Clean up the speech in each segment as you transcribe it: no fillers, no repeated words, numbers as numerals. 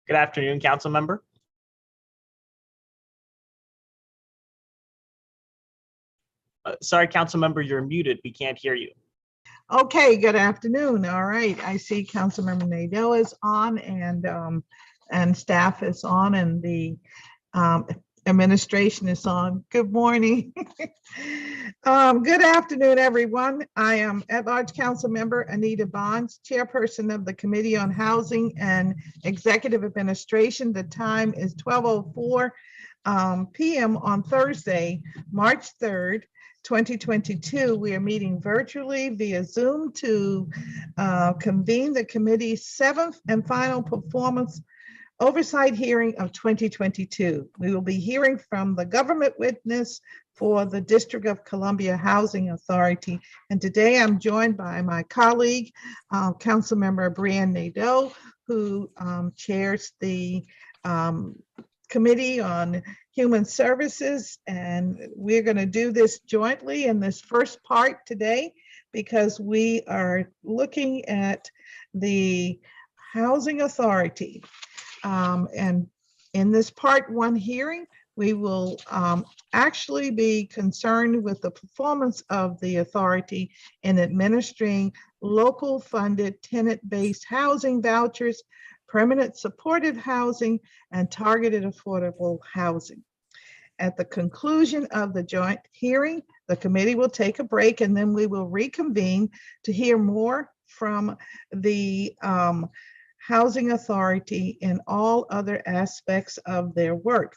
Good afternoon, council member. Sorry, council member, you're muted. We can't hear you. Okay, good afternoon. All right, I see Councilmember Nadeau is on and staff is on and the administration is on. Good morning. Good afternoon, everyone. I am at-large council member Anita Bonds, chairperson of the Committee on Housing and Executive Administration. The time is 12:04 p.m. on Thursday, March 3rd, 2022. We are meeting virtually via Zoom to convene the committee's seventh and final performance oversight hearing of 2022. We will be hearing from the government witness for the District of Columbia Housing Authority. And today I'm joined by my colleague, Councilmember Brenda Nadeau, who chairs the Committee on Human Services. And we're going to do this jointly in this first part today because we are looking at the Housing Authority. And in this part one hearing, we will actually be concerned with the performance of the authority in administering local funded tenant-based housing vouchers, permanent supportive housing, and targeted affordable housing. At the conclusion of the joint hearing, the committee will take a break and then we will reconvene to hear more from the Housing Authority in all other aspects of their work.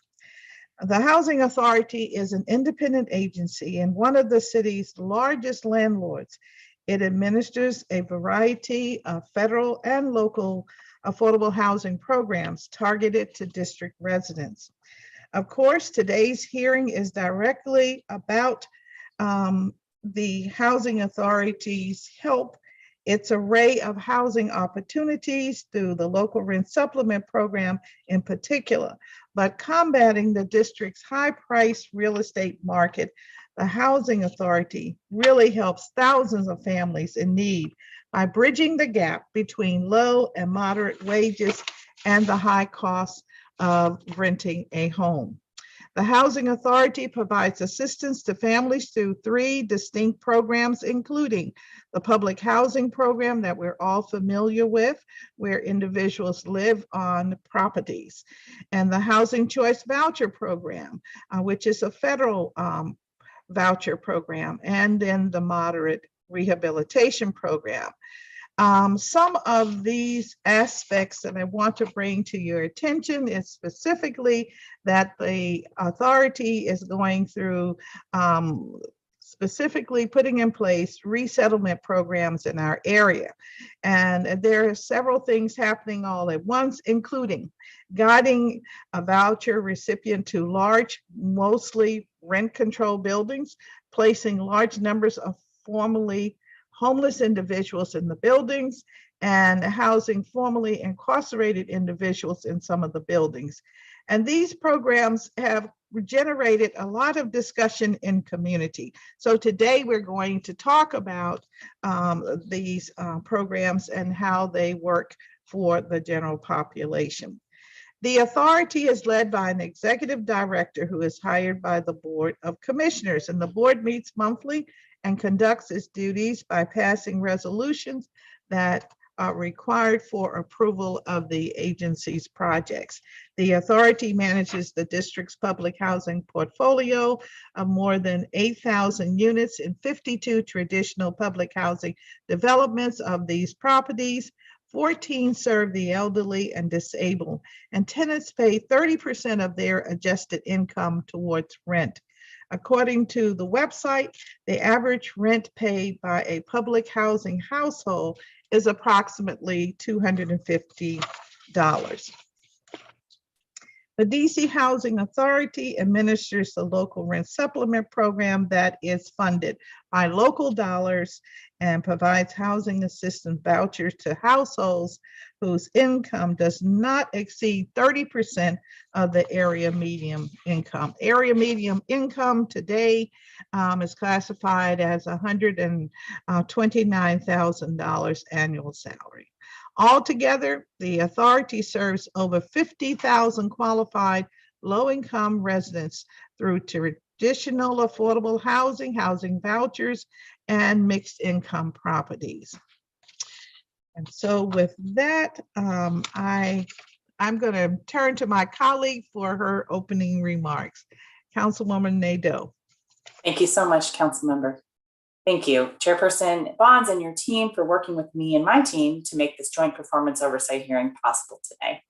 The Housing Authority is an independent agency and one of the city's largest landlords. It administers a variety of federal and local affordable housing programs targeted to district residents. Of course, today's hearing is directly about the Housing Authority's help its array of housing opportunities through the local rent supplement program in particular, but combating the district's high-priced real estate market. The Housing Authority really helps thousands of families in need by bridging the gap between low and moderate wages and the high cost of renting a home. The Housing Authority provides assistance to families through three distinct programs, including the public housing program that we're all familiar with, where individuals live on properties, and the Housing Choice Voucher Program, which is a federal voucher program, and then the Moderate Rehabilitation Program. Some of these aspects that I want to bring to your attention is specifically that the authority is going through specifically putting in place resettlement programs in our area. And there are several things happening all at once, including guiding a voucher recipient to large, mostly rent-controlled buildings, placing large numbers of formerly homeless individuals in the buildings, and housing formerly incarcerated individuals in some of the buildings. And these programs have generated a lot of discussion in community. So today we're going to talk about these programs and how they work for the general population. The authority is led by an executive director who is hired by the Board of Commissioners, and the board meets monthly and conducts its duties by passing resolutions that are required for approval of the agency's projects. The authority manages the district's public housing portfolio of more than 8,000 units in 52 traditional public housing developments. Of these properties, 14 serve the elderly and disabled, and tenants pay 30% of their adjusted income towards rent. According to the website, the average rent paid by a public housing household is approximately $250. The DC Housing Authority administers the local rent supplement program that is funded by local dollars and provides housing assistance vouchers to households whose income does not exceed 30% of the area median income. Area median income today is classified as $129,000 annual salary. Altogether, the authority serves over 50,000 qualified low-income residents through traditional affordable housing, housing vouchers, and mixed income properties. And so with that, I'm going to turn to my colleague for her opening remarks. Councilwoman Nadeau. Thank you so much, Councilmember. Thank you, Chairperson Bonds and your team for working with me and my team to make this joint performance oversight hearing possible today.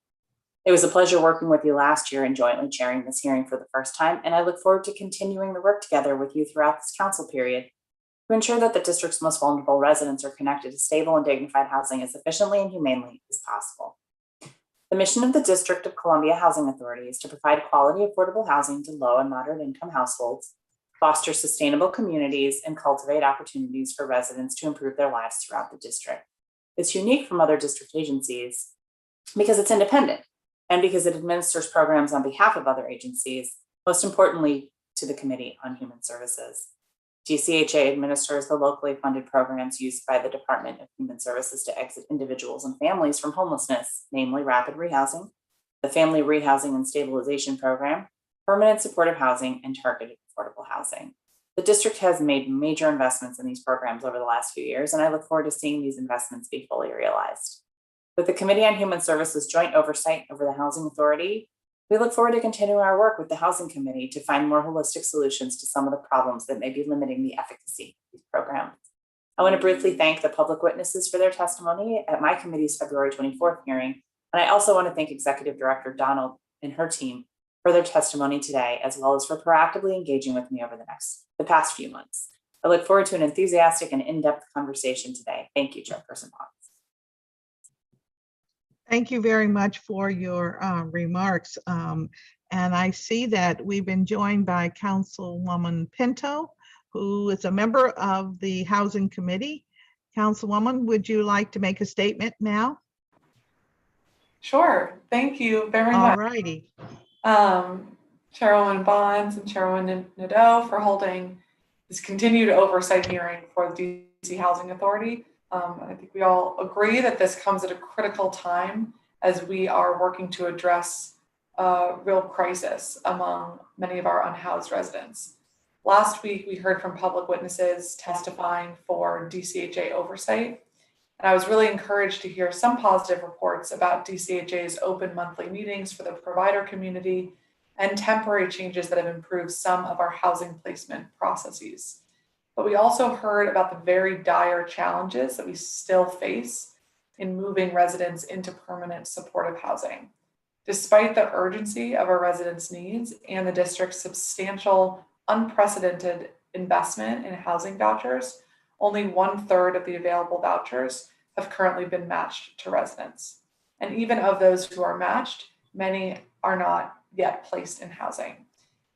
It was a pleasure working with you last year and jointly chairing this hearing for the first time, and I look forward to continuing the work together with you throughout this council period to ensure that the district's most vulnerable residents are connected to stable and dignified housing as efficiently and humanely as possible. The mission of the District of Columbia Housing Authority is to provide quality, affordable housing to low and moderate income households, foster sustainable communities, and cultivate opportunities for residents to improve their lives throughout the district. It's unique from other district agencies because it's independent and because it administers programs on behalf of other agencies, most importantly to the Committee on Human Services. DCHA administers the locally funded programs used by the Department of Human Services to exit individuals and families from homelessness, namely rapid rehousing, the Family Rehousing and Stabilization Program, permanent supportive housing, and targeted affordable housing. The district has made major investments in these programs over the last few years, and I look forward to seeing these investments be fully realized. With the Committee on Human Services joint oversight over the Housing Authority, we look forward to continuing our work with the Housing Committee to find more holistic solutions to some of the problems that may be limiting the efficacy of these programs. I want to briefly thank the public witnesses for their testimony at my committee's February 24th hearing, and I also want to thank Executive Director Donald and her team for their testimony today, as well as for proactively engaging with me over the past few months. I look forward to an enthusiastic and in-depth conversation today. Thank you, Chairperson Bonds. Thank you very much for your remarks. And I see that we've been joined by Councilwoman Pinto, who is a member of the Housing Committee. Councilwoman, would you like to make a statement now? Sure. Thank you very much. All righty. Chairwoman Bonds and Chairwoman Nadeau for holding this continued oversight hearing for the DC Housing Authority. I think we all agree that this comes at a critical time as we are working to address a real crisis among many of our unhoused residents. Last week, we heard from public witnesses testifying for DCHA oversight, and I was really encouraged to hear some positive reports about DCHA's open monthly meetings for the provider community and temporary changes that have improved some of our housing placement processes. But we also heard about the very dire challenges that we still face in moving residents into permanent supportive housing. Despite the urgency of our residents' needs and the district's substantial, unprecedented investment in housing vouchers, only 1/3 of the available vouchers have currently been matched to residents. And even of those who are matched, many are not yet placed in housing,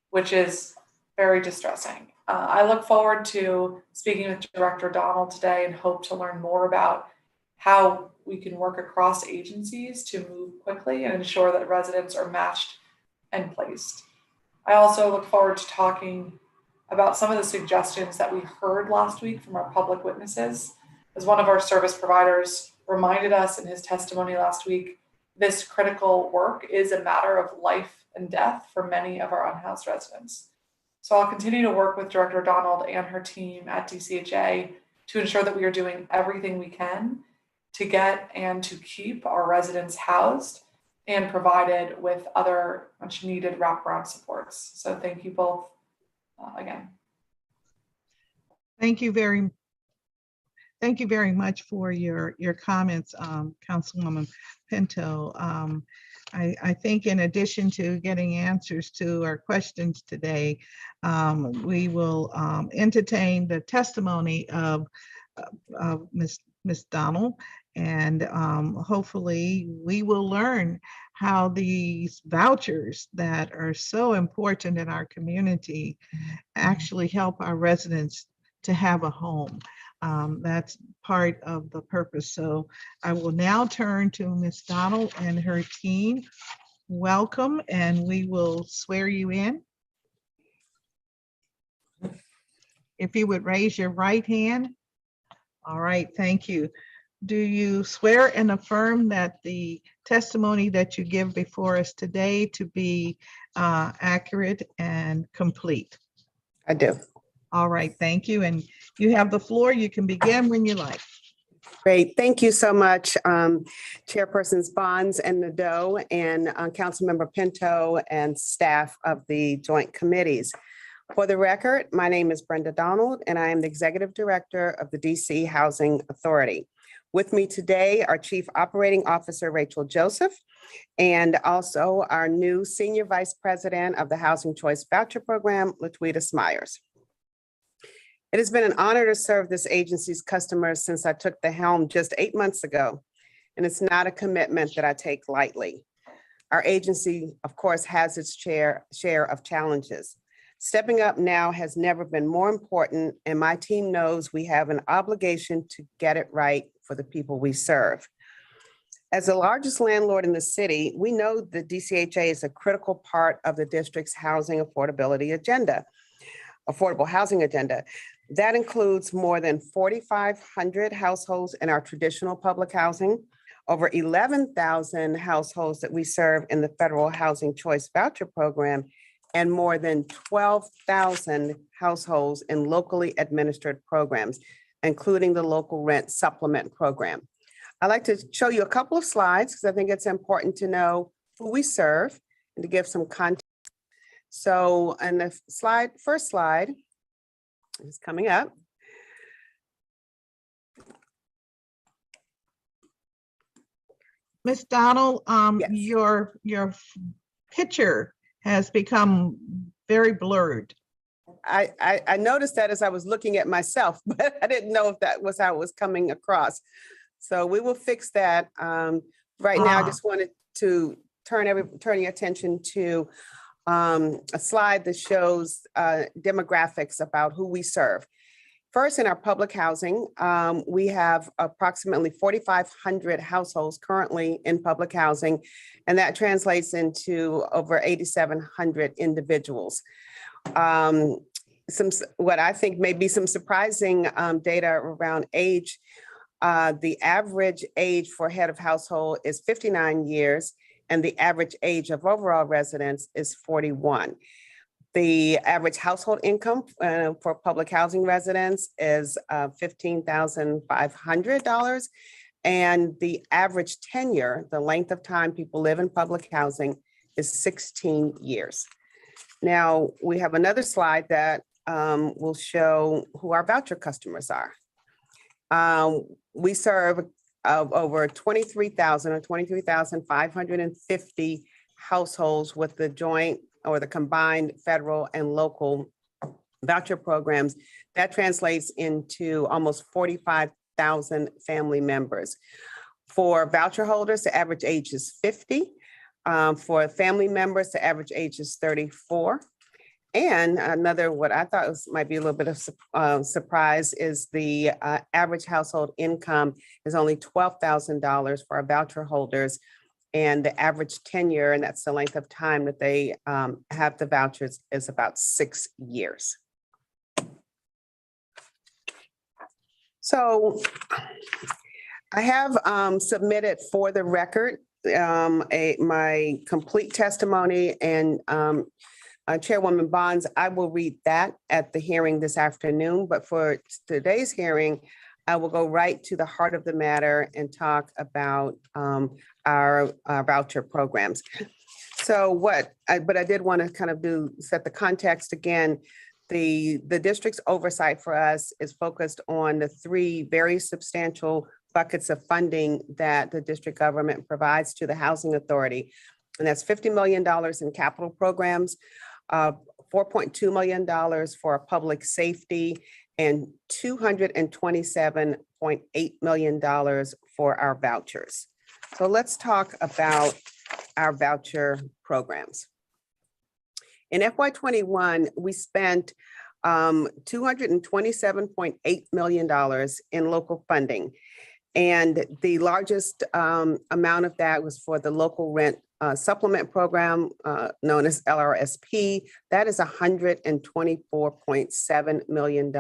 which is very distressing. I look forward to speaking with Director Donald today and hope to learn more about how we can work across agencies to move quickly and ensure that residents are matched and placed. I also look forward to talking about some of the suggestions that we heard last week from our public witnesses. As one of our service providers reminded us in his testimony last week, this critical work is a matter of life and death for many of our unhoused residents. So I'll continue to work with Director Donald and her team at DCHA to ensure that we are doing everything we can to get and to keep our residents housed and provided with other much needed wraparound supports. So thank you both again. Thank you very much for your comments, Councilwoman Pinto. I think in addition to getting answers to our questions today, we will entertain the testimony of Ms. Donald, and hopefully we will learn how these vouchers that are so important in our community actually help our residents to have a home. That's part of the purpose. So I will now turn to Ms. Donald and her team. Welcome, and we will swear you in. If you would raise your right hand. All right, thank you. Do you swear and affirm that the testimony that you give before us today to be accurate and complete? I do. All right, thank you. And you have the floor. You can begin when you like. Great. Thank you so much, Chairpersons Bonds and Nadeau, and Councilmember Pinto and staff of the joint committees. For the record, my name is Brenda Donald, and I am the Executive Director of the DC Housing Authority. With me today are Chief Operating Officer Rachel Joseph, and also our new Senior Vice President of the Housing Choice Voucher Program, Latwita Smyers. It has been an honor to serve this agency's customers since I took the helm just 8 months ago, and it's not a commitment that I take lightly. Our agency, of course, has its share of challenges. Stepping up now has never been more important, and my team knows we have an obligation to get it right for the people we serve. As the largest landlord in the city, we know the DCHA is a critical part of the district's affordable housing agenda. That includes more than 4,500 households in our traditional public housing, over 11,000 households that we serve in the Federal Housing Choice Voucher Program, and more than 12,000 households in locally administered programs, including the local rent supplement program. I'd like to show you a couple of slides because I think it's important to know who we serve and to give some context. So, and the first slide is coming up. Ms. Donald, Yes. your picture has become very blurred. I noticed that as I was looking at myself, but I didn't know if that was how it was coming across. So we will fix that. Right now, I just wanted to turn your attention to a slide that shows demographics about who we serve. First, in our public housing, we have approximately 4,500 households currently in public housing, and that translates into over 8,700 individuals. What I think may be some surprising data around age. The average age for head of household is 59 years, and the average age of overall residents is 41. The average household income for public housing residents is $15,500. And the average tenure, the length of time people live in public housing, is 16 years. Now, we have another slide that will show who our voucher customers are. We serve over 23,550 households with the joint or the combined federal and local voucher programs. That translates into almost 45,000 family members. For voucher holders, the average age is 50. For family members, the average age is 34. And another, what I thought might be a little bit of surprise is the average household income is only $12,000 for our voucher holders. And the average tenure, and that's the length of time that they have the vouchers, is about 6 years. So I have submitted for the record my complete testimony, and Chairwoman Bonds, I will read that at the hearing this afternoon, but for today's hearing, I will go right to the heart of the matter and talk about our voucher programs. So but I did want to kind of set the context again. The district's oversight for us is focused on the 3 very substantial buckets of funding that the district government provides to the Housing Authority. And that's $50 million in capital programs, $4.2 million for public safety, and $227.8 million for our vouchers. So let's talk about our voucher programs. In FY21, we spent $227.8 million in local funding. And the largest amount of that was for the local rent supplement program known as LRSP. That is $124.7 million.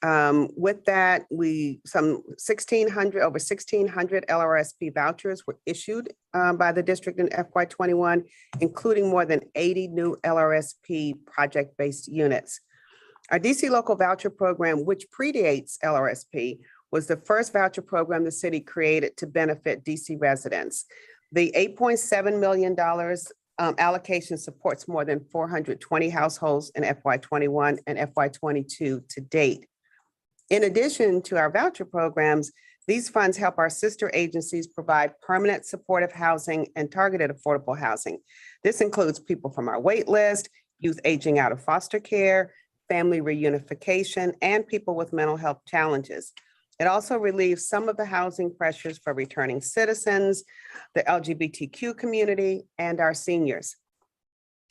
With that, over 1,600 LRSP vouchers were issued by the district in FY21, including more than 80 new LRSP project-based units. Our DC local voucher program, which predates LRSP, was the first voucher program the city created to benefit DC residents. The $8.7 million allocation supports more than 420 households in FY21 and FY22 to date. In addition to our voucher programs, these funds help our sister agencies provide permanent supportive housing and targeted affordable housing. This includes people from our wait list, youth aging out of foster care, family reunification, and people with mental health challenges. It also relieves some of the housing pressures for returning citizens, the LGBTQ community, and our seniors.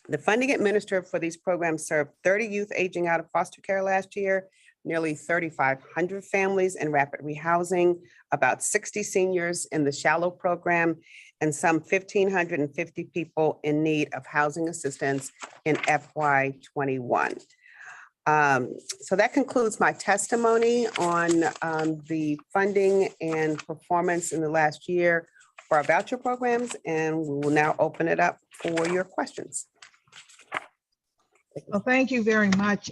The funding administered for these programs served 30 youth aging out of foster care last year, nearly 3,500 families in rapid rehousing, about 60 seniors in the shallow program, and some 1,550 people in need of housing assistance in FY21. So that concludes my testimony on the funding and performance in the last year for our voucher programs, and we will now open it up for your questions. Well, thank you very much.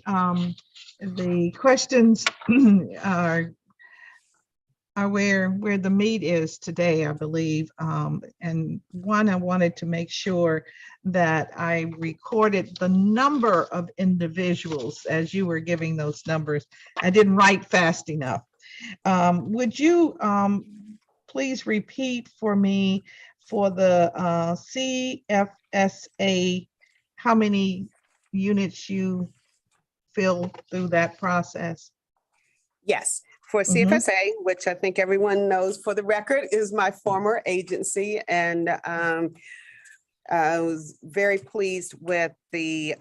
The questions are where the meat is today, I believe. And one, I wanted to make sure that I recorded the number of individuals as you were giving those numbers. I didn't write fast enough. Would you please repeat for me for the CFSA, how many units you fill through that process? Yes. For CFSA, which I think everyone knows for the record is my former agency, and I was very pleased with the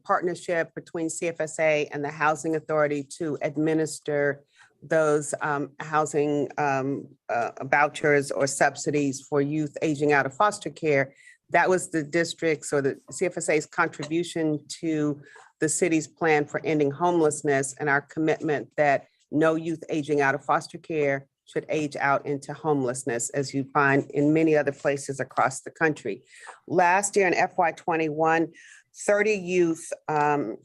partnership between CFSA and the Housing Authority to administer those housing vouchers or subsidies for youth aging out of foster care. That was the district's or the CFSA's contribution to the city's plan for ending homelessness and our commitment that no youth aging out of foster care should age out into homelessness, as you find in many other places across the country. Last year in FY21, 30 youth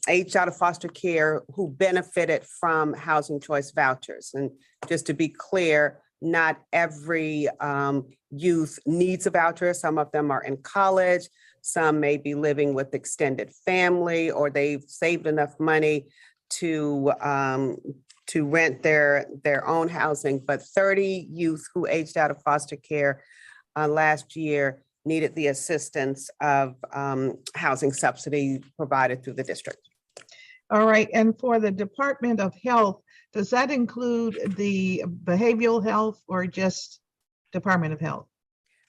aged out of foster care who benefited from housing choice vouchers. And just to be clear, not every youth needs a voucher. Some of them are in college. Some may be living with extended family, or they've saved enough money to rent their own housing. But 30 youth who aged out of foster care last year needed the assistance of housing subsidy provided through the district. All right, and for the Department of Health, does that include the behavioral health or just Department of Health?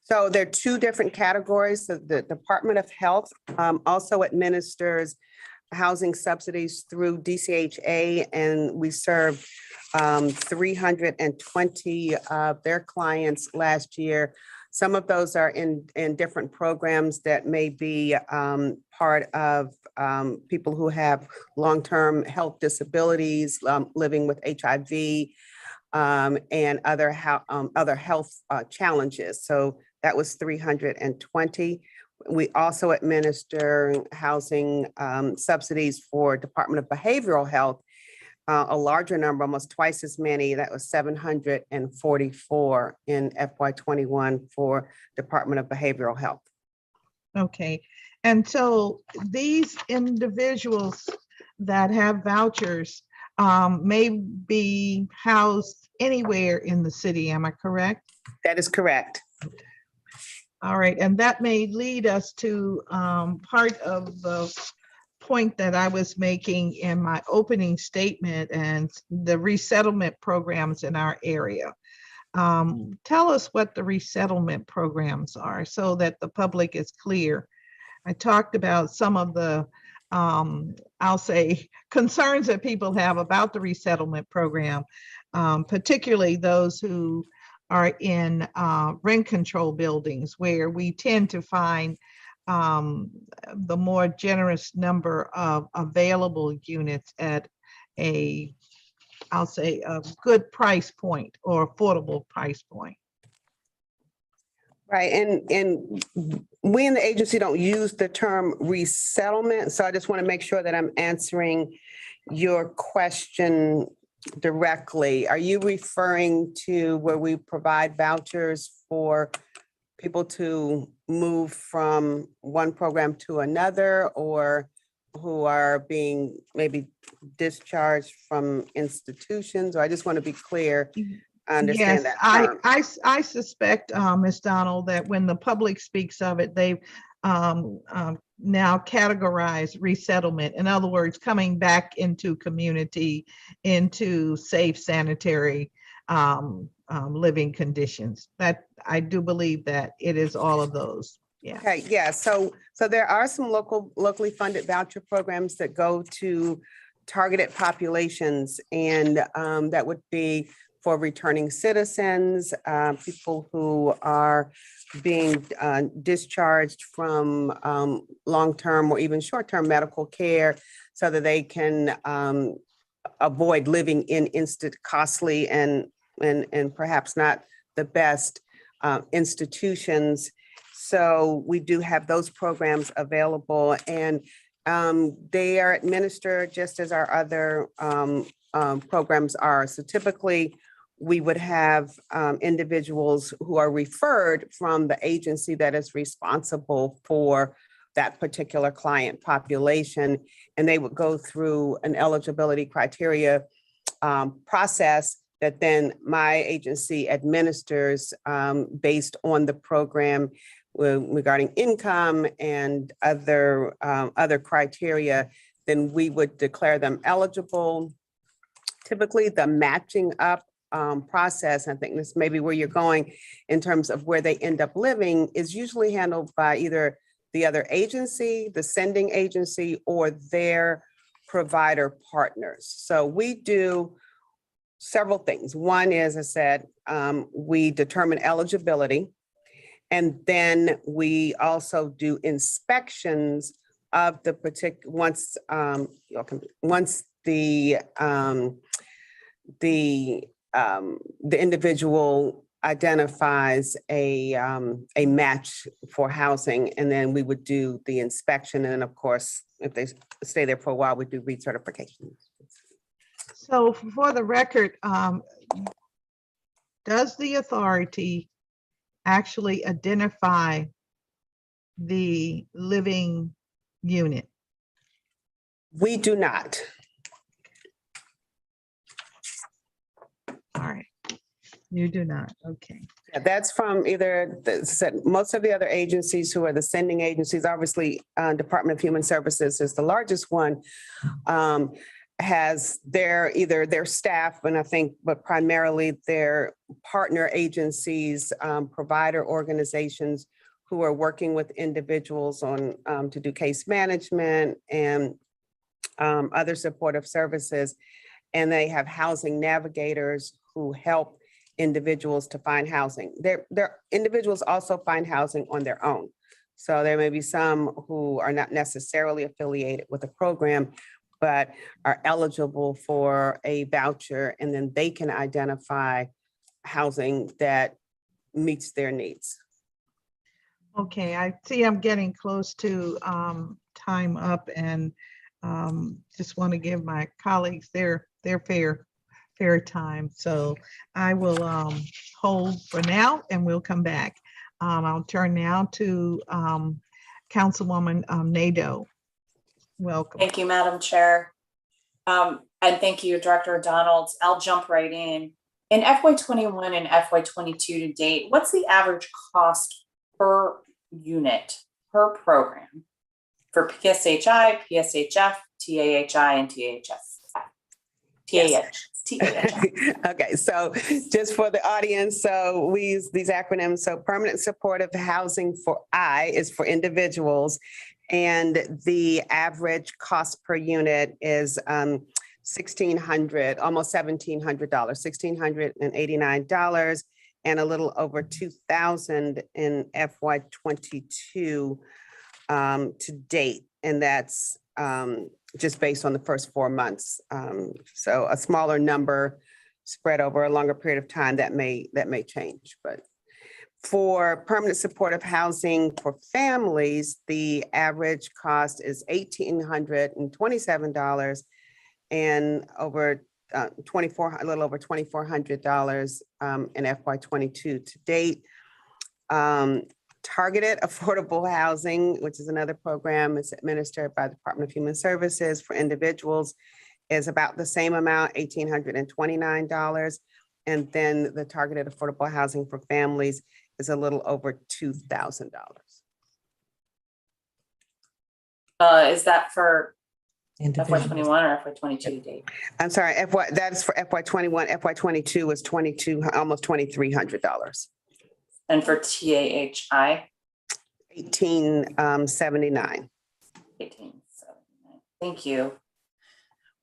So there are two different categories. So the Department of Health also administers housing subsidies through DCHA, and we served 320 of their clients last year. Some of those are in different programs that may be part of people who have long-term health disabilities, living with HIV, and other health challenges. So that was 320. We also administer housing subsidies for Department of Behavioral Health, a larger number, almost twice as many. That was 744 in FY21 for Department of Behavioral Health. Okay, and so these individuals that have vouchers may be housed anywhere in the city, am I correct? That is correct. All right, and that may lead us to part of the point that I was making in my opening statement and the resettlement programs in our area. Tell us what the resettlement programs are so that the public is clear. I talked about some of the, I'll say, concerns that people have about the resettlement program, particularly those who are in rent control buildings where we tend to find the more generous number of available units at a I'll say a good price point or affordable price point. Right, and we in the agency don't use the term resettlement, so I just want to make sure that I'm answering your question directly. Are you referring to where we provide vouchers for people to move from one program to another, or who are being maybe discharged from institutions? Or I just want to be clear. I understand Yes, that term. I suspect, Ms. Donald, that when the public speaks of it, they've now categorized resettlement. In other words, coming back into community, into safe sanitary living conditions. That I do believe that it is all of those. Yeah. Okay, yeah, so there are some locally funded voucher programs that go to targeted populations, and that would be for returning citizens, people who are being discharged from long-term or even short-term medical care, so that they can avoid living in costly and perhaps not the best institutions. So we do have those programs available, and they are administered just as our other programs are. So typically, we would have individuals who are referred from the agency that is responsible for that particular client population, and they would go through an eligibility criteria process that then my agency administers based on the program regarding income and other criteria. Then we would declare them eligible. Typically, the matching up process, I think this may be where you're going in terms of where they end up living, is usually handled by either the other agency, the sending agency, or their provider partners. So we do several things. One is, I said, we determine eligibility, and then we also do inspections of the particular, once the individual identifies a match for housing, and then we would do the inspection. And of course, if they stay there for a while, we do recertification. So for the record, does the authority actually identify the living unit? We do not. All right. You do not. Okay. Yeah, that's from either, most of the other agencies who are the sending agencies, obviously, Department of Human Services is the largest one, has either their staff, and I think, but primarily their partner agencies, provider organizations who are working with individuals on to do case management and other supportive services. And they have housing navigators who help individuals to find housing. Their individuals also find housing on their own. So there may be some who are not necessarily affiliated with a program, but are eligible for a voucher, and then they can identify housing that meets their needs. Okay, I see I'm getting close to time up, and just want to give my colleagues their fair time. So I will hold for now, and we'll come back. I'll turn now to Councilwoman Nadeau. Welcome. Thank you, Madam Chair. And thank you, Director Donald. I'll jump right in. In FY21 and FY22 to date, what's the average cost per unit per program for PSHI, PSHF, TAHI, and TAH? Okay, so just for the audience, so we use these acronyms. So permanent supportive housing for I is for individuals, and the average cost per unit is $1,600, almost $1,700, $1,689, and a little over $2,000 in FY22 to date, and that's just based on the first 4 months. So a smaller number spread over a longer period of time, that may change. But for permanent supportive housing for families, the average cost is $1,827 and over a little over $2,400 in FY22 to date. Targeted affordable housing, which is another program, is administered by the Department of Human Services for individuals, is about the same amount, $1,829. And then the targeted affordable housing for families is a little over $2,000. Is that for FY21 or FY22 date? I'm sorry, that is for FY21. FY22 was almost $2,300. And for TAHI? 1879. 1879. Thank you.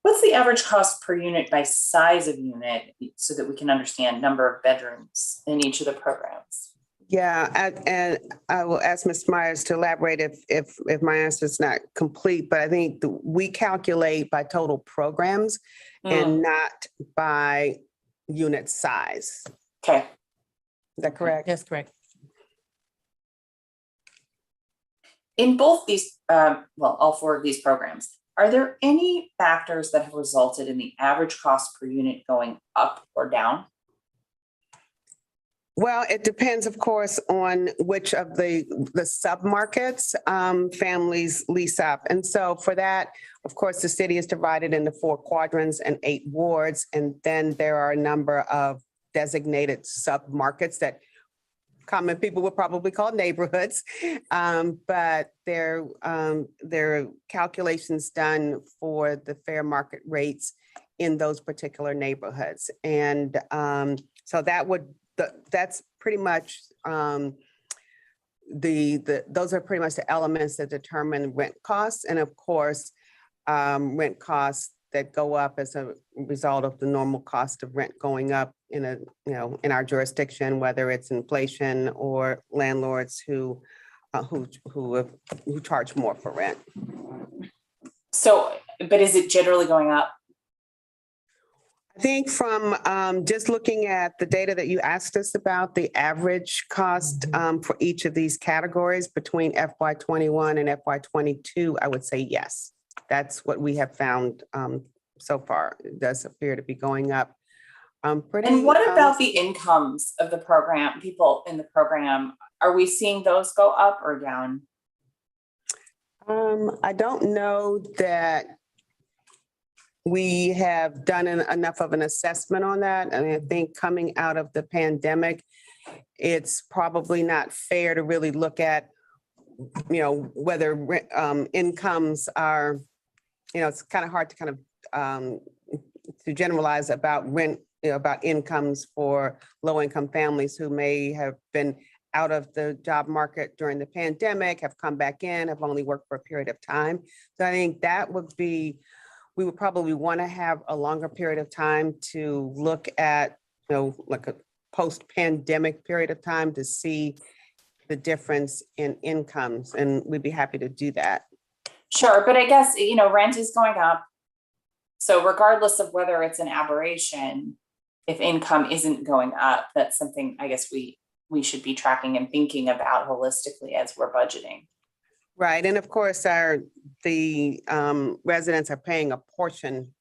What's the average cost per unit by size of unit so that we can understand number of bedrooms in each of the programs? Yeah, and I will ask Ms. Myers to elaborate if my answer is not complete, but I think we calculate by total programs and not by unit size. Okay. Is that correct? That's correct. In both these, all 4 of these programs, are there any factors that have resulted in the average cost per unit going up or down? Well, it depends, of course, on which of the submarkets families lease up. And so for that, of course, the city is divided into 4 quadrants and 8 wards. And then there are a number of designated submarkets that common people would probably call neighborhoods. But there are calculations done for the fair market rates in those particular neighborhoods. And so that's pretty much those are pretty much the elements that determine rent costs. And of course, rent costs that go up as a result of the normal cost of rent going up in our jurisdiction, whether it's inflation or landlords who charge more for rent. So, but is it generally going up? I think from just looking at the data that you asked us about, the average cost for each of these categories between FY21 and FY22, I would say yes. That's what we have found so far. It does appear to be going up. And what about the incomes of the program, people in the program? Are we seeing those go up or down? I don't know that we have done enough of an assessment on that. I mean, I think coming out of the pandemic, it's probably not fair to really look at, whether incomes are, it's kind of hard to to generalize about rent, about incomes for low-income families who may have been out of the job market during the pandemic, have come back in, have only worked for a period of time. So I think that would be, we would probably want to have a longer period of time to look at, like a post-pandemic period of time to see the difference in incomes, and we'd be happy to do that. Sure, but I guess, rent is going up. So regardless of whether it's an aberration, if income isn't going up, that's something I guess we should be tracking and thinking about holistically as we're budgeting. Right, and of course, the residents are paying a portion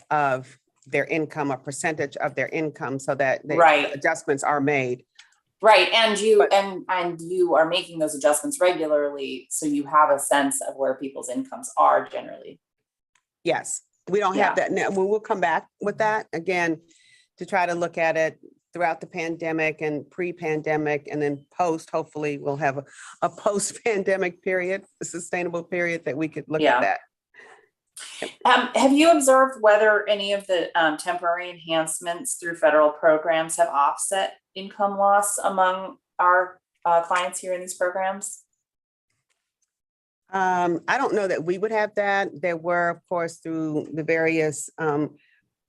of their income, a percentage of their income, so that the adjustments are made. Right, and you are making those adjustments regularly, so you have a sense of where people's incomes are generally. Yes, we don't have that now. We will come back with that again to try to look at it throughout the pandemic and pre-pandemic, and then post. Hopefully, we'll have a post-pandemic period, a sustainable period that we could look at that. Have you observed whether any of the temporary enhancements through federal programs have offset income loss among our clients here in these programs? I don't know that we would have that. There were, of course, through the various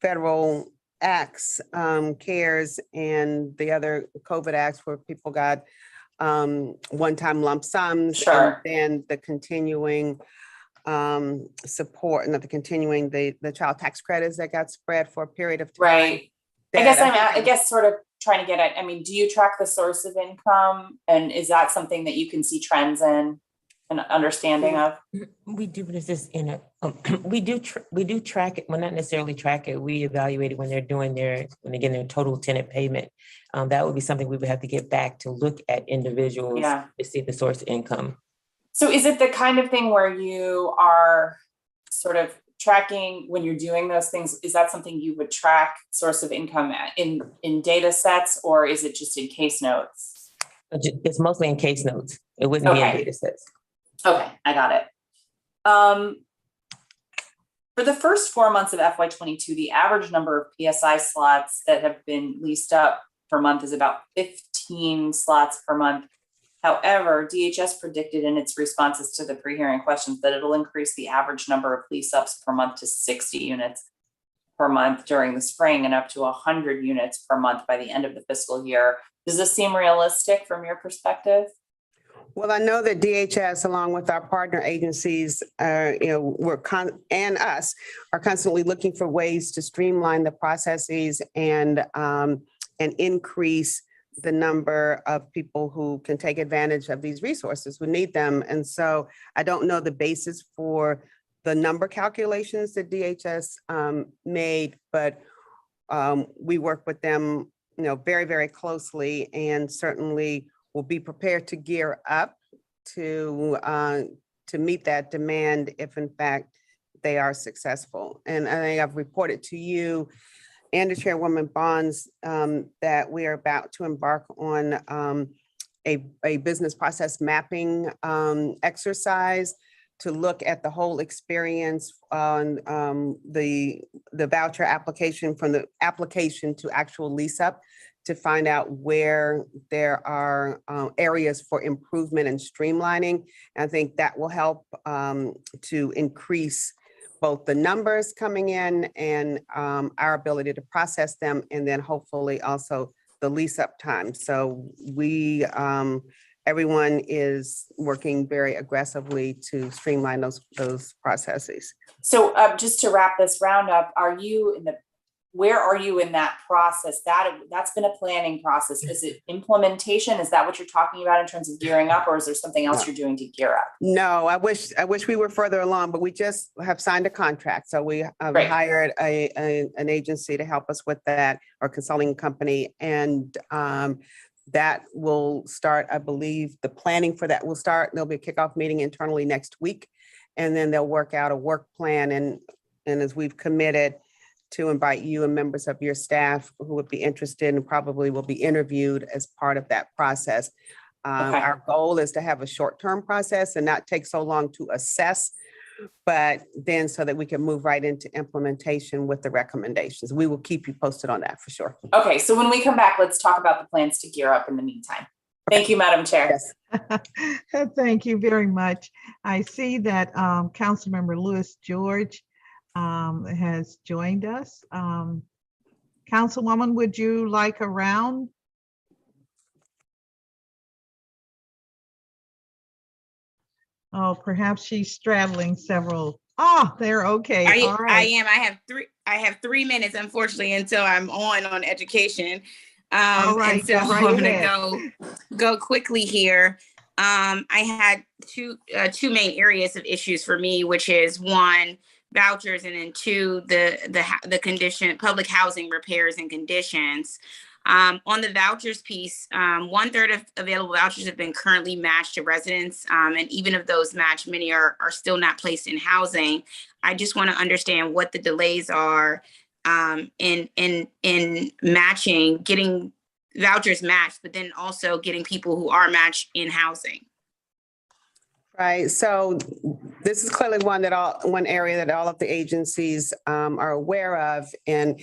federal acts, CARES and the other COVID acts where people got one-time lump sums. Sure. And then the continuing support and of the continuing the child tax credits that got spread for a period of time. Right. I that guess sort of trying to get at, I mean, do you track the source of income? And is that something that you can see trends in and understanding of? We do, but it's just in a, we do track it, well, not necessarily track it. We evaluate it when they're getting their total tenant payment. That would be something we would have to get back to look at individuals to see the source of income. So is it the kind of thing where you are sort of tracking when you're doing those things? Is that something you would track source of income in data sets, or is it just in case notes? It's mostly in case notes. It wouldn't be in data sets. Okay, I got it. For the first 4 months of FY22, the average number of PSI slots that have been leased up per month is about 15 slots per month. However, DHS predicted in its responses to the pre-hearing questions that it'll increase the average number of lease ups per month to 60 units per month during the spring and up to 100 units per month by the end of the fiscal year. Does this seem realistic from your perspective? Well, I know that DHS, along with our partner agencies, and us, are constantly looking for ways to streamline the processes and increase the number of people who can take advantage of these resources, who need them. And so I don't know the basis for the number calculations that DHS made, but we work with them, very, very closely, and certainly will be prepared to gear up to meet that demand if in fact they are successful. And I think I've reported to you and to Chairwoman Bonds that we are about to embark on a business process mapping exercise to look at the whole experience on the voucher application, from the application to actual lease up, to find out where there are areas for improvement and streamlining. And I think that will help to increase both the numbers coming in and our ability to process them, and then hopefully also the lease up time. So we, everyone is working very aggressively to streamline those processes. So just to wrap this round up, where are you in that process? That's been a planning process. Is it implementation? Is that what you're talking about in terms of gearing up, or is there something else you're doing to gear up? No, I wish we were further along, but we just have signed a contract. So we hired an agency to help us with that, or consulting company. And that will start, I believe, the planning for that will start. There'll be a kickoff meeting internally next week, and then they'll work out a work plan. And as we've committed to invite you and members of your staff who would be interested and probably will be interviewed as part of that process. Our goal is to have a short-term process and not take so long to assess, but then so that we can move right into implementation with the recommendations. We will keep you posted on that for sure. Okay, so when we come back, let's talk about the plans to gear up in the meantime. Thank you, Madam Chair. Yes. Thank you very much. I see that Councilmember Lewis George has joined us. Councilwoman, would you like a round? Oh, perhaps she's straddling several. Oh, they're okay. All right. I am. I have 3 minutes, unfortunately, until I'm on education. All right. And so I'm going to go quickly here. I had two main areas of issues for me, which is 1, vouchers, and then 2, the condition, public housing repairs and conditions. On the vouchers piece, 1/3 of available vouchers have been currently matched to residents. And even if those matched, many are still not placed in housing. I just want to understand what the delays are in matching, getting vouchers matched, but then also getting people who are matched in housing. Right. So this is clearly one area that all of the agencies are aware of, and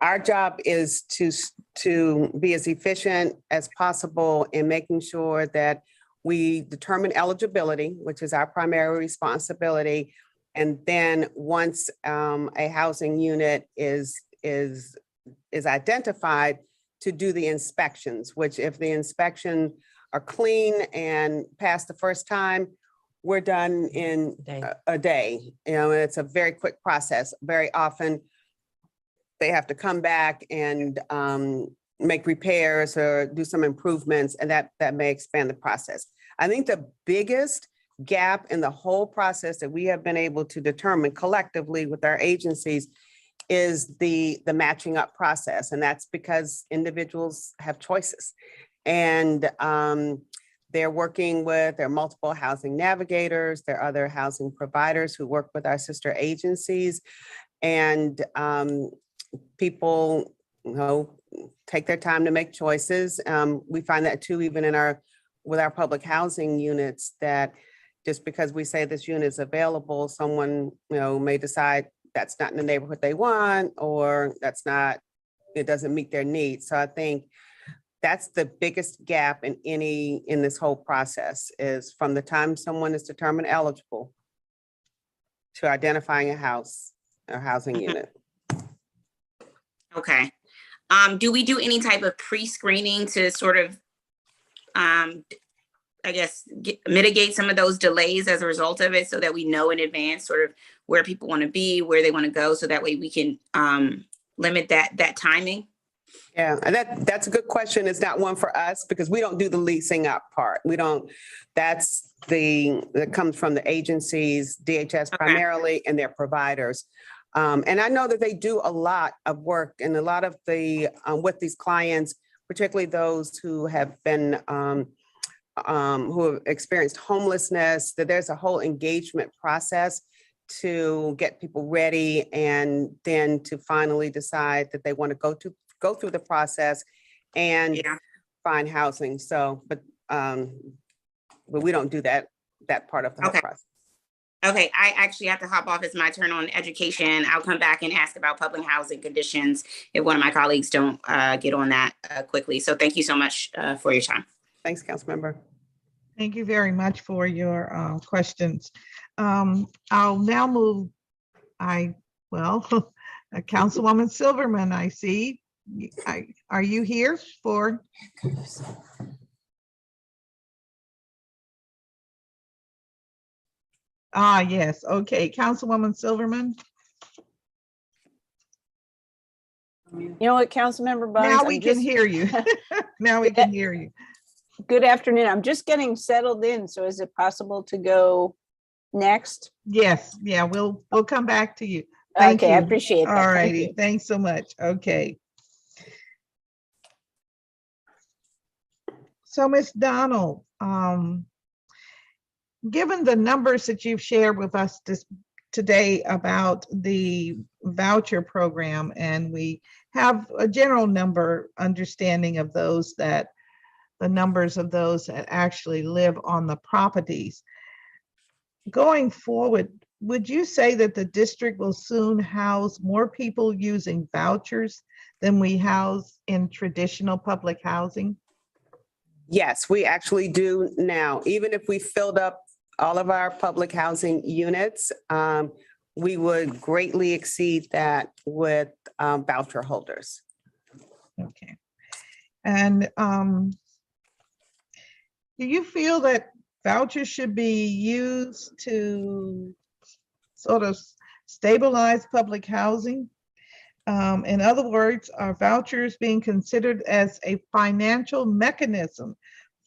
our job is to be as efficient as possible in making sure that we determine eligibility, which is our primary responsibility, and then once a housing unit is identified, to do the inspections. Which, if the inspection are clean and passed the first time, we're done in Day. a day. You know, it's a very quick process. Very often they have to come back and make repairs or do some improvements, and that may expand the process. I think the biggest gap in the whole process that we have been able to determine collectively with our agencies is the matching up process. And that's because individuals have choices. And they're working with their multiple housing navigators, their other housing providers who work with our sister agencies. And people, take their time to make choices. We find that too, even with our public housing units, that just because we say this unit is available, someone, may decide that's not in the neighborhood they want, or it doesn't meet their needs. So I think that's the biggest gap in this whole process, is from the time someone is determined eligible to identifying a house or housing unit. Okay. Do we do any type of pre-screening to sort of, mitigate some of those delays as a result of it, so that we know in advance sort of where people want to be, where they want to go, so that way we can limit that timing? Yeah, and that's a good question. It's not one for us because we don't do the leasing up part. That comes from the agencies, DHS primarily, and their providers. And I know that they do a lot of work, and a lot of with these clients, particularly those who have been, who have experienced homelessness, that there's a whole engagement process to get people ready, and then to finally decide that they want to go through the process and find housing. So, but we don't do that part of the whole process. Okay, I actually have to hop off. It's my turn on education. I'll come back and ask about public housing conditions if one of my colleagues don't get on that quickly. So thank you so much for your time. Thanks, Councilmember. Thank you very much for your questions. I'll now move, Councilwoman Silverman, I see. Are you here for? Yes, okay, Councilwoman Silverman. You know what, Councilmember Buns? Now we can hear you. Now we can hear you. Good afternoon. I'm just getting settled in. So is it possible to go next? Yes, yeah, we'll come back to you. Thank you. I appreciate that. All righty, thanks so much. Okay. So Ms. Donald, given the numbers that you've shared with us today about the voucher program, and we have a general understanding of the numbers of those that actually live on the properties. Going forward, would you say that the district will soon house more people using vouchers than we house in traditional public housing? Yes, we actually do now. Even if we filled up all of our public housing units, we would greatly exceed that with voucher holders. Okay. And do you feel that vouchers should be used to sort of stabilize public housing? In other words, are vouchers being considered as a financial mechanism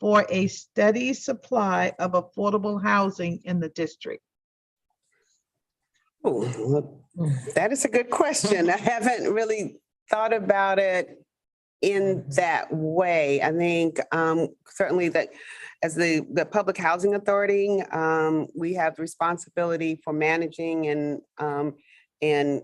for a steady supply of affordable housing in the district? Ooh, that is a good question. I haven't really thought about it in that way. I think certainly that as the Public Housing Authority, we have the responsibility for managing and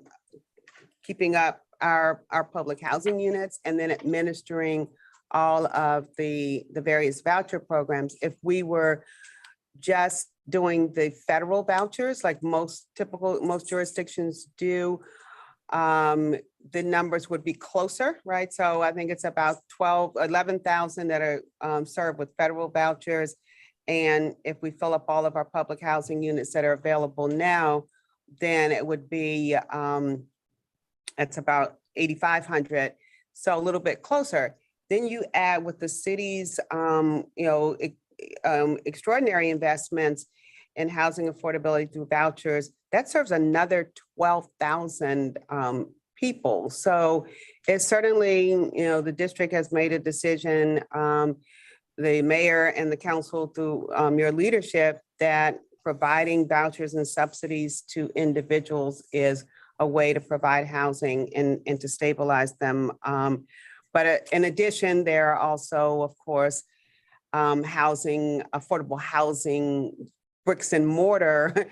keeping up our public housing units, and then administering all of the various voucher programs. If we were just doing the federal vouchers, like most jurisdictions do, the numbers would be closer, right? So I think it's about 11,000 that are served with federal vouchers. And if we fill up all of our public housing units that are available now, then it would be, it's about 8,500. So a little bit closer. Then you add with the city's, extraordinary investments, in housing affordability through vouchers, that serves another 12,000 people. So it's certainly, the district has made a decision, the mayor and the council through your leadership, that providing vouchers and subsidies to individuals is a way to provide housing and to stabilize them. But in addition, there are also, of course, affordable housing, bricks and mortar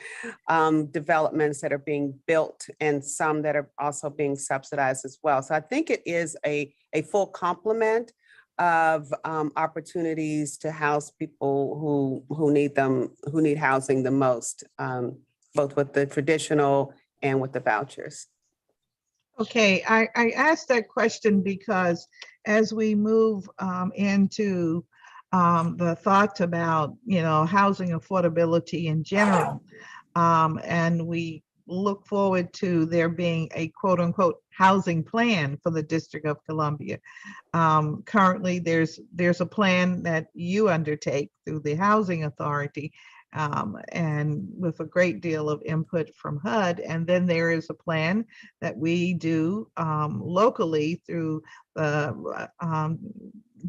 developments that are being built, and some that are also being subsidized as well. So I think it is a full complement of opportunities to house people who need housing the most, both with the traditional and with the vouchers. Okay, I asked that question because as we move into the thoughts about, housing affordability in general, and we look forward to there being a quote unquote housing plan for the District of Columbia. Currently, there's a plan that you undertake through the Housing Authority, and with a great deal of input from HUD. And then there is a plan that we do locally through the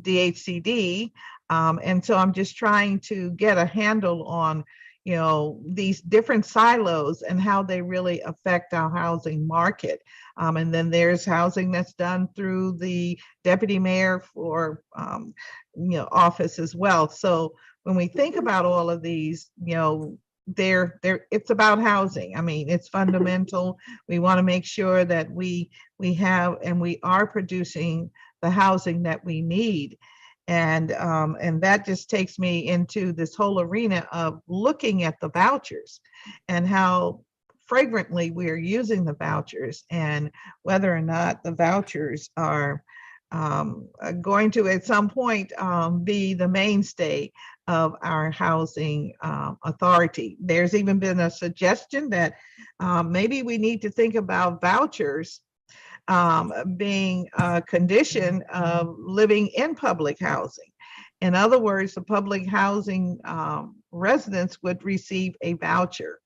DHCD. And so I'm just trying to get a handle on, these different silos and how they really affect our housing market. And then there's housing that's done through the deputy mayor for, office as well. So when we think about all of these, it's about housing. I mean, it's fundamental. We want to make sure that we have and we are producing the housing that we need. And that just takes me into this whole arena of looking at the vouchers and how fragrantly we're using the vouchers, and whether or not the vouchers are going to at some point be the mainstay of our housing authority. There's even been a suggestion that maybe we need to think about vouchers being a condition of living in public housing. In other words, the public housing residents would receive a voucher.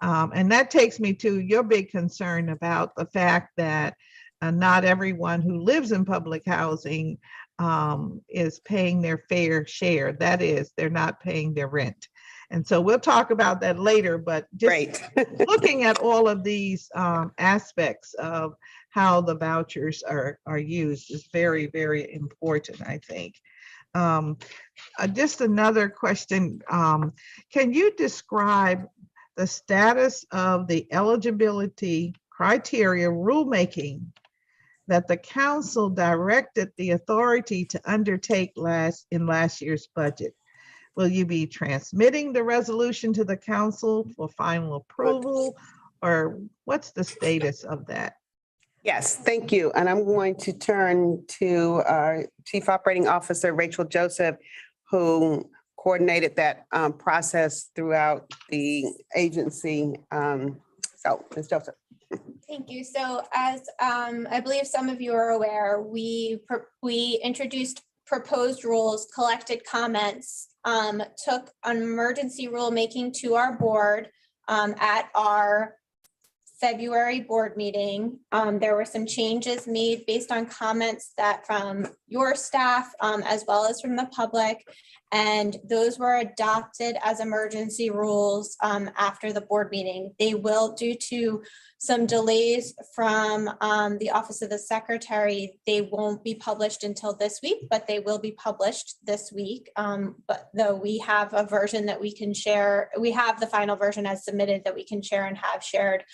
And that takes me to your big concern about the fact that not everyone who lives in public housing is paying their fair share. That is, they're not paying their rent. And so we'll talk about that later, but just looking at all of these aspects of how the vouchers are used is very, very important, I think. Just another question. Can you describe the status of the eligibility criteria rulemaking that the council directed the authority to undertake in last year's budget? Will you be transmitting the resolution to the council for final approval, or what's the status of that? Yes, thank you. And I'm going to turn to our Chief Operating Officer, Rachel Joseph, who coordinated that process throughout the agency. So, Ms. Joseph. Thank you. So as I believe some of you are aware, we introduced proposed rules, collected comments, took an emergency rulemaking to our board at our February board meeting. There were some changes made based on comments that from your staff as well as from the public, and those were adopted as emergency rules after the board meeting. They will, due to some delays from the Office of the Secretary, they won't be published until this week, but they will be published this week. But though we have a version that we can share, we have the final version as submitted that we can share and have shared.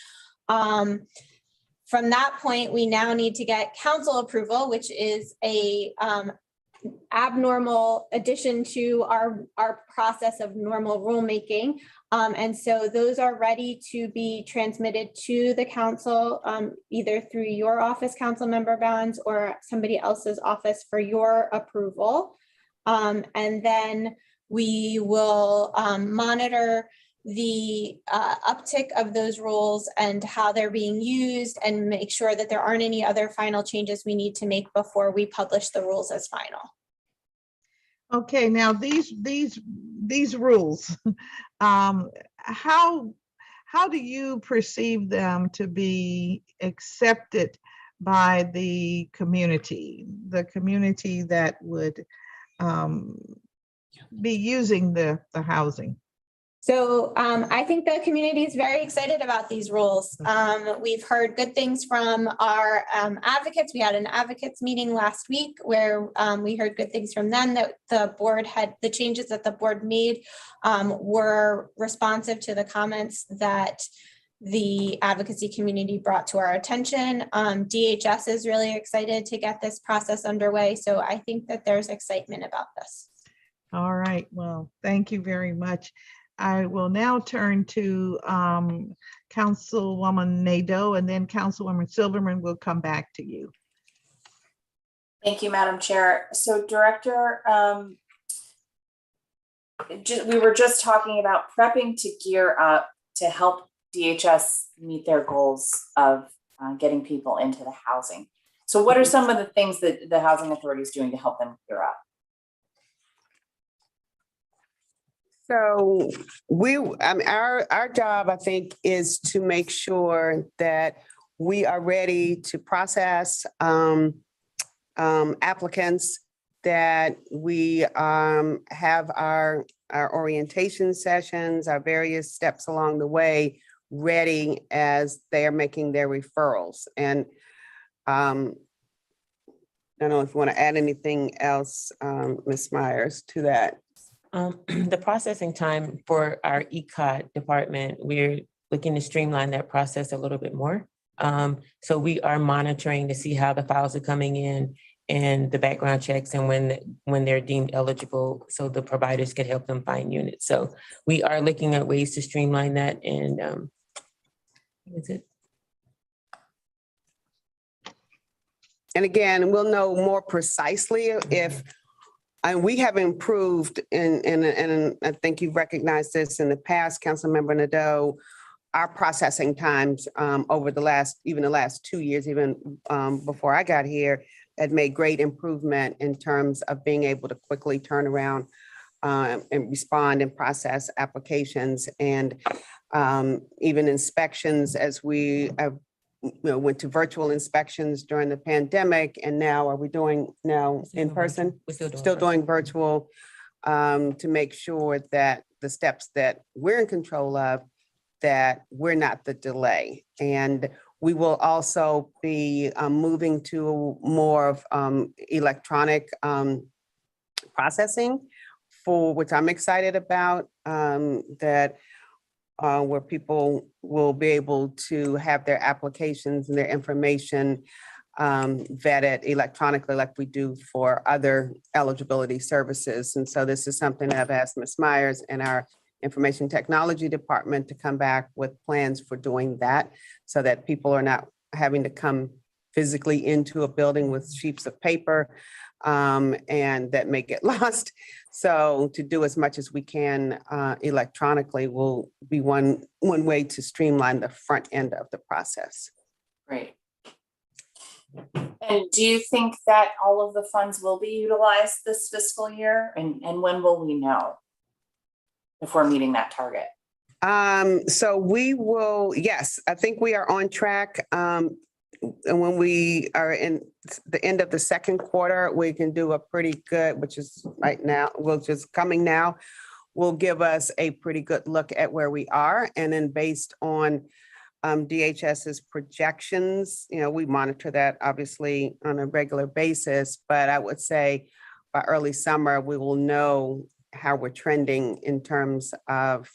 From that point, we now need to get council approval, which is a abnormal addition to our process of normal rulemaking. And so those are ready to be transmitted to the council, either through your office, council member Bonds, or somebody else's office for your approval. And then we will monitor the uptick of those rules and how they're being used, and make sure that there aren't any other final changes we need to make before we publish the rules as final. Okay, now these these rules, how do you perceive them to be accepted by the community that would be using the housing? So I think the community is very excited about these rules. We've heard good things from our advocates. We had an advocates meeting last week where we heard good things from them, that the changes that the board made were responsive to the comments that the advocacy community brought to our attention. DHS is really excited to get this process underway. So I think that there's excitement about this. All right, well, thank you very much. I will now turn to Councilwoman Nadeau, and then Councilwoman Silverman will come back to you. Thank you, Madam Chair. So Director, we were just talking about prepping to gear up to help DHS meet their goals of getting people into the housing. So what are some of the things that the housing authority is doing to help them gear up? So our job, I think, is to make sure that we are ready to process applicants, that we have our orientation sessions, our various steps along the way ready as they are making their referrals. And I don't know if you want to add anything else, Ms. Myers, to that. The processing time for our ECOT department, we're looking to streamline that process a little bit more. So we are monitoring to see how the files are coming in and the background checks and when they're deemed eligible, so the providers can help them find units. So we are looking at ways to streamline that, and that's it. And again, we'll know more precisely if, and we have improved, and I think you've recognized this in the past, Councilmember Nadeau, our processing times over the last 2 years, even before I got here, had made great improvement in terms of being able to quickly turn around and respond and process applications, and even inspections, as we have went to virtual inspections during the pandemic, and now are we doing now in person? We're still doing virtual to make sure that the steps that we're in control of, that we're not the delay. And we will also be moving to more of electronic processing, for which I'm excited about, that where people will be able to have their applications and their information vetted electronically like we do for other eligibility services. And so this is something that I've asked Ms. Myers and our Information Technology Department to come back with plans for doing that, so that people are not having to come physically into a building with sheets of paper and that may get lost. So to do as much as we can electronically will be one way to streamline the front end of the process. Great. And do you think that all of the funds will be utilized this fiscal year? And when will we know if we're meeting that target? So we will, yes, I think we are on track. And when we are in the end of the second quarter, we can do a pretty good, which is right now, which is coming now, will give us a pretty good look at where we are. And then based on DHS's projections, we monitor that obviously on a regular basis, but I would say by early summer, we will know how we're trending in terms of,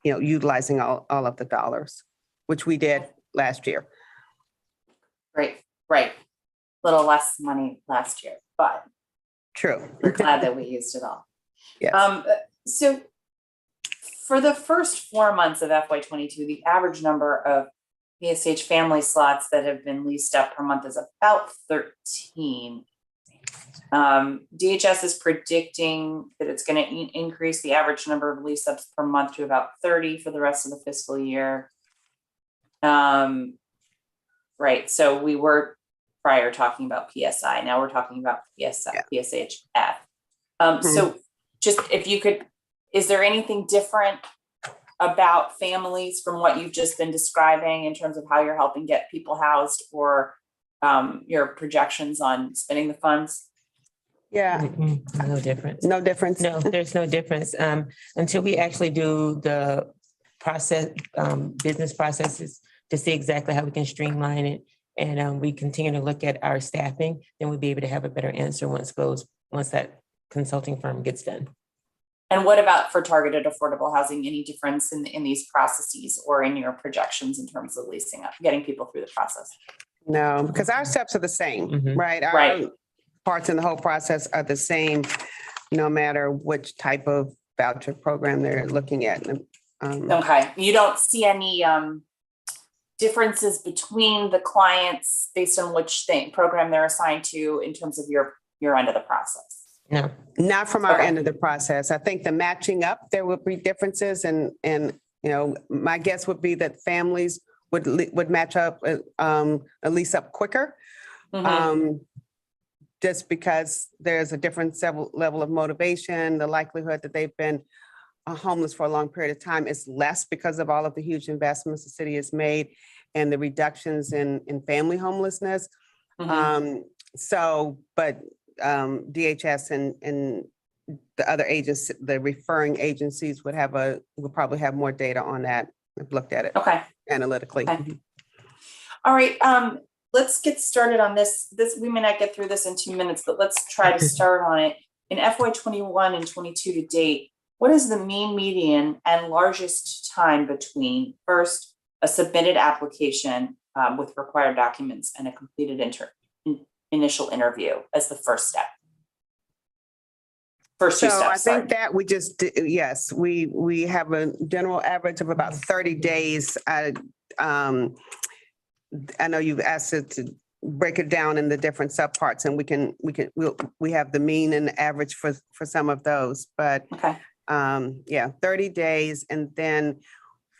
utilizing all of the dollars, which we did last year. Great, right. Little less money last year, but true. We're glad that we used it all. Yes. So for the first 4 months of FY22, the average number of PSH family slots that have been leased up per month is about 13. DHS is predicting that it's going to increase the average number of lease ups per month to about 30 for the rest of the fiscal year. Right, so we were prior talking about PSI, now we're talking about PSHF. So just if you could Is there anything different about families from what you've just been describing in terms of how you're helping get people housed, or your projections on spending the funds? Yeah, No difference. no difference. No, there's no difference. Until we actually do the process, business processes to see exactly how we can streamline it. And we continue to look at our staffing, then we'll be able to have a better answer once that consulting firm gets done. And what about for targeted affordable housing? Any difference in these processes or in your projections in terms of leasing up, getting people through the process? No, because our steps are the same, Mhm. right? Right. Our parts in the whole process are the same, no matter which type of voucher program they're looking at. Okay, you don't see any differences between the clients based on which program they're assigned to in terms of your end of the process? No, Not from our Okay. end of the process. I think the matching up, there would be differences and, my guess would be that families would match up, at least up quicker. Mhm. Just because there's a different level of motivation, the likelihood that they've been homeless for a long period of time is less because of all of the huge investments the city has made and the reductions in family homelessness. Mhm. But DHS and the other agents, the referring agencies would probably have more data on that. I've looked at it Okay. analytically. Okay. All right, let's get started on this. We may not get through this in 2 minutes, but let's try to start on it. In FY 21 and 22 to date, what is the mean, median, and largest time between first a submitted application with required documents and a completed initial interview as the first step? First two So I steps, sorry. think that yes, we have a general average of about 30 days. I know you've asked it to break it down in the different subparts, and we have the mean and the average for some of those, but Okay. 30 days. And then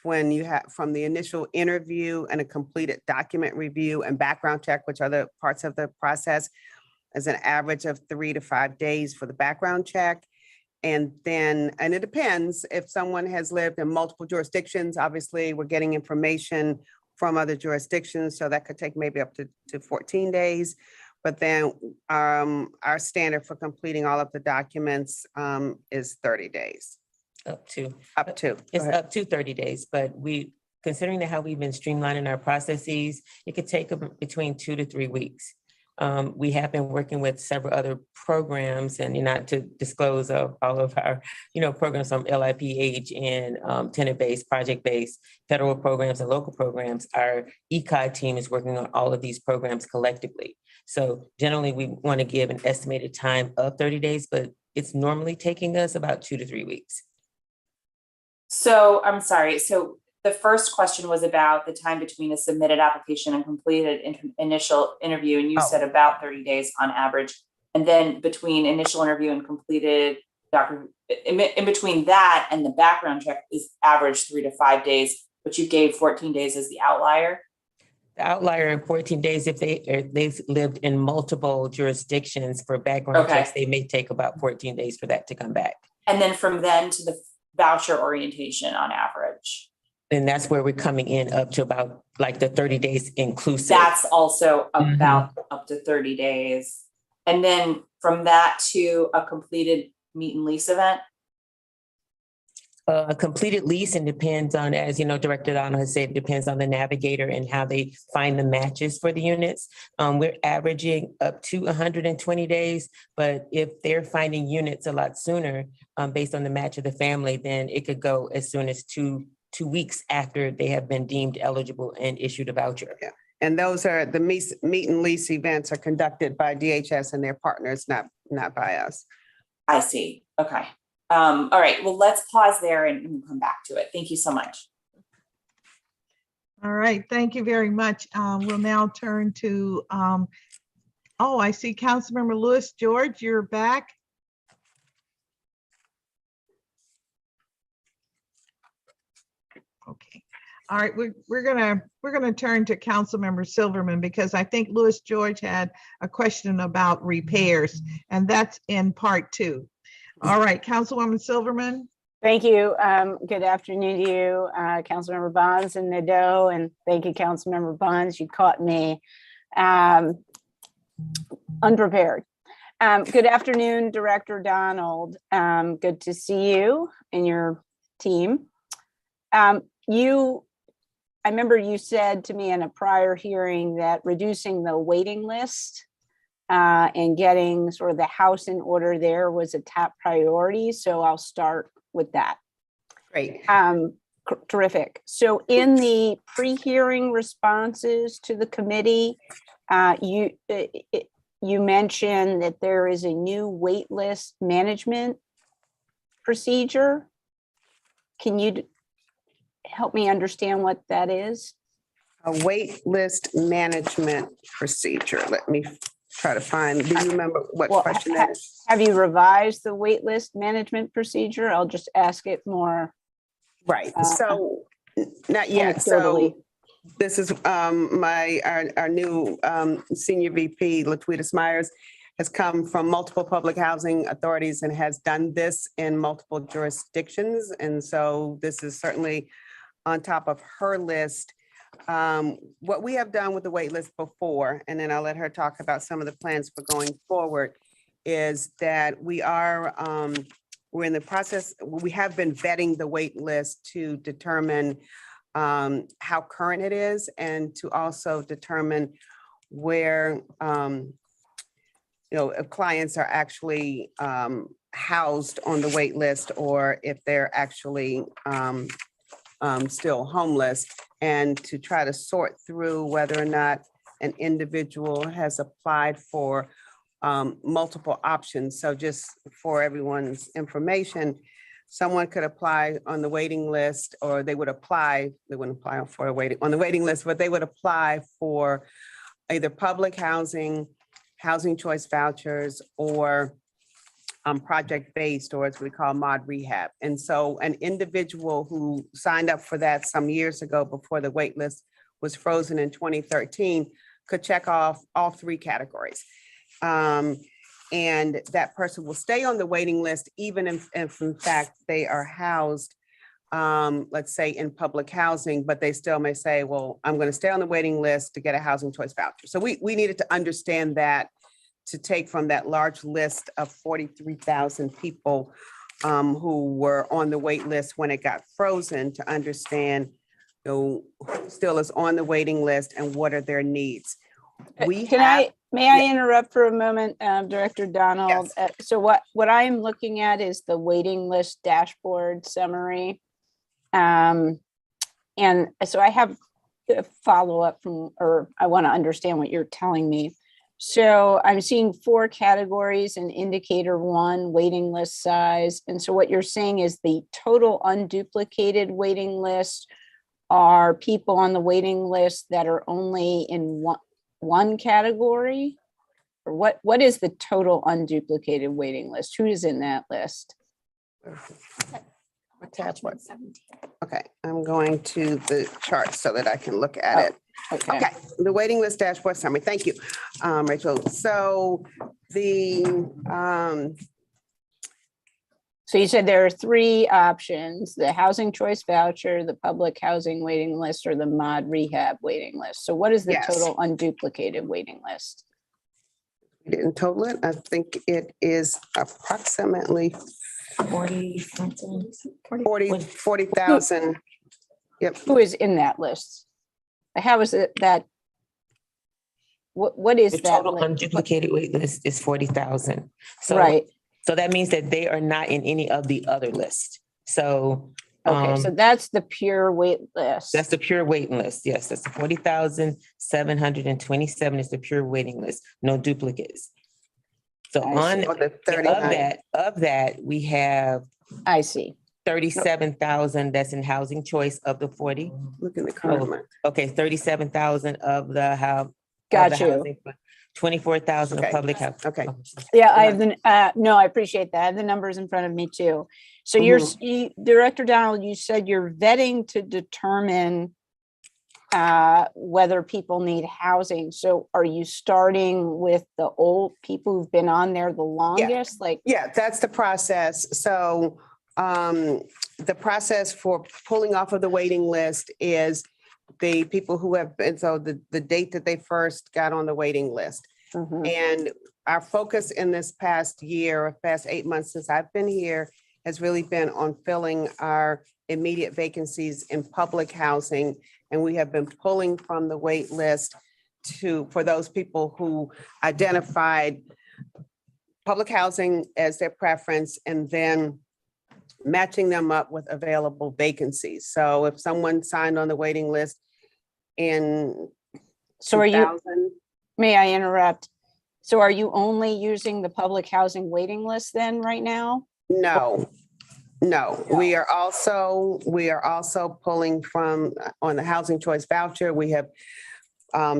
when you have from the initial interview and a completed document review and background check, which are the parts of the process, as an average of 3 to 5 days for the background check. And it depends if someone has lived in multiple jurisdictions. Obviously, we're getting information from other jurisdictions, so that could take maybe up to 14 days. But then our standard for completing all of the documents is 30 days. up to. Up to. It's up to 30 days, but considering how we've been streamlining our processes, it could take between 2 to 3 weeks. We have been working with several other programs, and not to disclose all of our, programs from LIPH and tenant-based, project-based, federal programs and local programs. Our ECOD team is working on all of these programs collectively. So generally, we want to give an estimated time of 30 days, but it's normally taking us about 2 to 3 weeks. So I'm sorry. So the first question was about the time between a submitted application and completed initial interview, and you said about 30 days on average. And then between initial interview and completed in between that and the background check is average 3 to 5 days, but you gave 14 days as the outlier. The outlier in 14 days, if they've lived in multiple jurisdictions for background checks, they may take about 14 days for that to come back. And then from then to the voucher orientation on average. And that's where we're coming in up to about like the 30 days inclusive. That's also about up to 30 days. And then from that to a completed meet and lease event? A completed lease, and depends on, as you know, Director Donald has said, depends on the navigator and how they find the matches for the units. We're averaging up to 120 days, but if they're finding units a lot sooner, based on the match of the family, then it could go as soon as two weeks after they have been deemed eligible and issued a voucher. Yeah. And those are the meet and lease events are conducted by DHS and their partners, not by us. I see. Okay. All right. Well, let's pause there and we'll come back to it. Thank you so much. All right, thank you very much. We'll now turn to, I see Councilmember Lewis George, you're back. Okay. All right, we're gonna turn to Councilmember Silverman, because I think Lewis George had a question about repairs, and that's in part 2. All right, Councilwoman Silverman. Thank you. Good afternoon to you, Councilmember Bonds and Nadeau, and thank you, Councilmember Bonds. You caught me unprepared. Good afternoon, Director Donald. Good to see you and your team. I remember you said to me in a prior hearing that reducing the waiting list and getting sort of the house in order there was a top priority. So I'll start with that. Great. Terrific. So in the pre-hearing responses to the committee, you mentioned that there is a new wait list management procedure. Can you help me understand what that is? A wait list management procedure. Let me try to find, do you remember what question that is? Have you revised the wait list management procedure? I'll just ask it more. Right, so not yet. anecdotally. So this is our new senior VP, Latweeta Smyers, has come from multiple public housing authorities and has done this in multiple jurisdictions. And so this is certainly on top of her list. What we have done with the wait list before, and then I'll let her talk about some of the plans for going forward, is that we're in the process, we have been vetting the wait list to determine how current it is and to also determine where if clients are actually housed on the wait list or if they're actually still homeless, and to try to sort through whether or not an individual has applied for multiple options. So just for everyone's information, someone could apply on the waiting list, or they wouldn't apply for on the waiting list, but they would apply for either public housing, housing choice vouchers, or project-based, or as we call mod rehab. And so an individual who signed up for that some years ago before the wait list was frozen in 2013 could check off all three categories. And that person will stay on the waiting list even if in fact they are housed, let's say in public housing, but they still may say, well, I'm going to stay on the waiting list to get a housing choice voucher. So we needed to understand that, to take from that large list of 43,000 people who were on the wait list when it got frozen, to understand who still is on the waiting list and what are their needs. May I interrupt for a moment, Director Donald? Yes. So what I'm looking at is the waiting list dashboard summary. And so I have a follow-up I want to understand what you're telling me. So I'm seeing 4 categories in indicator 1, waiting list size. And so what you're saying is the total unduplicated waiting list are people on the waiting list that are only in one category? Or what is the total unduplicated waiting list? Who is in that list? Attachment 17. Okay, I'm going to the chart so that I can look at it. Okay, the waiting list dashboard summary. Thank you, Rachel. So So you said there are 3 options: the housing choice voucher, the public housing waiting list, or the mod rehab waiting list. So what is the Yes. total unduplicated waiting list? We didn't total it. I think it is approximately 40,000. Yep. Who is in that list? How is it that? What is The that? total unduplicated wait list is 40,000. So, Right. so that means that they are not in any of the other lists. So, Okay, so that's the pure wait list. that's the pure waiting list. Yes, that's the 40,727 is the pure waiting list, no duplicates. So I see. On the 39. of that, we have I see. 37,000 that's in housing choice of the 40. Look in the current one. Okay, 37,000 of the Got you. 24,000 of Okay. public health. Okay. Yeah, I have no, I appreciate that. I have the numbers in front of me too. So Director Donald, you said you're vetting to determine whether people need housing. So are you starting with the old people who've been on there the longest? Yeah, that's the process. So The process for pulling off of the waiting list is the people who have been, so the date that they first got on the waiting list. Mhm. And our focus in this past year, past 8 months since I've been here, has really been on filling our immediate vacancies in public housing. And we have been pulling from the wait list for those people who identified public housing as their preference and then matching them up with available vacancies. So if someone signed on the waiting list in So are you, 2000, may I interrupt? So are you only using the public housing waiting list then right now? no, we are also pulling from on the housing choice voucher. We have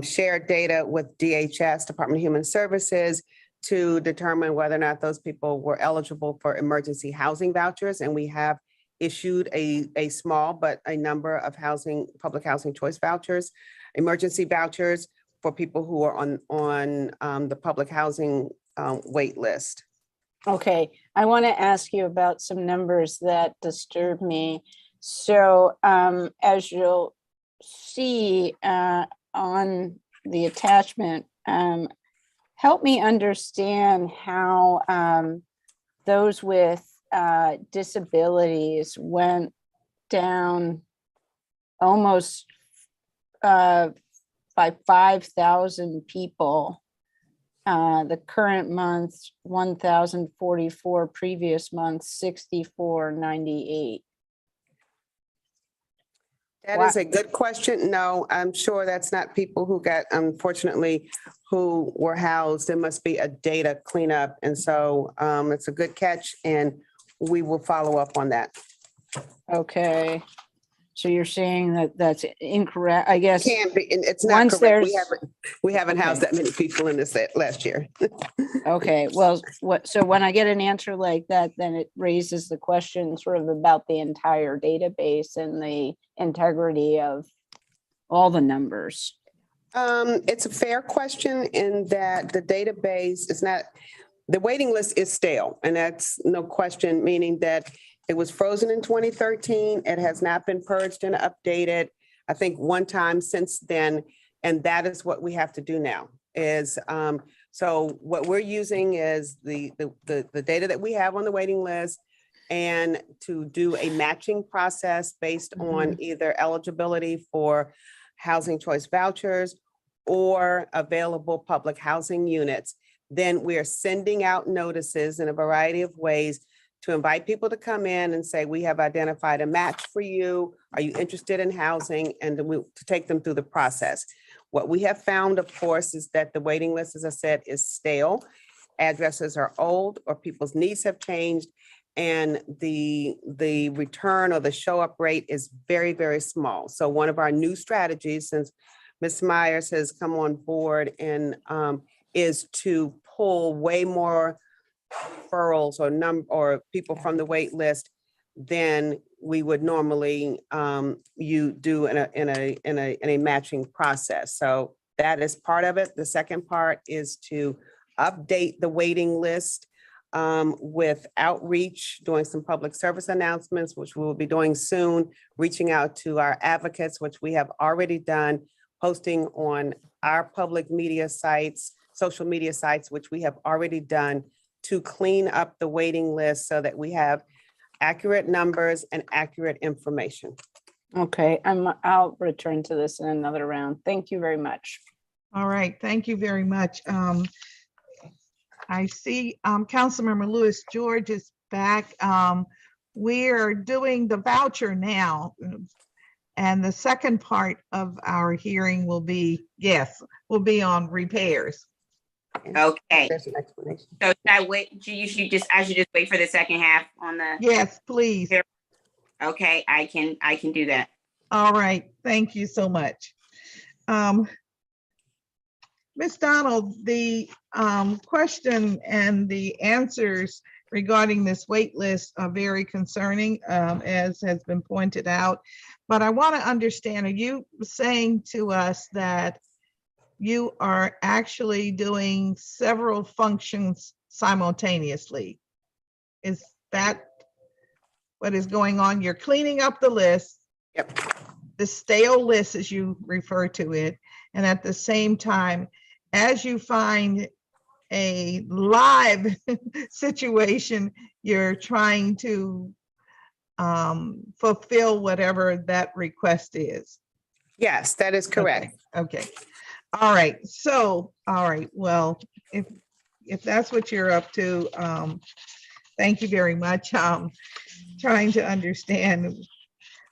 shared data with DHS, Department of Human Services, to determine whether or not those people were eligible for emergency housing vouchers. And we have issued a small, but a number of public housing choice vouchers, emergency vouchers for people who are on the public housing wait list. Okay, I want to ask you about some numbers that disturb me. So as you'll see on the attachment, help me understand how those with disabilities went down almost by 5,000 people. The current month, 1,044, previous month, 6,498. That is a good question. No, I'm sure that's not people who got, unfortunately, who were housed. There must be a data cleanup. And so it's a good catch and we will follow up on that. Okay, so you're saying that that's incorrect, I guess. Can't be, and it's not Once correct. there's- We haven't housed Okay. that many people in this last year. Okay, well, so when I get an answer like that, then it raises the question sort of about the entire database and the integrity of all the numbers. It's a fair question in that the database is not, the waiting list is stale, and that's no question, meaning that it was frozen in 2013. It has not been purged and updated, I think, one time since then. And that is what we have to do now is, so what we're using is the data that we have on the waiting list and to do a matching process based on either eligibility for housing choice vouchers or available public housing units. Then we are sending out notices in a variety of ways to invite people to come in and say, we have identified a match for you. Are you interested in housing? And to take them through the process. What we have found, of course, is that the waiting list, as I said, is stale. Addresses are old or people's needs have changed. And the return or the show up rate is very, very small. So one of our new strategies, since Ms. Myers has come on board and is to pull way more referrals or people from the wait list than we would normally you do in a matching process. So that is part of it. The second part is to update the waiting list with outreach, doing some public service announcements, which we will be doing soon, reaching out to our advocates, which we have already done, posting on our public media sites, social media sites, which we have already done to clean up the waiting list so that we have accurate numbers and accurate information. Okay, I'll return to this in another round. Thank you very much. All right, thank you very much. I see Councilmember Lewis George is back. We're doing the voucher now. And the second part of our hearing will be on repairs. Okay, There's an explanation. so should I wait? I should just wait for the second half on the, Yes, please. okay, I can do that. All right, thank you so much. Ms. Donald, the question and the answers regarding this wait list are very concerning, as has been pointed out. But I want to understand, are you saying to us that you are actually doing several functions simultaneously? Is that what is going on. You're cleaning up the list. Yep. The stale list, as you refer to it. And at the same time, as you find a live situation, you're trying to fulfill whatever that request is. Yes, that is correct. Okay. All right. So, all right. Well, if that's what you're up to, thank you very much. Trying to understand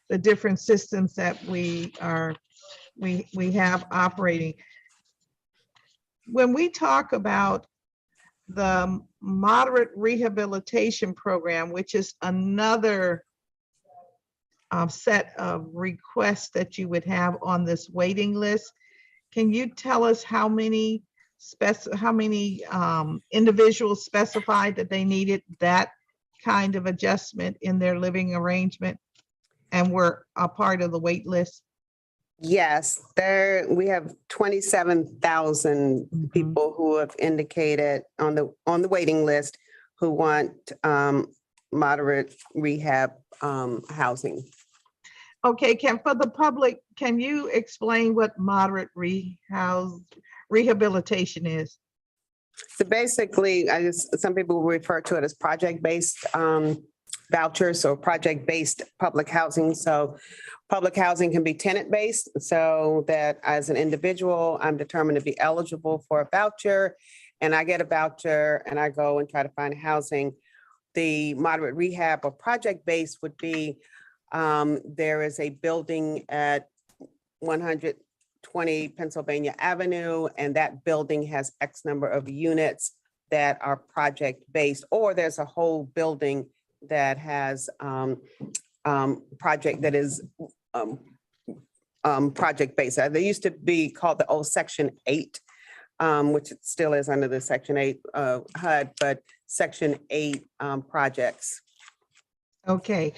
the different systems that we have operating. When we talk about the moderate rehabilitation program, which is another set of requests that you would have on this waiting list, can you tell us how many individuals specified that they needed that kind of adjustment in their living arrangement and were a part of the wait list? Yes, we have 27,000 people who have indicated on the waiting list who want moderate rehab housing. Okay, for the public, can you explain what moderate rehabilitation is? So basically, some people refer to it as project-based vouchers or project-based public housing. So public housing can be tenant-based, so that as an individual, I'm determined to be eligible for a voucher, and I get a voucher and I go and try to find housing. The moderate rehab or project-based would be, there is a building at 120 Pennsylvania Avenue, and that building has X number of units that are project-based, or there's a whole building that has project that is project-based. They used to be called the old Section 8, which it still is under the Section 8 HUD, but Section 8 projects. Okay.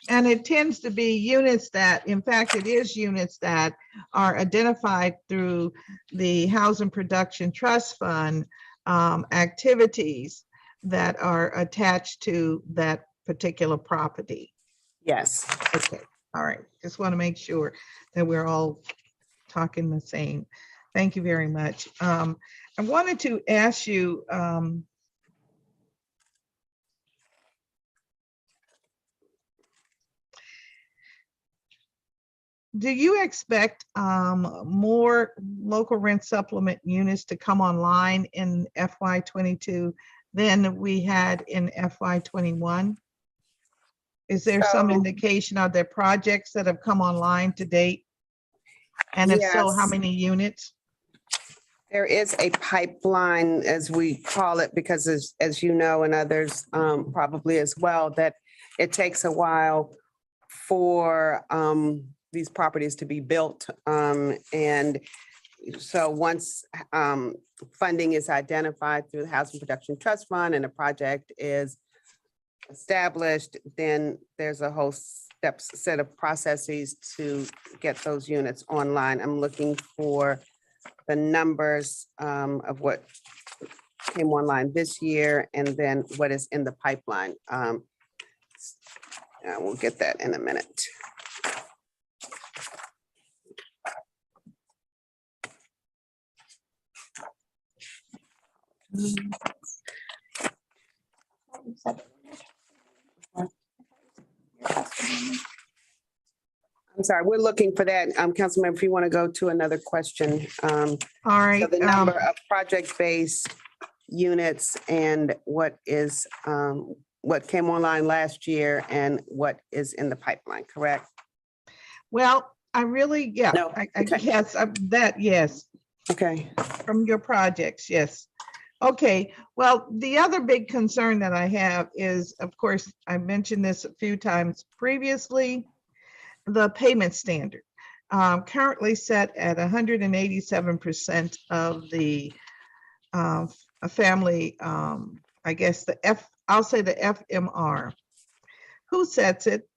And it tends to be units that, in fact, it is units that are identified through the Housing Production Trust Fund activities that are attached to that particular property. Yes. Okay, all right. Just want to make sure that we're all talking the same. Thank you very much. I wanted to ask you, do you expect more local rent supplement units to come online in FY22 than we had in FY21? Is there some indication of their projects that have come online to date? And if so, how Yes. many units? There is a pipeline, as we call it, because as you know, and others probably as well, that it takes a while for these properties to be built. And so once funding is identified through the Housing Production Trust Fund and a project is established, then there's a whole set of processes to get those units online. I'm looking for the numbers of what came online this year and then what is in the pipeline. We'll get that in a minute. I'm sorry, we're looking for that. Councilmember, if you want to go to another question. All right. So the number of project-based units and what is, what came online last year and what is in the pipeline, correct? Well, I really, yeah, No, I okay. guess that, yes, Okay. from your projects, yes. Okay, well, the other big concern that I have is, of course, I mentioned this a few times previously, the payment standard. Currently set at 187% of the family, I guess I'll say the FMR. Who sets it?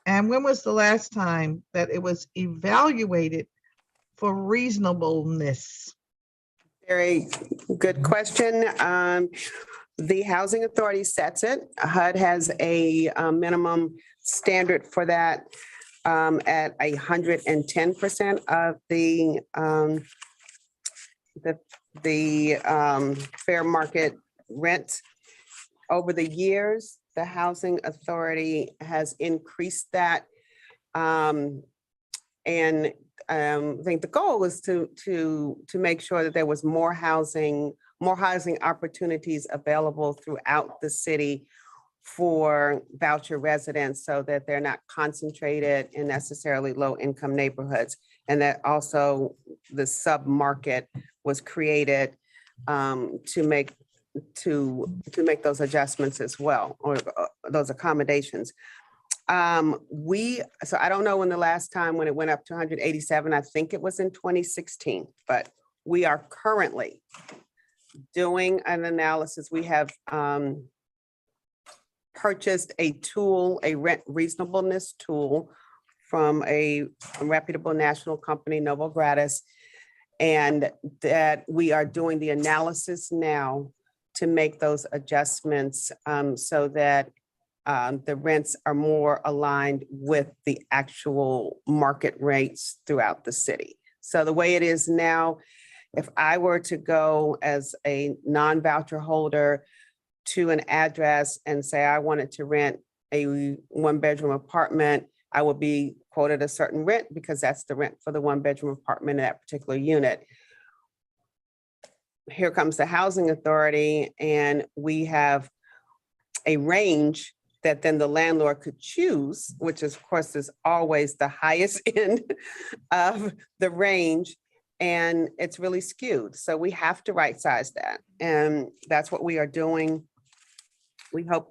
And when was the last time that it was evaluated for reasonableness? Very good question. The Housing Authority sets it. HUD has a minimum standard for that at 110% of the fair market rent. Over the years, the Housing Authority has increased that. And I think the goal is to make sure that there was more housing opportunities available throughout the city for voucher residents so that they're not concentrated in necessarily low-income neighborhoods. And that also the sub-market was created to make those adjustments as well, or those accommodations. So I don't know when the last time when it went up to 187, I think it was in 2016, but we are currently doing an analysis. We have purchased a tool, a rent reasonableness tool from a reputable national company, Novo Gratis, and that we are doing the analysis now to make those adjustments so that the rents are more aligned with the actual market rates throughout the city. So the way it is now, if I were to go as a non-voucher holder to an address and say I wanted to rent a one-bedroom apartment, I will be quoted a certain rent because that's the rent for the one-bedroom apartment in that particular unit. Here comes the Housing Authority, and we have a range that then the landlord could choose, which is, of course, is always the highest end of the range, and it's really skewed. So we have to right size that, and that's what we are doing. We are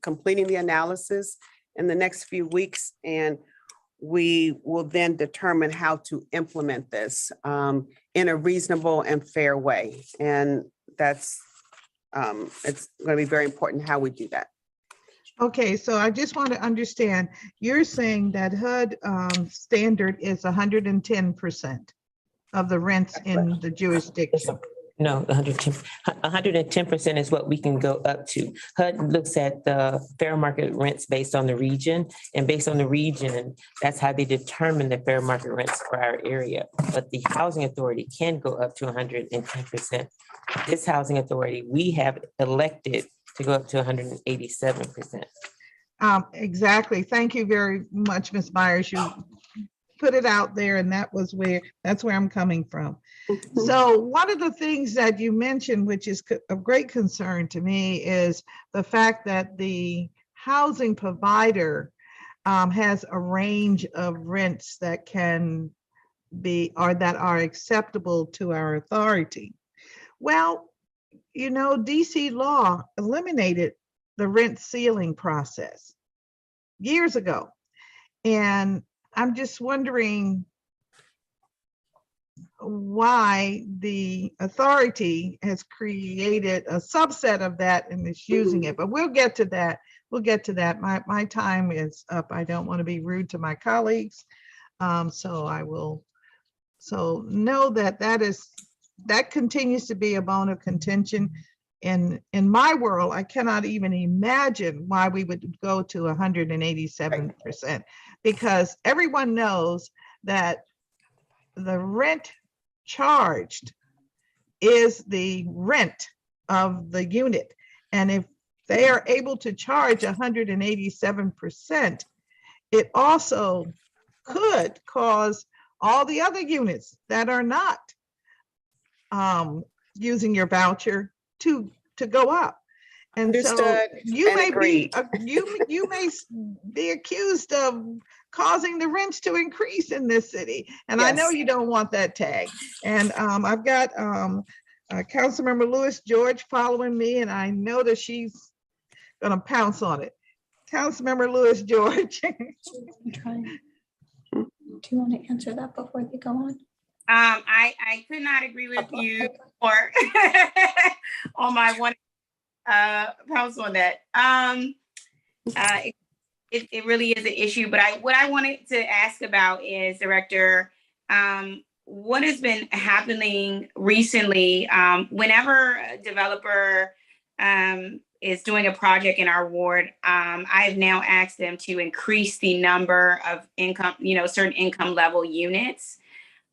completing the analysis in the next few weeks, and we will then determine how to implement this in a reasonable and fair way. And that's, it's going to be very important how we do that. Okay, so I just want to understand, you're saying that HUD standard is 110% of the rents in the jurisdiction. No, 110% is what we can go up to. HUD looks at the fair market rents based on the region, and based on the region, that's how they determine the fair market rents for our area. But the Housing Authority can go up to 110%. This Housing Authority, we have elected to go up to 187%. Exactly. Thank you very much, Ms. Myers. You put it out there, and that's where I'm coming from. So one of the things that you mentioned, which is of great concern to me, is the fact that the housing provider has a range of rents that can be, or that are acceptable to our authority. Well, you know, DC law eliminated the rent ceiling process years ago. And I'm just wondering why the authority has created a subset of that and is using it, but we'll get to that. We'll get to that. My time is up. I don't want to be rude to my colleagues. So I will, so know that that continues to be a bone of contention. In my world, I cannot even imagine why we would go to 187%, because everyone knows that the rent charged is the rent of the unit. And if they are able to charge 187%, it also could cause all the other units that are not using your voucher to go up. And Understood so you and may agreed. you may be accused of causing the rents to increase in this city. And I know Yes. you don't want that tag. And I've got Councilmember Lewis George following me, and I know that she's gonna pounce on it. Councilmember Lewis George. I'm trying. Do you want to answer that before they go on? I could not agree with you more on my one pounce on that. It really is an issue, but what I wanted to ask about is, Director, what has been happening recently, whenever a developer is doing a project in our ward. I've now asked them to increase the number of income, certain income level units.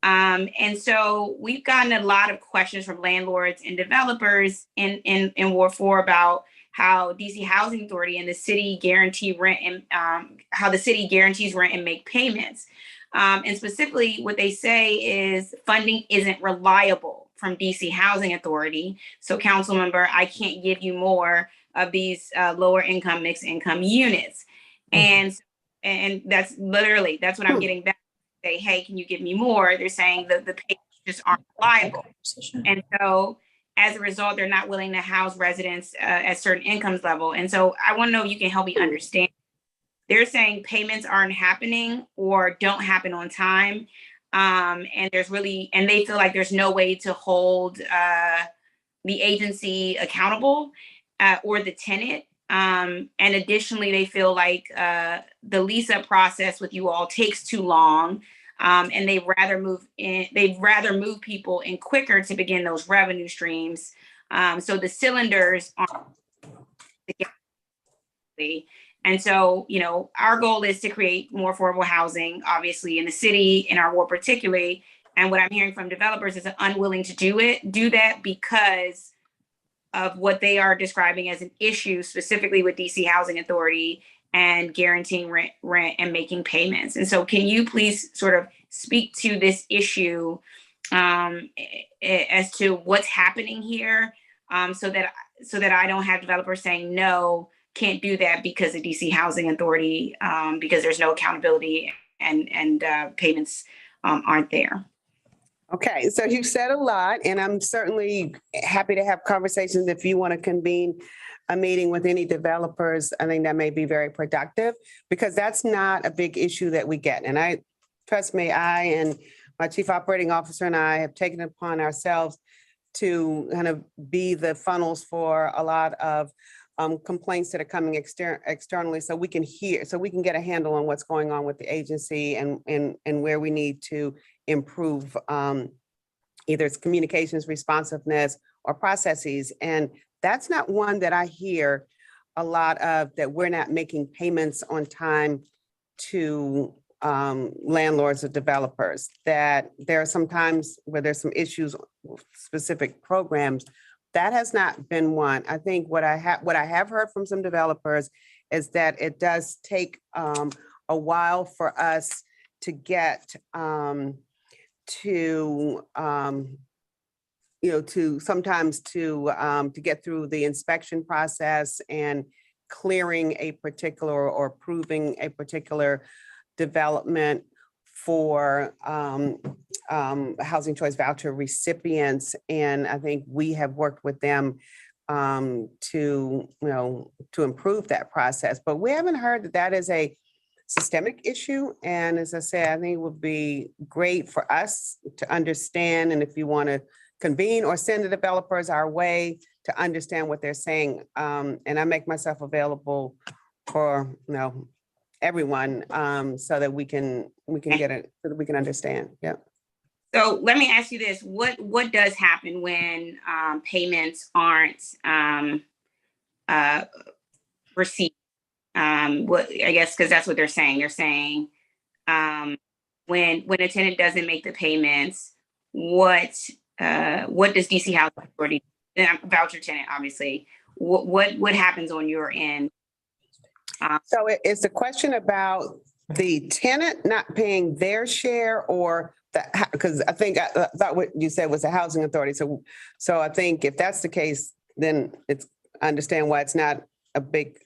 And so we've gotten a lot of questions from landlords and developers in Ward 4 about how DC Housing Authority and the city guarantee rent and how the city guarantees rent and make payments. And specifically what they say is funding isn't reliable from DC Housing Authority. So council member, I can't give you more of these lower income, mixed income units. And that's literally, that's what I'm getting back. Say, hey, can you give me more? They're saying that the payments just aren't reliable. And so as a result, they're not willing to house residents at certain incomes level. And so I want to know if you can help me understand. They're saying payments aren't happening or don't happen on time. And they feel like there's no way to hold the agency accountable or the tenant. And additionally, they feel like the lease up process with you all takes too long. And they'd rather move people in quicker to begin those revenue streams. So the cylinders aren't. And so, our goal is to create more affordable housing, obviously in the city, in our ward particularly. And what I'm hearing from developers is unwilling to do that because of what they are describing as an issue specifically with DC Housing Authority and guaranteeing rent and making payments. And so can you please sort of speak to this issue as to what's happening here so that I don't have developers saying, no, can't do that because of DC Housing Authority, because there's no accountability and payments aren't there. Okay, so you said a lot, and I'm certainly happy to have conversations if you want to convene a meeting with any developers. I think that may be very productive because that's not a big issue that we get. And trust me, I and my chief operating officer and I have taken it upon ourselves to kind of be the funnels for a lot of complaints that are coming externally so we can get a handle on what's going on with the agency and where we need to improve either its communications, responsiveness, or processes. And that's not one that I hear a lot of, that we're not making payments on time to landlords or developers, that there are some times where there's some issues with specific programs. That has not been one. I think what I have heard from some developers is that it does take a while for us to get to get through the inspection process and clearing a particular or approving a particular development for housing choice voucher recipients. And I think we have worked with them to improve that process, but we haven't heard that that is a systemic issue. And as I said, I think it would be great for us to understand, and if you want to convene or send the developers our way to understand what they're saying. And I make myself available for everyone so that we can get it, so that we can understand. Yeah. So let me ask you this: what does happen when payments aren't received? What, I guess, because that's what they're saying. They're saying when a tenant doesn't make the payments, what does DC Housing Authority, voucher tenant, obviously, what happens on your end? So it's a question about the tenant not paying their share, or because I thought what you said was the housing authority. So I think if that's the case, then I understand why it's not a big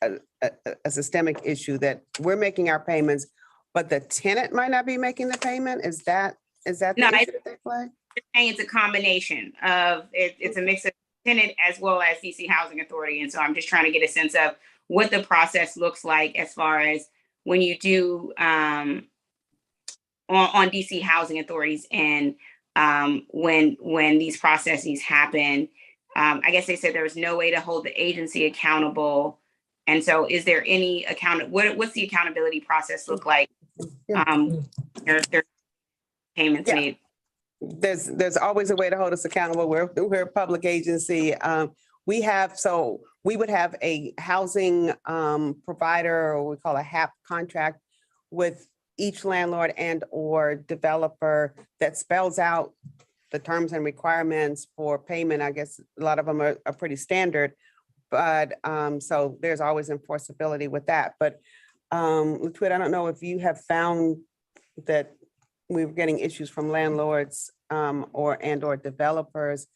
a systemic issue, that we're making our payments, but the tenant might not be making the payment. Is that the issue that they flag? Saying it's a combination of it's a mix of tenant as well as DC Housing Authority, and so I'm just trying to get a sense of what the process looks like as far as when you do on DC Housing Authorities and when these processes happen. I guess they said there was no way to hold the agency accountable, and so is there any what's the accountability process look like? There's payments made. There's always a way to hold us accountable. We're a public agency. we would have a housing provider, or we call a HAP contract with each landlord and or developer that spells out the terms and requirements for payment. I guess a lot of them are pretty standard, but so there's always enforceability with that. But Latuit, I don't know if you have found that we're getting issues from landlords or developers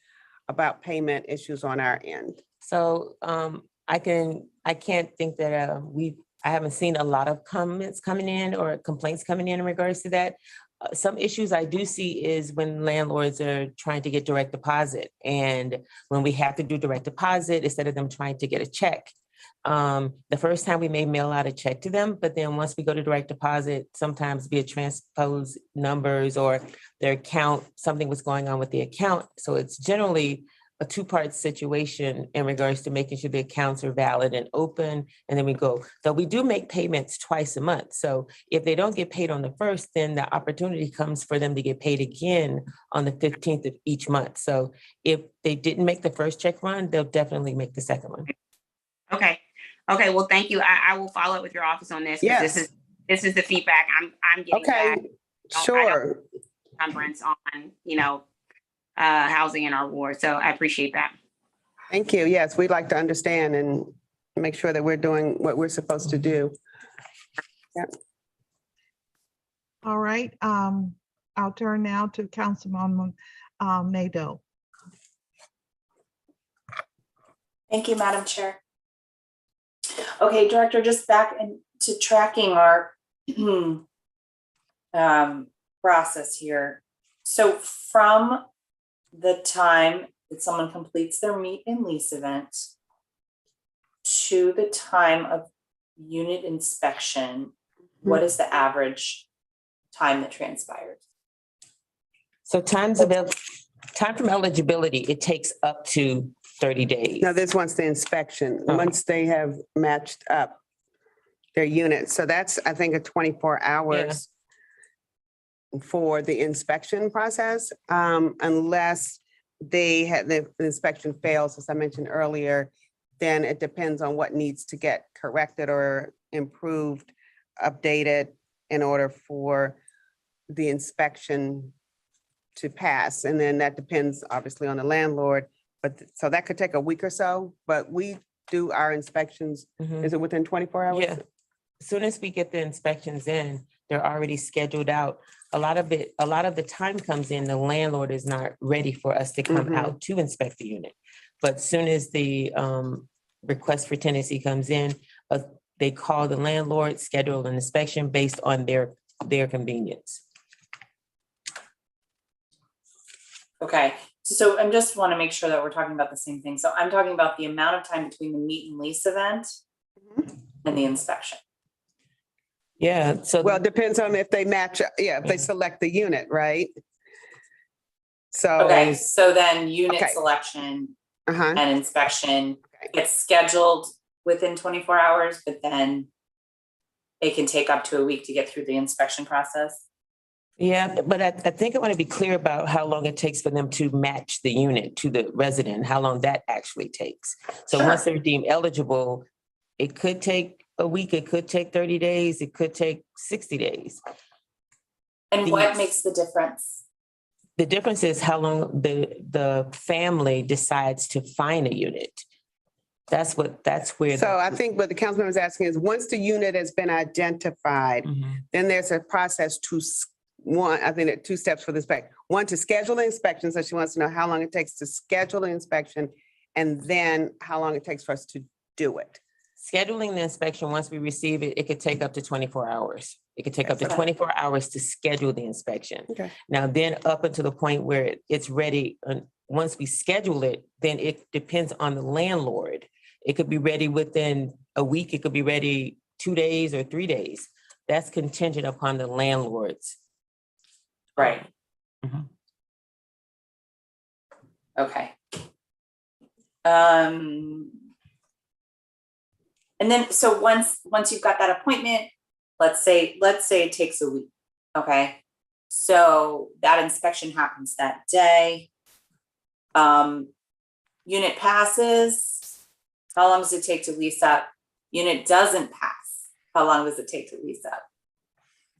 about payment issues on our end. So I can't think that I haven't seen a lot of comments coming in or complaints coming in regards to that. Some issues I do see is when landlords are trying to get direct deposit, and when we have to do direct deposit instead of them trying to get a check. The first time we may mail out a check to them, but then once we go to direct deposit, sometimes via transpose numbers or their account, something was going on with the account. So it's generally a two-part situation in regards to making sure the accounts are valid and open, and then we go. So we do make payments twice a month. So if they don't get paid on the first, then the opportunity comes for them to get paid again on the 15th of each month. So if they didn't make the first check run, they'll definitely make the second one. Okay. Okay. Well, thank you. I will follow up with your office on this. Yes. This is the feedback I'm getting back. Okay, sure. Conference on, housing in our ward. So I appreciate that. Thank you. Yes, we'd like to understand and make sure that we're doing what we're supposed to do. Yep. All right, I'll turn now to Councilwoman Nadeau. Thank you, Madam Chair. Okay, Director, just back into tracking our process here. So from the time that someone completes their meet and lease event to the time of unit inspection, what is the average time that transpires? So time from eligibility, it takes up to 30 days. Now, this one's the inspection, once they have matched up their units. So that's, I think, a 24 hours for the inspection process, unless the inspection fails, as I mentioned earlier, then it depends on what needs to get corrected or improved, updated in order for the inspection to pass. And then that depends obviously on the landlord, but so that could take a week or so, but we do our inspections. Is it within 24 hours? Yeah. As soon as we get the inspections in, they're already scheduled out. A lot of the time comes in, the landlord is not ready for us to come out to inspect the unit. But as soon as the request for tenancy comes in, they call the landlord, schedule an inspection based on their convenience. Okay, so I just want to make sure that we're talking about the same thing. So I'm talking about the amount of time between the meet and lease event and the inspection. Yeah, so Well, it depends on if they match, if they select the unit, right? So. Okay, so then unit Okay. selection Uh-huh. and inspection gets scheduled within 24 hours, but then it can take up to a week to get through the inspection process. yeah, but I think I want to be clear about how long it takes for them to match the unit to the resident, how long that actually takes. So Sure. once they're deemed eligible, it could take a week, it could take 30 days, it could take 60 days. And what makes the difference? The difference is how long the family decides to find a unit. That's where. So I think what the council member is asking is, once the unit has been identified, then there's a process to I think there are two steps for the inspection. One, to schedule the inspection. So she wants to know how long it takes to schedule the inspection, and then how long it takes for us to do it. Scheduling the inspection, once we receive it, it could take up to 24 hours. It could take up to 24 hours to schedule the inspection. Okay. Now, then up until the point where it's ready, and once we schedule it, then it depends on the landlord. It could be ready within a week. It could be ready 2 days or 3 days. That's contingent upon the landlords. Right. Mhm. Okay. And then, so once you've got that appointment, let's say it takes a week, okay? So that inspection happens that day. Unit passes, how long does it take to lease up? Unit doesn't pass, how long does it take to lease up?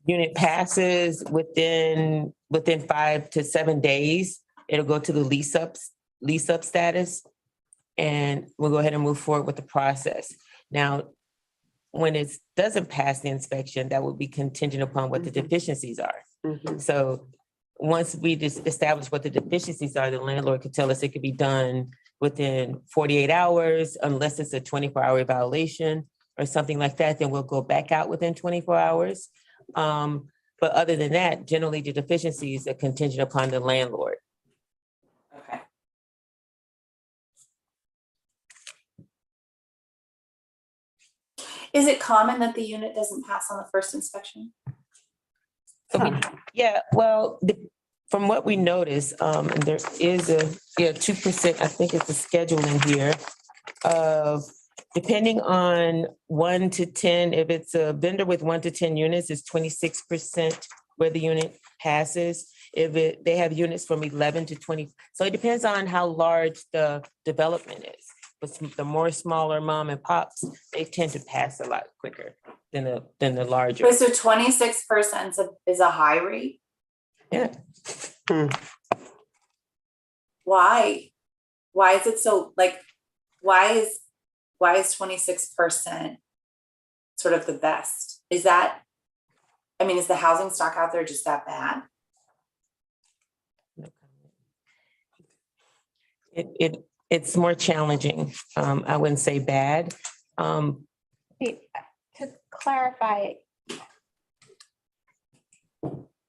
Unit passes within 5 to 7 days. It'll go to the lease up status. And we'll go ahead and move forward with the process. Now, when it doesn't pass the inspection, that will be contingent upon what the deficiencies are. So once we just establish what the deficiencies are, the landlord could tell us it could be done within 48 hours, unless it's a 24-hour violation or something like that, then we'll go back out within 24 hours. But other than that, generally the deficiencies are contingent upon the landlord. Okay. Is it common that the unit doesn't pass on the first inspection? Yeah, well, from what we noticed, and there is a 2%, I think it's a schedule in here of depending on 1 to 10, if it's a vendor with 1 to 10 units, it's 26% where the unit passes. If they have units from 11 to 20, so it depends on how large the development is. But the more smaller mom and pops, they tend to pass a lot quicker than the larger. Wait, so 26% is a high rate? Yeah. Why? Why is it so, like, why is 26% sort of the best? Is that, I mean, is the housing stock out there just that bad? It's more challenging. I wouldn't say bad. To clarify,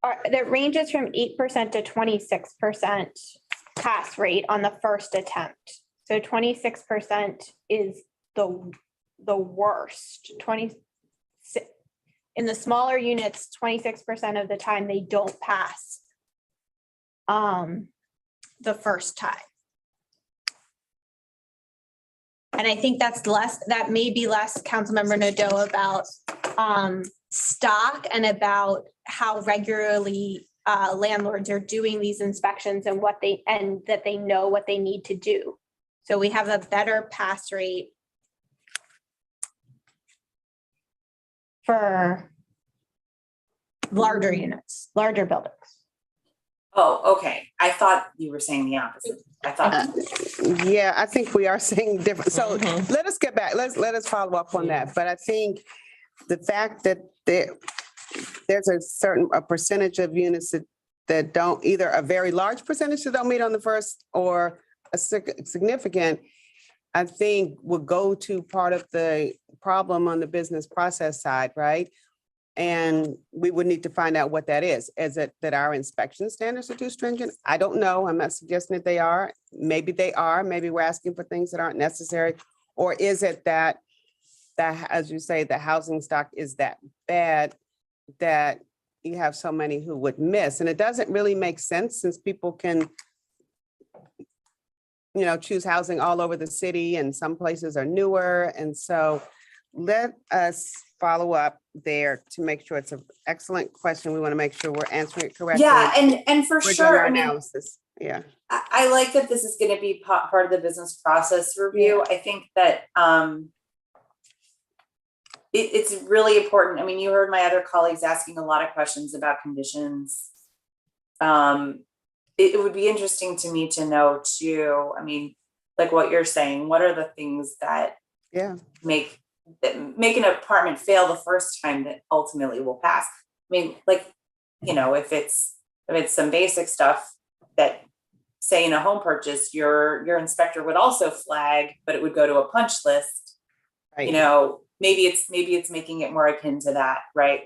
that ranges from 8% to 26% pass rate on the first attempt. So 26% is the worst. In the smaller units, 26% of the time they don't pass the first time. And I think that's less, that may be less, Councilmember Nadeau, about stock and about how regularly landlords are doing these inspections and that they know what they need to do. So we have a better pass rate for larger units, larger buildings. Oh, okay. I thought you were saying the opposite. I thought. Yeah, I think we are saying different. So let us get back. Let us follow up on that. But I think the fact that there's a percentage of units that don't, either a very large percentage that don't meet on the first or a significant, I think will go to part of the problem on the business process side, right? And we would need to find out what that is. Is it that our inspection standards are too stringent? I don't know. I'm not suggesting that they are. Maybe they are. Maybe we're asking for things that aren't necessary. Or is it that, as you say, the housing stock is that bad that you have so many who would miss? And it doesn't really make sense, since people can, choose housing all over the city, and some places are newer. And so let us follow up there to make sure it's an excellent question. We want to make sure we're answering it correctly. Yeah, and for We're doing sure, our I mean, analysis. Yeah. I like that this is going to be part of the business process review. I think that it's really important. I mean, you heard my other colleagues asking a lot of questions about conditions. It would be interesting to me to know too, I mean, like what you're saying, what are the things that make an apartment fail the first time that ultimately will pass? I mean, like, if it's some basic stuff that, say, in a home purchase, your inspector would also flag, but it would go to a punch list. Right. Maybe it's making it more akin to that, right?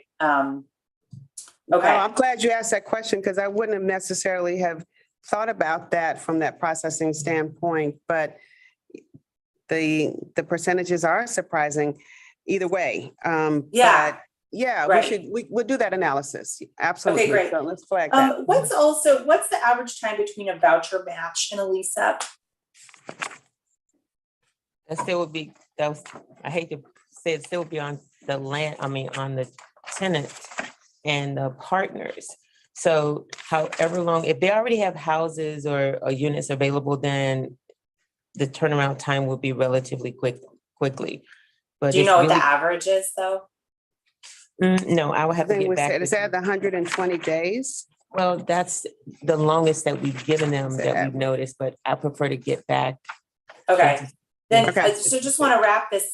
Okay. I'm glad you asked that question, because I wouldn't have necessarily have thought about that from that processing standpoint, but the percentages are surprising either way. Yeah. But yeah, right. we'll do that analysis. Absolutely. Okay, great. So let's flag that. What's the average time between a voucher match and a lease up? That still would be, I hate to say it, still would be on the on the tenant and the partners. So however long, if they already have houses or units available, then the turnaround time will be relatively quickly. But Do you it's know what the really- average is though? No, I will have to get back. Is with that you. the 120 days? Well, that's the longest that we've given them that we've noticed, but I prefer to get back. Okay. Then, Okay. so just want to wrap this,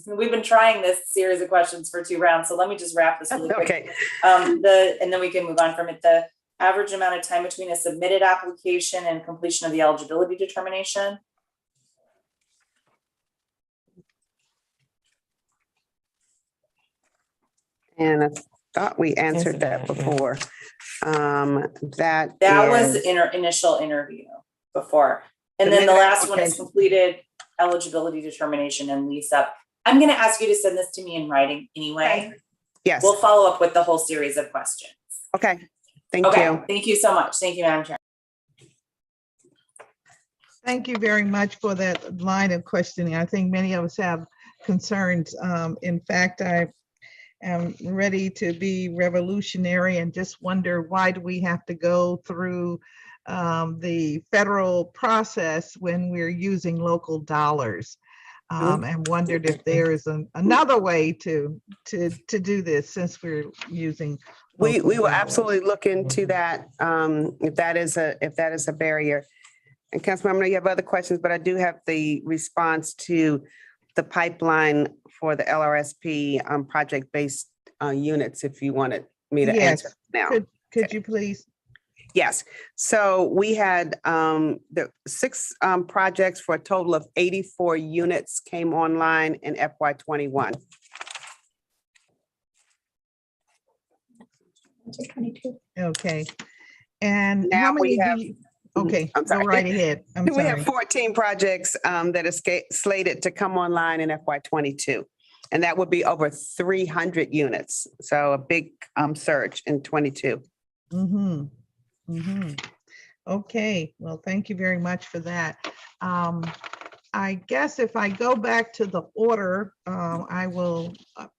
we've been trying this series of questions for 2 rounds, so let me just wrap this really quick. Okay, And then we can move on from it. The average amount of time between a submitted application and completion of the eligibility determination. and I thought we answered that before. That Was is- initial interview before. And then the Submitted last one is application. completed eligibility determination and lease up. I'm going to ask you to send this to me in writing anyway. Yes, We'll follow up with the whole series of questions. okay, thank Okay, you. thank you so much. Thank you, Madam Chair. Thank you very much for that line of questioning. I think many of us have concerns. In fact, I am ready to be revolutionary and just wonder, why do we have to go through the federal process when we're using local dollars? And wondered if there is another way to do this, since we're using. We local will dollars. absolutely look into that, if that is a barrier. And Councilmember, you have other questions, but I do have the response to the pipeline for the LRSP project-based units, if you wanted me to answer now. Could you please? Yes, so we had the 6 projects for a total of 84 units came online in FY '21. Okay. And Now how we many have- do you? Okay, I'm go sorry. right ahead. I'm We have sorry. 14 projects that are slated to come online in FY '22. And that would be over 300 units. So a big surge in '22. Mm-hmm. Mm-hmm. Okay, well, thank you very much for that. I guess if I go back to the order, I will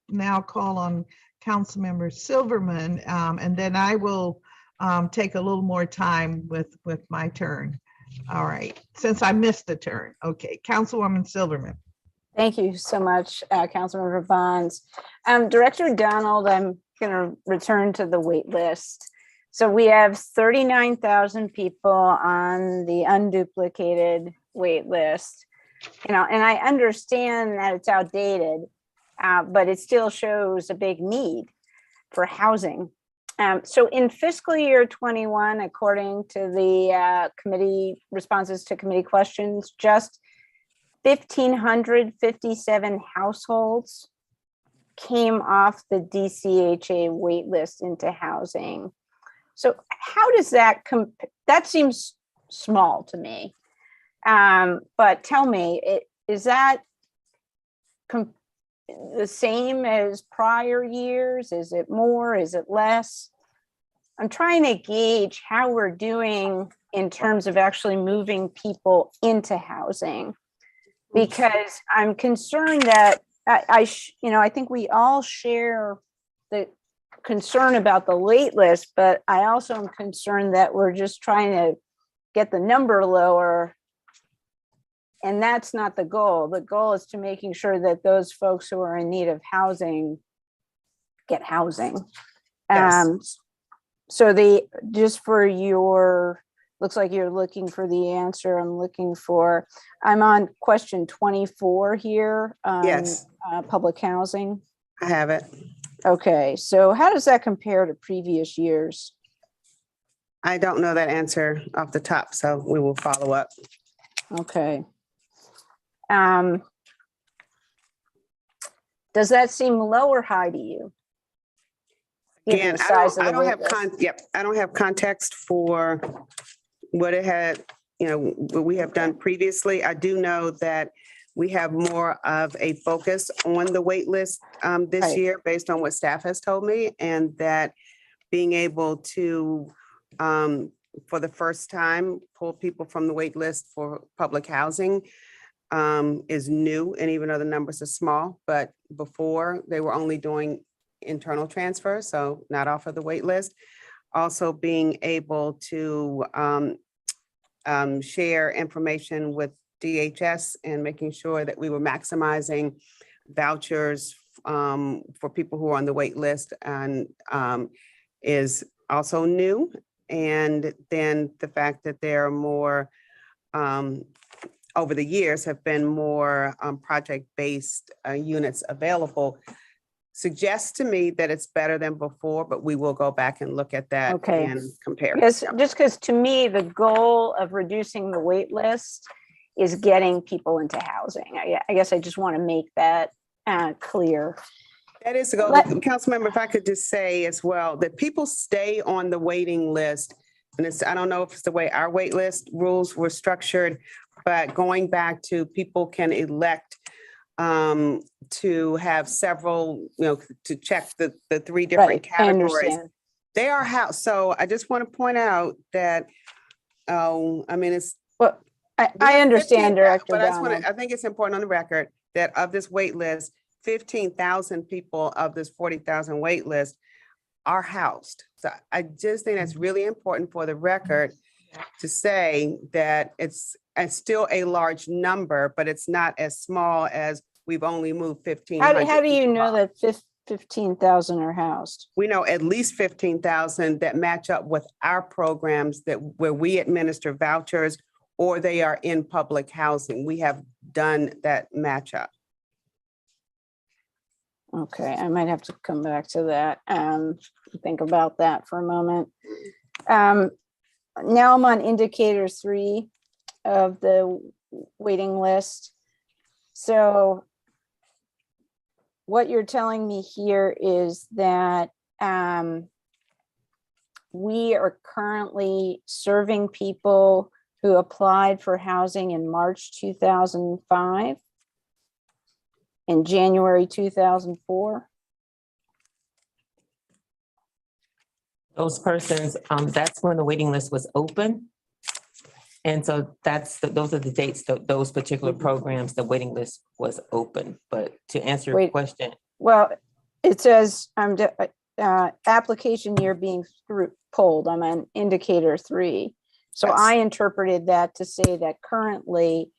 now call on Councilmember Silverman, and then I will take a little more time with my turn. All right, since I missed the turn. Okay, Councilwoman Silverman. Thank you so much, Councilmember Bonds. Director Donald, I'm going to return to the wait list. So we have 39,000 people on the unduplicated wait list. And I understand that it's outdated, but it still shows a big need for housing. So in fiscal year 21, according to the committee responses to committee questions, just 1,557 households came off the DCHA wait list into housing. So how does that that seems small to me. But tell me, is that the same as prior years? Is it more? Is it less? I'm trying to gauge how we're doing in terms of actually moving people into housing, because I'm concerned that I think we all share the concern about the wait list, but I also am concerned that we're just trying to get the number lower. And that's not the goal. The goal is to making sure that those folks who are in need of housing get housing. Yes. So looks like you're looking for the answer. I'm on question 24 here. Yes. Public housing. I have it. Okay, so how does that compare to previous years? I don't know that answer off the top, so we will follow up. Okay. Does that seem low or high to you? Given Again, the size of the wait list? I don't have context for what it had, what we have done previously. I do know that we have more of a focus on the wait list this Right. year, based on what staff has told me, and that being able to, for the first time, pull people from the wait list for public housing is new. And even though the numbers are small, but before they were only doing internal transfers, so not off of the wait list. Also being able to share information with DHS and making sure that we were maximizing vouchers for people who are on the wait list and is also new. And then the fact that there are more, over the years have been more project-based units available suggests to me that it's better than before, but we will go back and look at that Okay. and compare. Yes, just because to me, the goal of reducing the wait list is getting people into housing. I guess I just want to make that clear. That is the goal. Let- Councilmember, if I could just say as well, that people stay on the waiting list. And it's, I don't know if it's the way our wait list rules were structured, but going back to people can elect to have several, to check the three different Right, I categories. understand. They are housed. So I just want to point out that, it's. Well, I understand, 15,000, Director but Donald. I think it's important on the record that of this wait list, 15,000 people of this 40,000 wait list are housed. So I just think that's really important for the record to say that it's still a large number, but it's not as small as we've only moved 1,500. How do you people know up. that 15,000 are housed? We know at least 15,000 that match up with our programs where we administer vouchers or they are in public housing. We have done that matchup. Okay, I might have to come back to that. Think about that for a moment. Now I'm on indicator 3 of the waiting list. So what you're telling me here is that we are currently serving people who applied for housing in March 2005 and January 2004. Those persons, that's when the waiting list was open. And so those are the dates, those particular programs, the waiting list was open. But to answer your Wait. question, Well, it says application year being pulled. I'm on indicator 3. So Yes. I interpreted that to say that currently,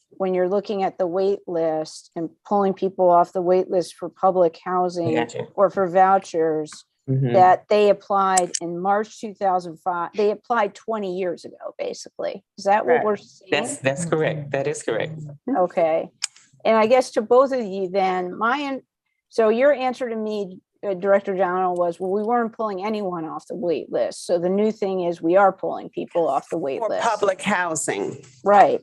when you're looking at the wait list and pulling people off the wait list for public I housing got you. or for vouchers, Mhm. that they applied in March 2005. They applied 20 years ago, basically. Is that what Correct. we're saying? That's correct. That is correct. Okay. And I guess to both of you then, so your answer to me, Director Donald, was, well, we weren't pulling anyone off the wait list. So the new thing is we are pulling people off the wait For list. public housing. Right.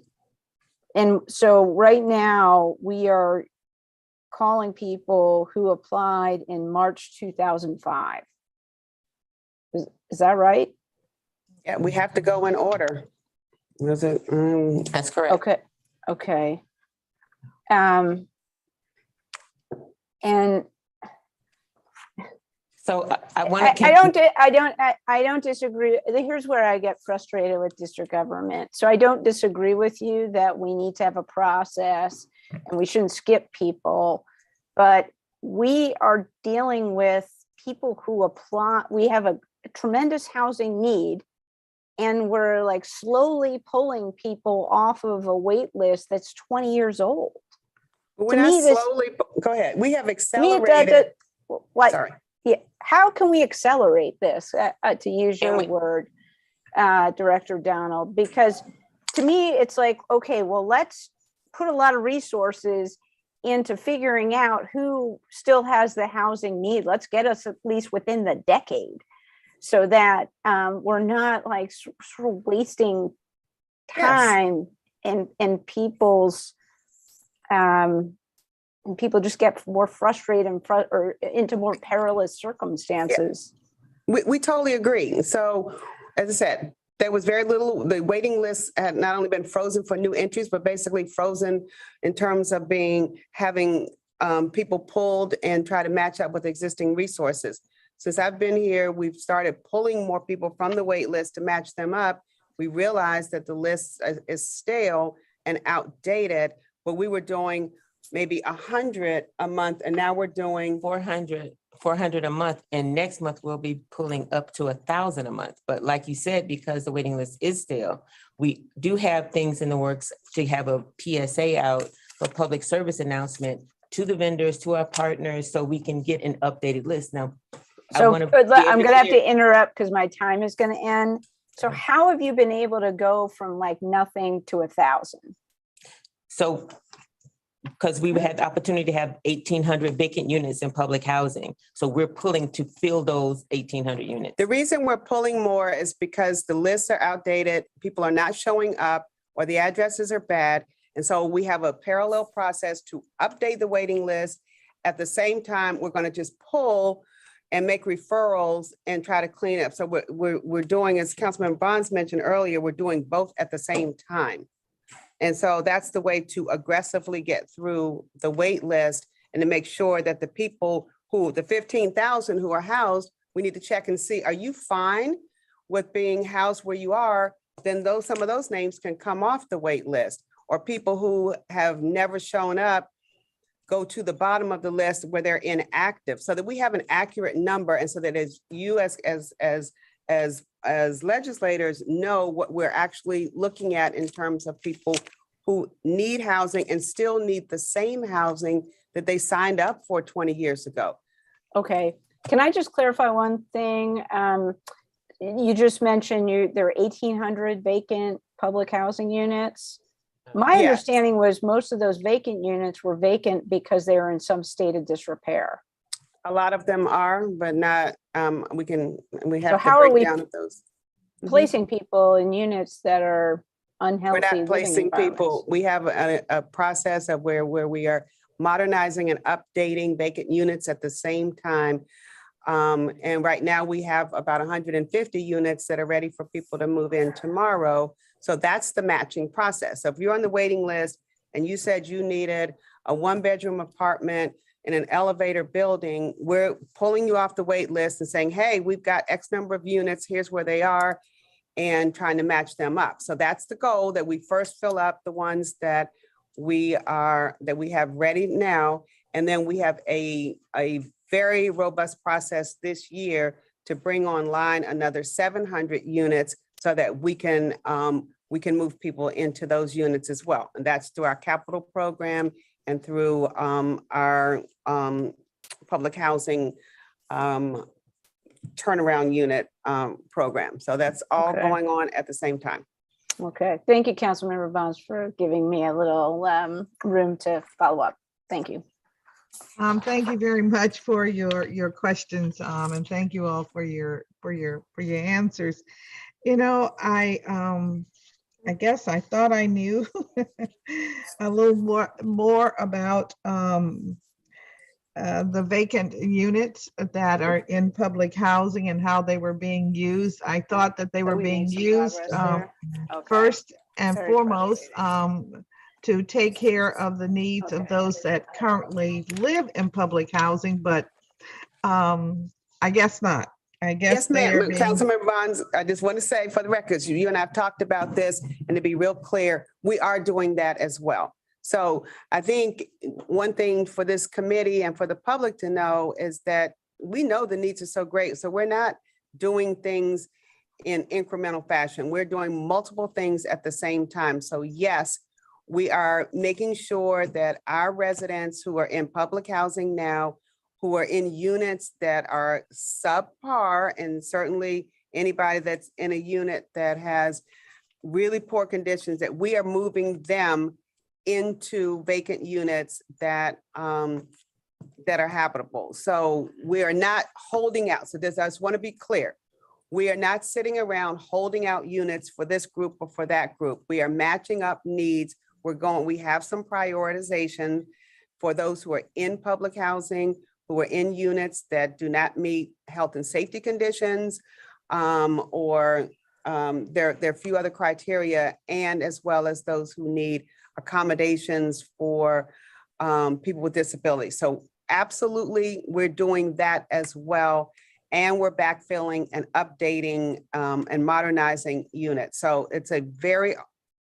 And so right now we are calling people who applied in March 2005. Is that right? Yeah, we have to go in order. Was it? That's correct. Okay, okay. And So I want I to. don't disagree. Here's where I get frustrated with district government. So I don't disagree with you that we need to have a process and we shouldn't skip people, but we are dealing with people who apply. We have a tremendous housing need, and we're like slowly pulling people off of a wait list that's 20 years old. We're To not me, this- slowly, go ahead. We have To me, accelerated. what? Sorry. Yeah, how can we accelerate this, to use your we- word, Director Donald? Because to me, it's like, okay, well, let's put a lot of resources into figuring out who still has the housing need. Let's get us at least within the decade so that we're not like sort of wasting time and people's and people just get more frustrated or into more perilous circumstances. We totally agree. So, as I said, there was very little, the waiting list had not only been frozen for new entries, but basically frozen in terms of having people pulled and try to match up with existing resources. Since I've been here, we've started pulling more people from the wait list to match them up. We realized that the list is stale and outdated, but we were doing maybe 100 a month, and now we're doing 400 400 a month, and next month we'll be pulling up to 1,000 a month. But like you said, because the waiting list is still, we do have things in the works to have a PSA out for public service announcement to the vendors, to our partners, so we can get an updated list. Now, So I'm I'm gonna have to interrupt because my time is gonna end. So how have you been able to go from like nothing to 1,000? So, because we had the opportunity to have 1,800 vacant units in public housing. So we're pulling to fill those 1,800 units. The reason we're pulling more is because the lists are outdated, people are not showing up, or the addresses are bad. And so we have a parallel process to update the waiting list. At the same time, we're going to just pull and make referrals and try to clean up. So we're doing, as Councilmember Bonds mentioned earlier, we're doing both at the same time. And so that's the way to aggressively get through the wait list and to make sure that the people who, the 15,000 who are housed, we need to check and see, are you fine with being housed where you are? Then some of those names can come off the wait list. Or people who have never shown up, go to the bottom of the list where they're inactive, so that we have an accurate number, and so that as you as legislators know what we're actually looking at in terms of people who need housing and still need the same housing that they signed up for 20 years ago. Okay, can I just clarify one thing? You just mentioned there are 1,800 vacant public housing units. My Yes. understanding was most of those vacant units were vacant because they were in some state of disrepair. A lot of them are, but not, we have So the how are we breakdown of those. placing people in units that are unhealthy? We're not living placing people. environments? We have a process of where we are modernizing and updating vacant units at the same time. And right now we have about 150 units that are ready for people to move in tomorrow. So that's the matching process. So if you're on the waiting list and you said you needed a 1-bedroom apartment in an elevator building, we're pulling you off the wait list and saying, hey, we've got X number of units, here's where they are, and trying to match them up. So that's the goal, that we first fill up the ones that we have ready now. And then we have a very robust process this year to bring online another 700 units so that we can move people into those units as well. And that's through our capital program and through our public housing turnaround unit program. So that's all Okay. going on at the same time. Okay, thank you, Councilmember Bonds, for giving me a little room to follow up. Thank you. Thank you very much for your questions, and thank you all for your answers. You know, I guess I thought I knew a little more about the vacant units that are in public housing and how they were being used. I thought that they were We being made some used progress there. Okay. first and Very foremost to take care of the needs of those that currently live in public housing, but I guess not. I guess Yes, they ma'am. are being. Councilmember Bonds, I just want to say for the records, you and I have talked about this, and to be real clear, we are doing that as well. So I think one thing for this committee and for the public to know is that we know the needs are so great. So we're not doing things in incremental fashion. We're doing multiple things at the same time. So yes, we are making sure that our residents who are in public housing now, who are in units that are subpar, and certainly anybody that's in a unit that has really poor conditions, that we are moving them into vacant units that are habitable. So we are not holding out. So this, I just want to be clear. We are not sitting around holding out units for this group or for that group. We are matching up needs. We have some prioritization for those who are in public housing, who are in units that do not meet health and safety conditions, or there are a few other criteria, and as well as those who need accommodations for people with disabilities. So absolutely, we're doing that as well. And we're backfilling and updating and modernizing units. So it's a very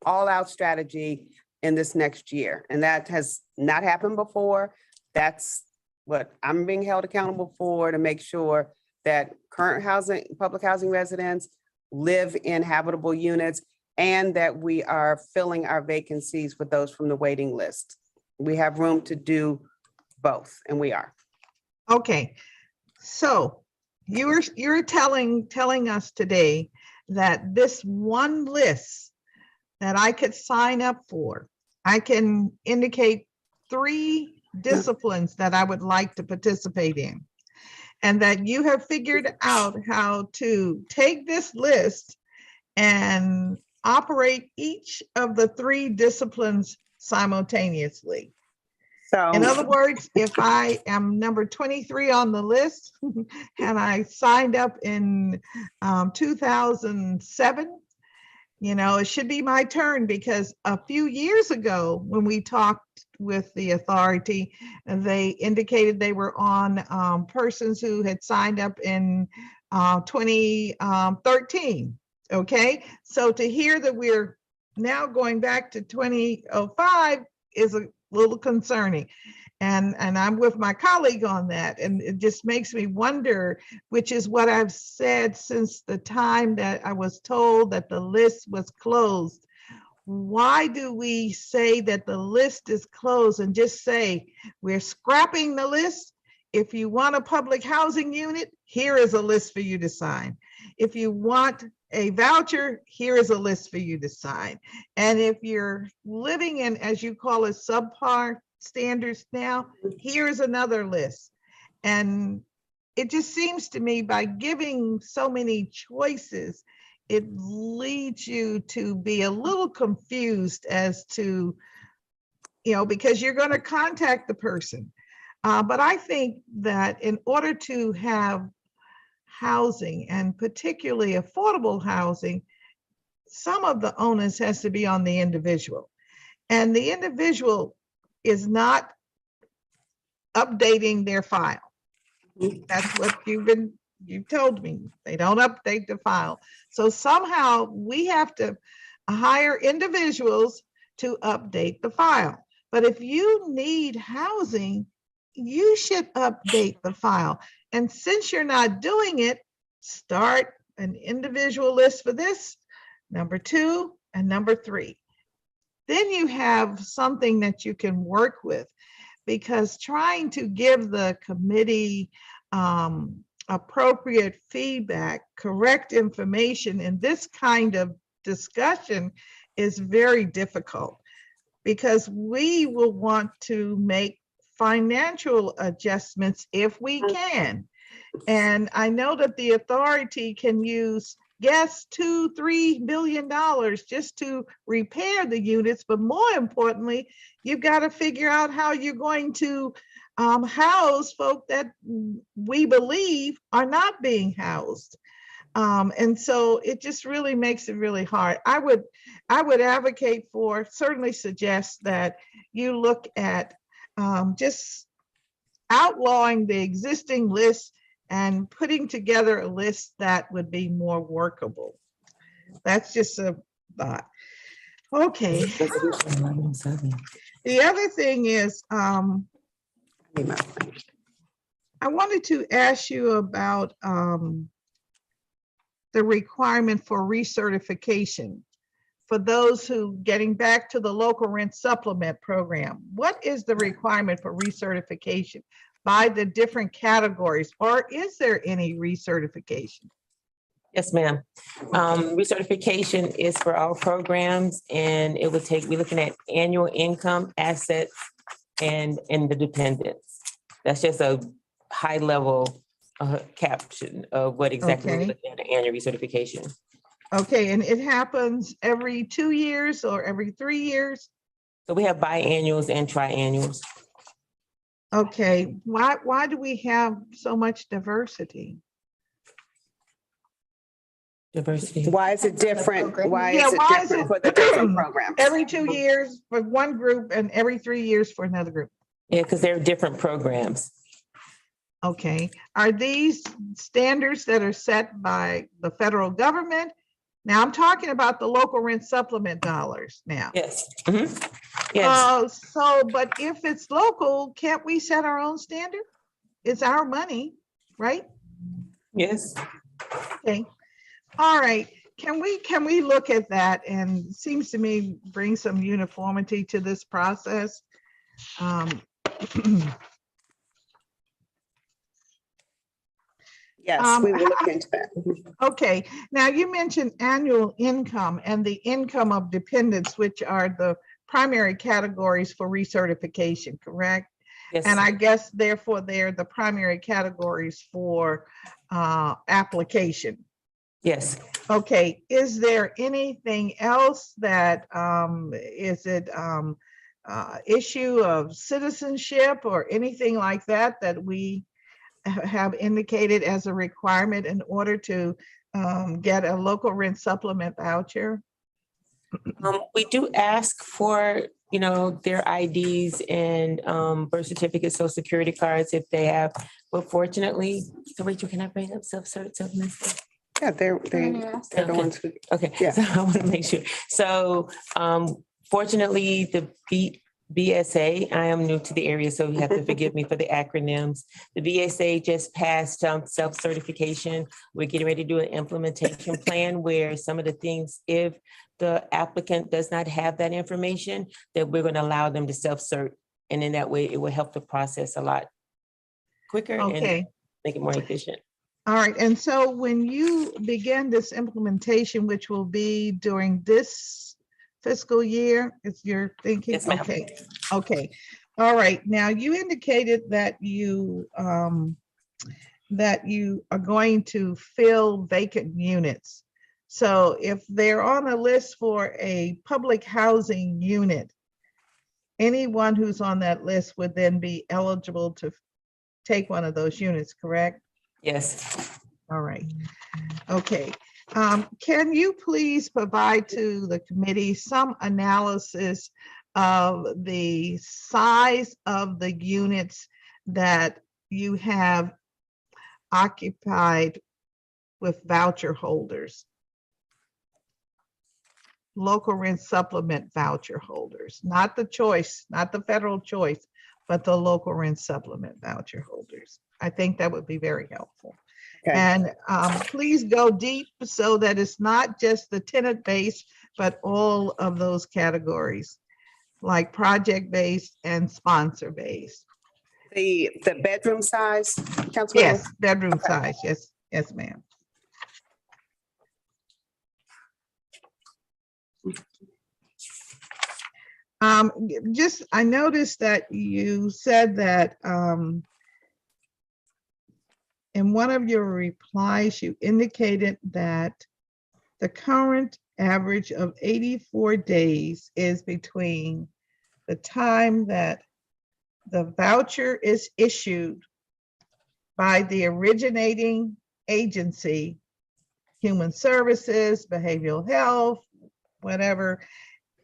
all-out strategy in this next year. And that has not happened before. That's what I'm being held accountable for, to make sure that current housing, public housing residents live in habitable units, and that we are filling our vacancies with those from the waiting list. We have room to do both, and we are. Okay, so you're telling us today that this one list that I could sign up for, I can indicate 3 disciplines that I would like to participate in. And that you have figured out how to take this list and operate each of the 3 disciplines simultaneously. So In other words, if I am number 23 on the list and I signed up in 2007, you know, it should be my turn, because a few years ago when we talked with the authority, they indicated they were on persons who had signed up in 2013. Okay, so to hear that we're now going back to 2005 is a little concerning. And I'm with my colleague on that. And it just makes me wonder, which is what I've said since the time that I was told that the list was closed. Why do we say that the list is closed and just say we're scrapping the list? If you want a public housing unit, here is a list for you to sign. If you want a voucher, here is a list for you to sign. And if you're living in, as you call it, subpar standards now, here's another list. And it just seems to me, by giving so many choices, it leads you to be a little confused as to, you know, because you're going to contact the person. But I think that in order to have housing, and particularly affordable housing, some of the onus has to be on the individual. And the individual is not updating their file. That's what you told me. They don't update the file. So somehow we have to hire individuals to update the file. But if you need housing, you should update the file. And since you're not doing it, start an individual list for this, number 2 and number 3. Then you have something that you can work with, because trying to give the committee appropriate feedback, correct information in this kind of discussion is very difficult, because we will want to make financial adjustments if we can. And I know that the authority can use, yes, $2-3 billion just to repair the units, but more importantly, you've got to figure out how you're going to house folk that we believe are not being housed. And so it just really makes it really hard. I would advocate for, certainly suggest that you look at just outlawing the existing list and putting together a list that would be more workable. That's just a thought. Okay. The other thing is, I wanted to ask you about the requirement for recertification for those who, getting back to the local rent supplement program. What is the requirement for recertification by the different categories, or is there any recertification? Yes, ma'am. Recertification is for all programs, and it would take, we're looking at annual income, assets, and the dependents. That's just a high level caption of what exactly we're looking at, an annual recertification. Okay, and it happens every 2 years or every 3 years? So we have biannuals and triannuals. Okay, why do we have so much diversity? Diversity. Why is it different? Why Yeah, is it why is different it for the different programs? Every 2 years for one group and every 3 years for another group? Yeah, because they're different programs. Okay, are these standards that are set by the federal government? Now I'm talking about the local rent supplement dollars now. Yes. Mm-hmm. Yes. So, but if it's local, can't we set our own standard? it's our money, right? Yes. Okay, all right. Can we look at that, and it seems to me bring some uniformity to this process? Yes, we will look into that. Okay, now you mentioned annual income and the income of dependents, which are the primary categories for recertification, correct? Yes. And I guess therefore they're the primary categories for application. Yes. Okay, is there anything else that is it issue of citizenship or anything like that that we have indicated as a requirement in order to get a local rent supplement voucher? We do ask for, their IDs and birth certificates, social security cards if they have, but fortunately, so Rachel, can I bring up self-cert supplements? Yeah, they're the ones who, Okay, Yeah. so I want to make sure. So fortunately, the BSA, I am new to the area, so you have to forgive me for the acronyms. The BSA just passed self-certification. We're getting ready to do an implementation plan where some of the things, if the applicant does not have that information, that we're going to allow them to self-cert. And in that way, it will help the process a lot quicker and Okay. make it more efficient. All right, and so when you begin this implementation, which will be during this fiscal year, is your thinking? Yes, ma'am. Okay. All right, now you indicated that you are going to fill vacant units. So if they're on a list for a public housing unit, anyone who's on that list would then be eligible to take one of those units, correct? Yes. All right. Okay. Can you please provide to the committee some analysis of the size of the units that you have occupied with voucher holders? Local rent supplement voucher holders, not the choice, not the federal choice, but the local rent supplement voucher holders. I think that would be very helpful. Okay. And please go deep so that it's not just the tenant base, but all of those categories, like project based and sponsor based. the bedroom size, Councilmember? Yes, bedroom size. Yes, yes, ma'am. Just, I noticed that you said that in one of your replies, you indicated that the current average of 84 days is between the time that the voucher is issued by the originating agency, human services, behavioral health, whatever,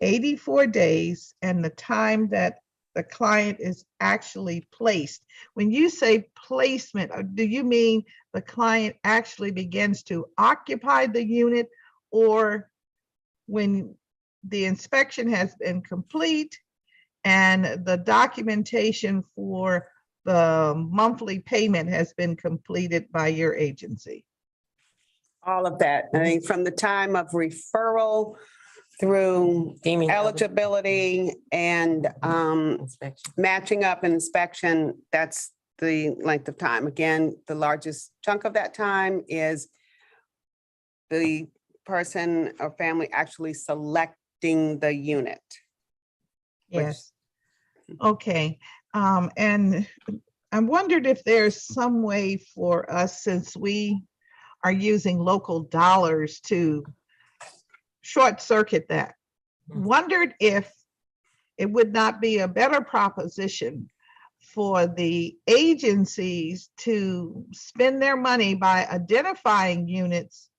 84 days, and the time that the client is actually placed. When you say placement, do you mean the client actually begins to occupy the unit, or when the inspection has been complete and the documentation for the monthly payment has been completed by your agency? All of that. I mean, from the time of referral through Deeming eligibility and inspection. matching up and inspection, that's the length of time. Again, the largest chunk of that time is the person or family actually selecting the unit. Yes. Okay. And I wondered if there's some way for us, since we are using local dollars, to short circuit that. Wondered if it would not be a better proposition for the agencies to spend their money by identifying units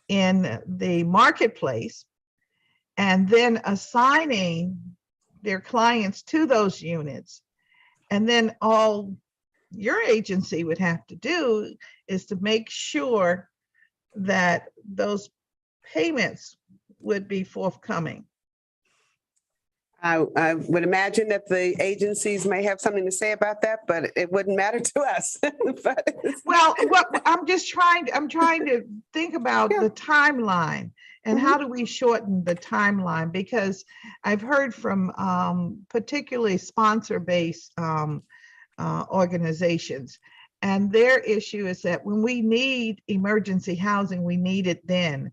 in the marketplace and then assigning their clients to those units. And then all your agency would have to do is to make sure that those payments would be forthcoming. I would imagine that the agencies may have something to say about that, but it wouldn't matter to us. But- Well, I'm trying to think about the timeline and how do we shorten the timeline? Because I've heard from particularly sponsor-based organizations, and their issue is that when we need emergency housing, we need it then.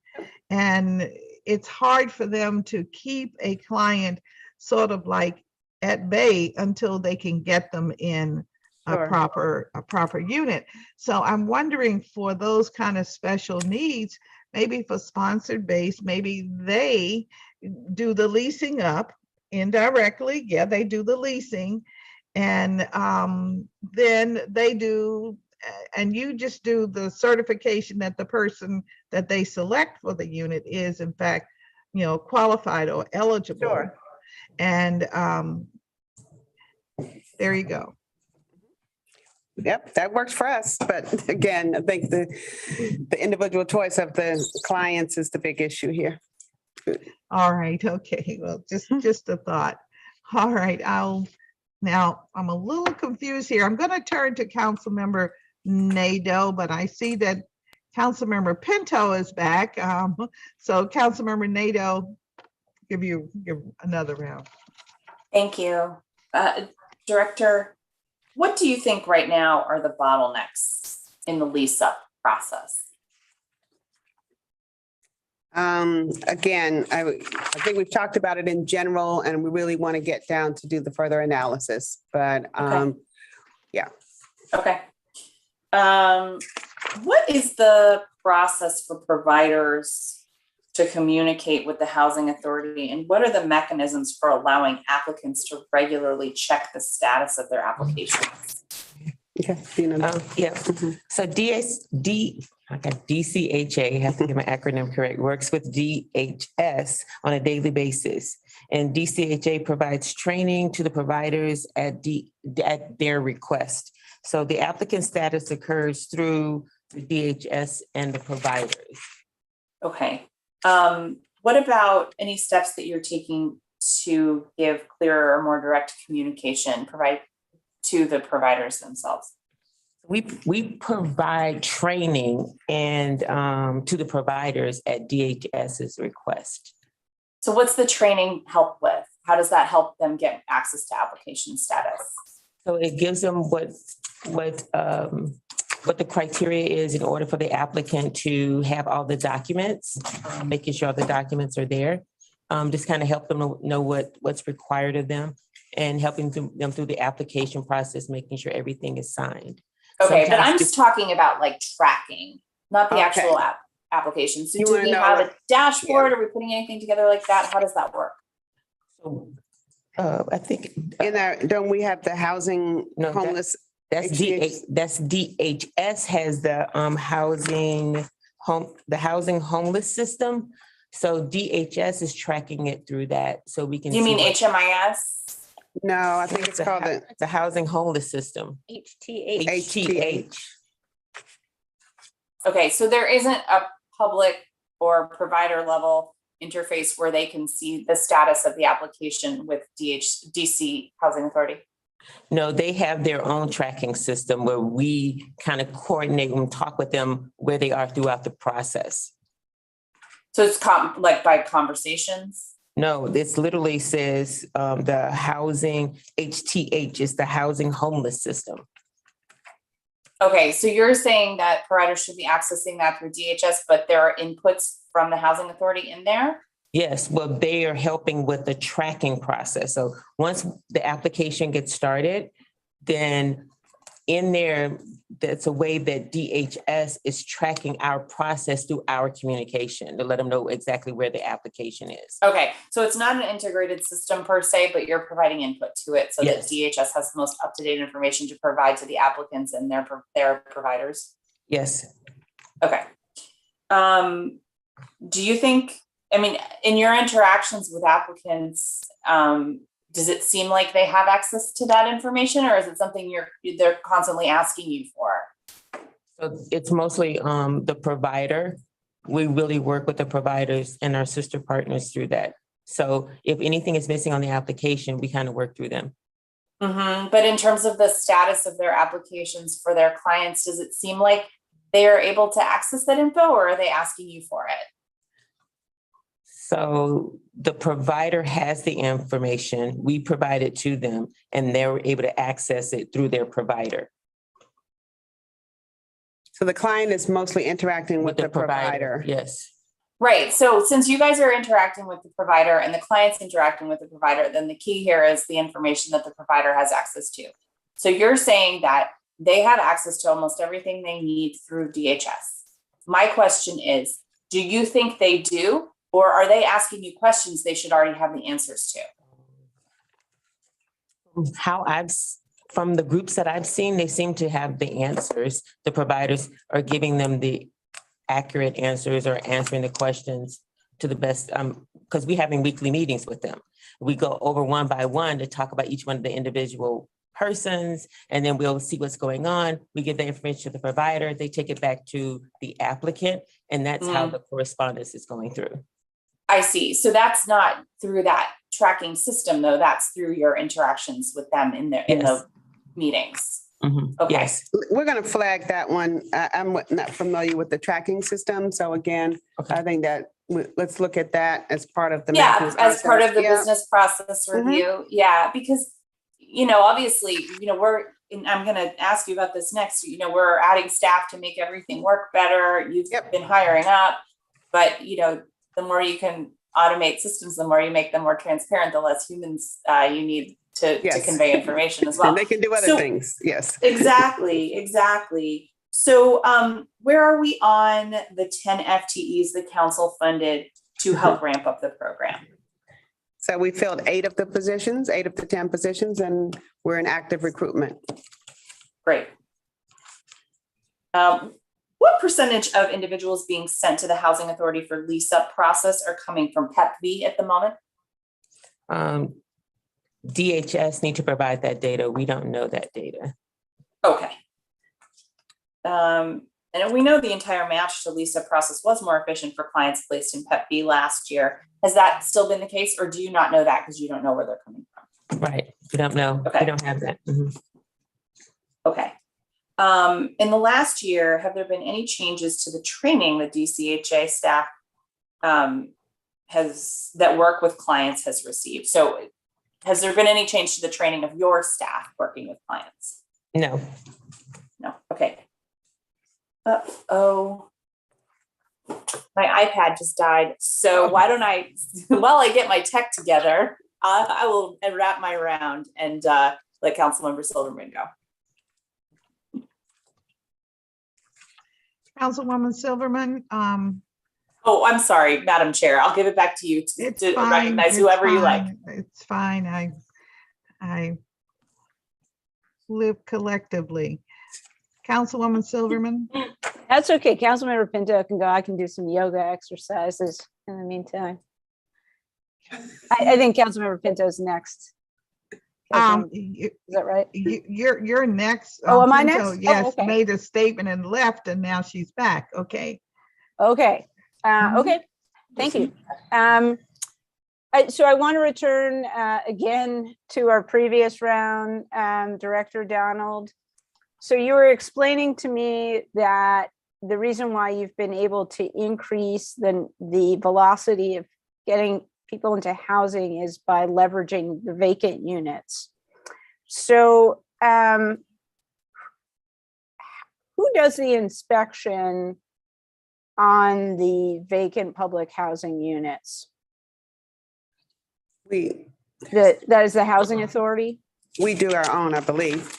And it's hard for them to keep a client sort of like at bay until they can get them in a proper unit. So I'm wondering, for those kind of special needs, maybe for sponsored base, maybe they do the leasing up indirectly. Yeah, they do the leasing, and then they do, and you just do the certification that the person that they select for the unit is in fact, qualified or eligible. Sure. And there you go. Yep, that works for us. But again, I think the individual choice of the clients is the big issue here. All right, okay, well, just a thought. All right, now I'm a little confused here. I'm gonna turn to Councilmember Nadeau, but I see that Councilmember Pinto is back. So Councilmember Nadeau, give another round. Thank you. Director, what do you think right now are the bottlenecks in the lease up process? Again, I think we've talked about it in general, and we really want to get down to do the further analysis, but yeah. Okay. What is the process for providers to communicate with the housing authority, and what are the mechanisms for allowing applicants to regularly check the status of their applications? Okay. Yeah, so DCHA, have to get my acronym correct, works with DHS on a daily basis. And DCHA provides training to the providers at their request. So the applicant status occurs through the DHS and the providers. Okay. What about any steps that you're taking to give clearer or more direct communication to the providers themselves? We provide training and to the providers at DHS's request. So what's the training help with? How does that help them get access to application status? So it gives them what the criteria is in order for the applicant to have all the documents, making sure the documents are there. Just kind of help them know what's required of them, and helping them through the application process, making sure everything is signed. Okay, but I'm just talking about like tracking, not the actual application. So do we have a dashboard? Are we putting anything together like that? How does that work? So I think don't we have the housing homeless? That's DHS has the housing homeless system. So DHS is tracking it through that, so we can. Do you mean HMIS? No, I think it's called the housing homeless system. HTH. Okay, so there isn't a public or provider level interface where they can see the status of the application with DC Housing Authority? No, they have their own tracking system where we kind of coordinate and talk with them where they are throughout the process. So it's like by conversations? No, this literally says the housing, HTH is the housing homeless system. Okay, so you're saying that providers should be accessing that through DHS, but there are inputs from the housing authority in there? Yes, well, they are helping with the tracking process. So once the application gets started, then in there, that's a way that DHS is tracking our process through our communication to let them know exactly where the application is. Okay, so it's not an integrated system per se, but you're providing input to it so Yes. that DHS has the most up-to-date information to provide to the applicants and their providers? Yes. Okay. Do you think, I mean, in your interactions with applicants, does it seem like they have access to that information, or is it something they're constantly asking you for? So it's mostly the provider. We really work with the providers and our sister partners through that. So if anything is missing on the application, we kind of work through them. But in terms of the status of their applications for their clients, does it seem like they are able to access that info, or are they asking you for it? So the provider has the information, we provide it to them, and they're able to access it through their provider. So the client is mostly interacting with the provider. Yes. Right. So since you guys are interacting with the provider and the client's interacting with the provider, then the key here is the information that the provider has access to. So you're saying that they have access to almost everything they need through DHS. My question is, do you think they do, or are they asking you questions they should already have the answers to? From the groups that I've seen, they seem to have the answers. The providers are giving them the accurate answers or answering the questions to the best, because we're having weekly meetings with them. We go over one by one to talk about each one of the individual persons, and then we'll see what's going on. We give the information to the provider, they take it back to the applicant, and that's how the correspondence is going through. I see. So that's not through that tracking system, though. That's through your interactions with them in the meetings. Okay. Yes. We're going to flag that one. I'm not familiar with the tracking system. So again, I think that let's look at that as part of the. As part of the business process review. Yeah, because, obviously, I'm going to ask you about this next, we're adding staff to make everything work better. You've been hiring up, but, the more you can automate systems, the more you make them more transparent, the less humans you need to convey information as well. And they can do other things. Yes. Exactly. So where are we on the 10 FTEs the council funded to help ramp up the program? So we filled 8 of the 10 positions, and we're in active recruitment. Great. What percentage of individuals being sent to the Housing Authority for lease up process are coming from PEP-V at the moment? DHS need to provide that data. We don't know that data. Okay. And we know the entire match to lease up process was more efficient for clients placed in PEP-V last year. Has that still been the case, or do you not know that because you don't know where they're coming from? Right. We don't know. Okay. We don't have that. Okay. In the last year, have there been any changes to the training the DCHA staff that work with clients has received? So has there been any change to the training of your staff working with clients? No. No. Okay. Oh, my iPad just died. So why don't I, while I get my tech together, I will wrap my round and let Councilmember Silverman go. Councilwoman Silverman. Oh, I'm sorry, Madam Chair. I'll give it back to you to recognize whoever you like. It's fine. I live collectively. Councilwoman Silverman. That's okay. Councilmember Pinto can go. I can do some yoga exercises in the meantime. I think Councilmember Pinto's next. Is that right? You're next. Oh, am I Pinto, next? yes, okay. made a statement and left, and now she's back. Okay. Okay. Okay. Thank you. So I want to return again to our previous round, Director Donald. So you were explaining to me that the reason why you've been able to increase the velocity of getting people into housing is by leveraging the vacant units. So who does the inspection on the vacant public housing units? That is the Housing Authority? We do our own, I believe.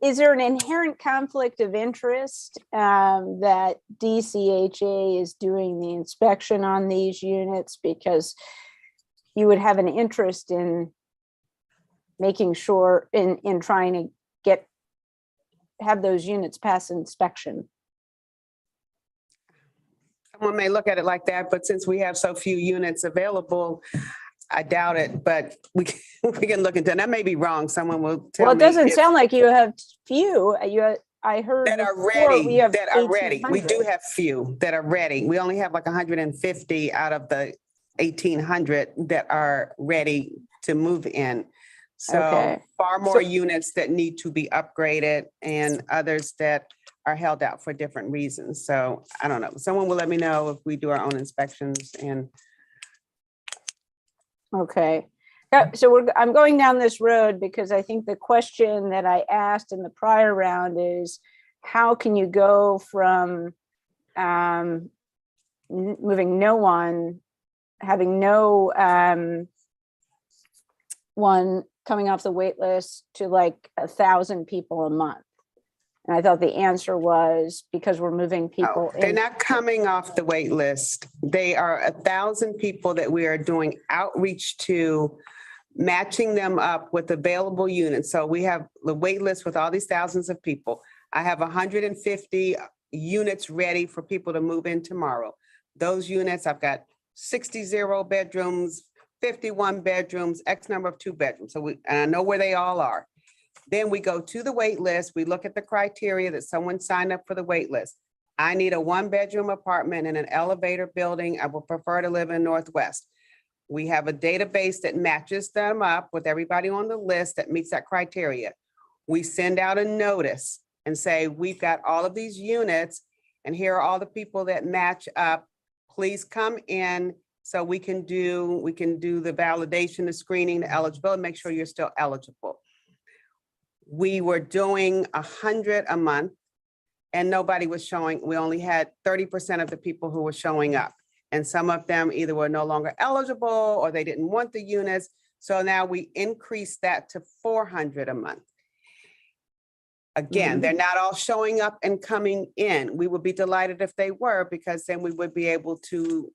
Is there an inherent conflict of interest that DCHA is doing the inspection on these units, because you would have an interest in making sure in trying to have those units pass inspection? Someone may look at it like that, but since we have so few units available, I doubt it, but we can look into it. That may be wrong. Someone will tell me. Well, it doesn't sound like you have few. I heard That are before we ready, have that are ready. We do 1,800. have few that are ready. We only have like 150 out of the 1,800 that are ready to move in. So Okay. far So- more units that need to be upgraded and others that are held out for different reasons. So I don't know. Someone will let me know if we do our own inspections and Okay. Yeah, so I'm going down this road because I think the question that I asked in the prior round is, how can you go from moving no one, having no one coming off the wait list to like 1,000 people a month? And I thought the answer was because we're moving people. they're in. not coming off the wait list. They are 1,000 people that we are doing outreach to, matching them up with available units. So we have the wait list with all these thousands of people. I have 150 units ready for people to move in tomorrow. Those units, I've got 60 bedrooms, 51 bedrooms, X number of 2 bedrooms. And I know where they all are. Then we go to the wait list. We look at the criteria that someone signed up for the wait list. I need a 1-bedroom apartment in an elevator building. I would prefer to live in Northwest. We have a database that matches them up with everybody on the list that meets that criteria. We send out a notice and say, we've got all of these units and here are all the people that match up. Please come in so we can do the validation, the screening, the eligibility, make sure you're still eligible. We were doing 100 a month and nobody was showing. We only had 30% of the people who were showing up. And some of them either were no longer eligible or they didn't want the units. So now we increased that to 400 a month. Again, they're not all showing up and coming in. We would be delighted if they were, because then we would be able to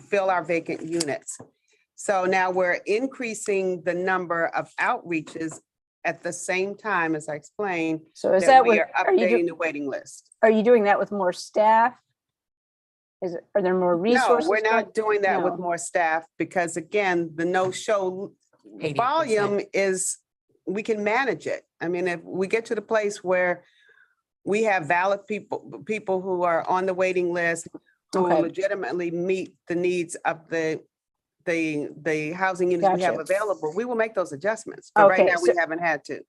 fill our vacant units. So now we're increasing the number of outreaches at the same time, as I explained. So is that we what, are updating the waiting list. are you doing that with more staff? Are there more resources? No, we're not doing that with No. more staff because again, the no-show 80%. volume is, we can manage it. I mean, if we get to the place where we have valid people who are on the waiting list, who Okay. legitimately meet the needs of the housing units we have Gotcha. available, we will make those adjustments. But right Okay, now, we so- haven't had to.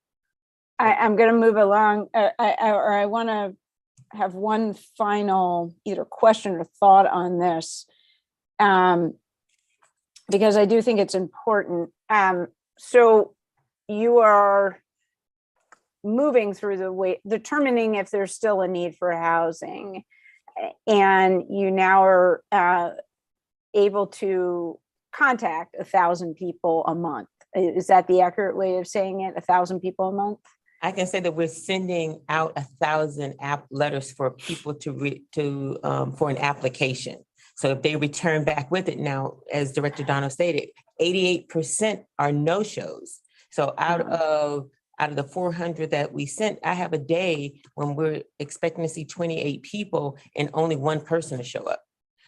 I'm going to move along. I want to have one final either question or thought on this, because I do think it's important. So you are moving through the way, determining if there's still a need for housing, and you now are able to contact 1,000 people a month. Is that the accurate way of saying it? 1,000 people a month? I can say that we're sending out 1,000 app letters for people for an application. So if they return back with it now, as Director Donald stated, 88% are no-shows. So out of the 400 that we sent, I have a day when we're expecting to see 28 people and only one person to show up.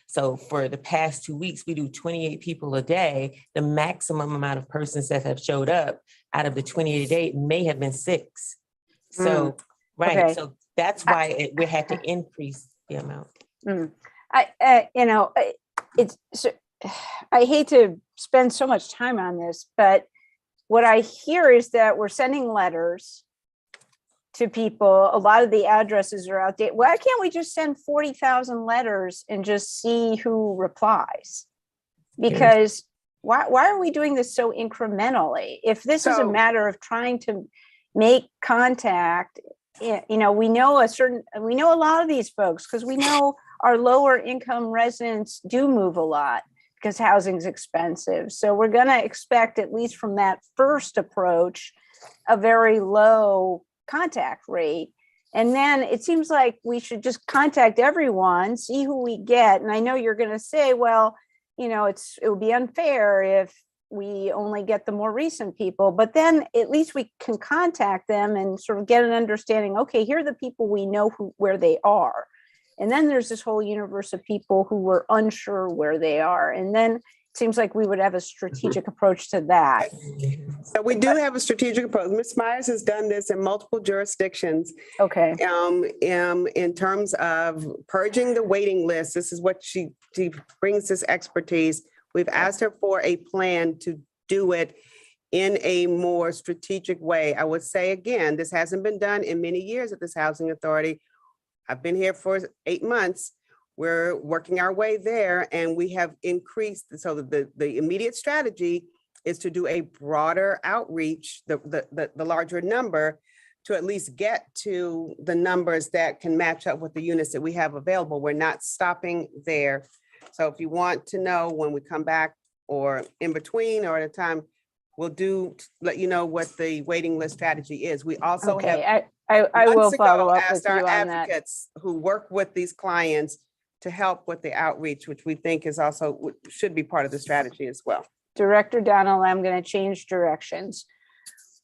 So for the past 2 weeks, we do 28 people a day. The maximum amount of persons that have showed up out of the 28 a day may have been 6. So, right, okay. so that's why we had to increase the amount. It's so, I hate to spend so much time on this, but what I hear is that we're sending letters to people. A lot of the addresses are outdated. Why can't we just send 40,000 letters and just see who replies? Because why are we doing this so incrementally? If this is a matter of trying to make contact, we know a lot of these folks, because we know our lower income residents do move a lot because housing's expensive. So we're going to expect, at least from that first approach, a very low contact rate. And then it seems like we should just contact everyone, see who we get. And I know you're going to say, well, it would be unfair if we only get the more recent people, but then at least we can contact them and sort of get an understanding. Okay, here are the people we know where they are. And then there's this whole universe of people who were unsure where they are. And then seems like we would have a strategic approach to that. So we do have a strategic approach. Ms. Myers has done this in multiple jurisdictions. Okay, In terms of purging the waiting list, this is what she brings this expertise. We've asked her for a plan to do it in a more strategic way. I would say again, this hasn't been done in many years at this housing authority. I've been here for 8 months. We're working our way there and we have increased. So the immediate strategy is to do a broader outreach, the larger number, to at least get to the numbers that can match up with the units that we have available. We're not stopping there. So if you want to know when we come back or in between or at a time, we'll let you know what the waiting list strategy is. We also have okay, I will months follow ago up with asked you our on that. advocates who work with these clients to help with the outreach, which we think is also should be part of the strategy as well. Director Donald, I'm going to change directions.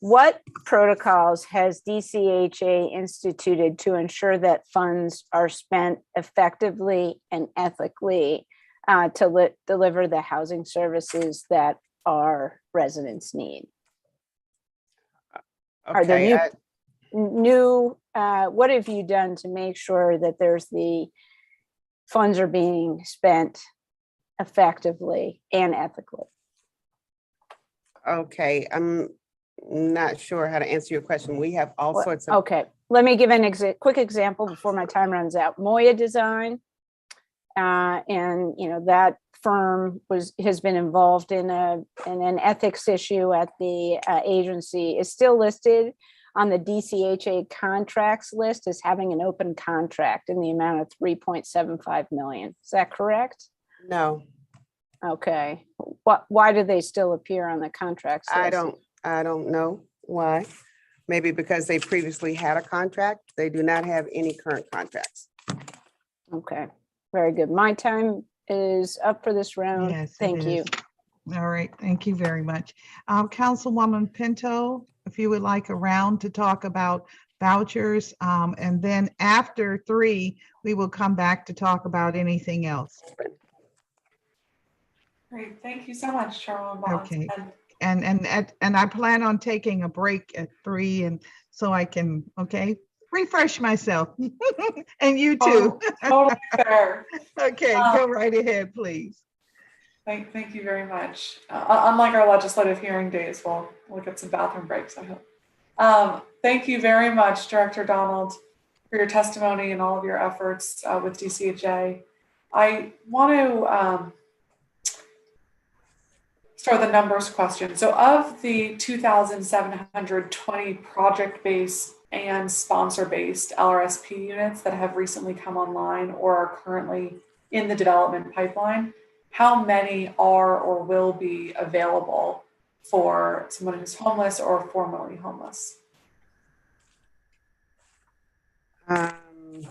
What protocols has DCHA instituted to ensure that funds are spent effectively and ethically to deliver the housing services that our residents need? Are there new, what have you done to make sure that the funds are being spent effectively and ethically? Okay, I'm not sure how to answer your question. We have all sorts of. Okay, let me give an quick example before my time runs out. Moya Design, and that firm has been involved in an ethics issue at the agency, is still listed on the DCHA contracts list as having an open contract in the amount of 3.75 million. Is that correct? No, Okay. Why do they still appear on the contracts list? I don't know why. Maybe because they previously had a contract. They do not have any current contracts. Okay, very good. My time is up for this round. Yes, it Thank you. is. All right, thank you very much. Councilwoman Pinto, if you would like a round to talk about vouchers, and then after 3, we will come back to talk about anything else. Great, thank you so much, Chairwoman Bonds. Okay. And And I plan on taking a break at 3, and so I can, refresh myself. And you too. totally fair. Okay, go right ahead, please. Thank you very much. Unlike our legislative hearing days, we'll get some bathroom breaks, I hope. Thank you very much, Director Donald, for your testimony and all of your efforts with DCHA. I want to start with a numbers question. So of the 2,720 project-based and sponsor-based LRSP units that have recently come online or are currently in the development pipeline, how many are or will be available for someone who's homeless or formerly homeless? I'm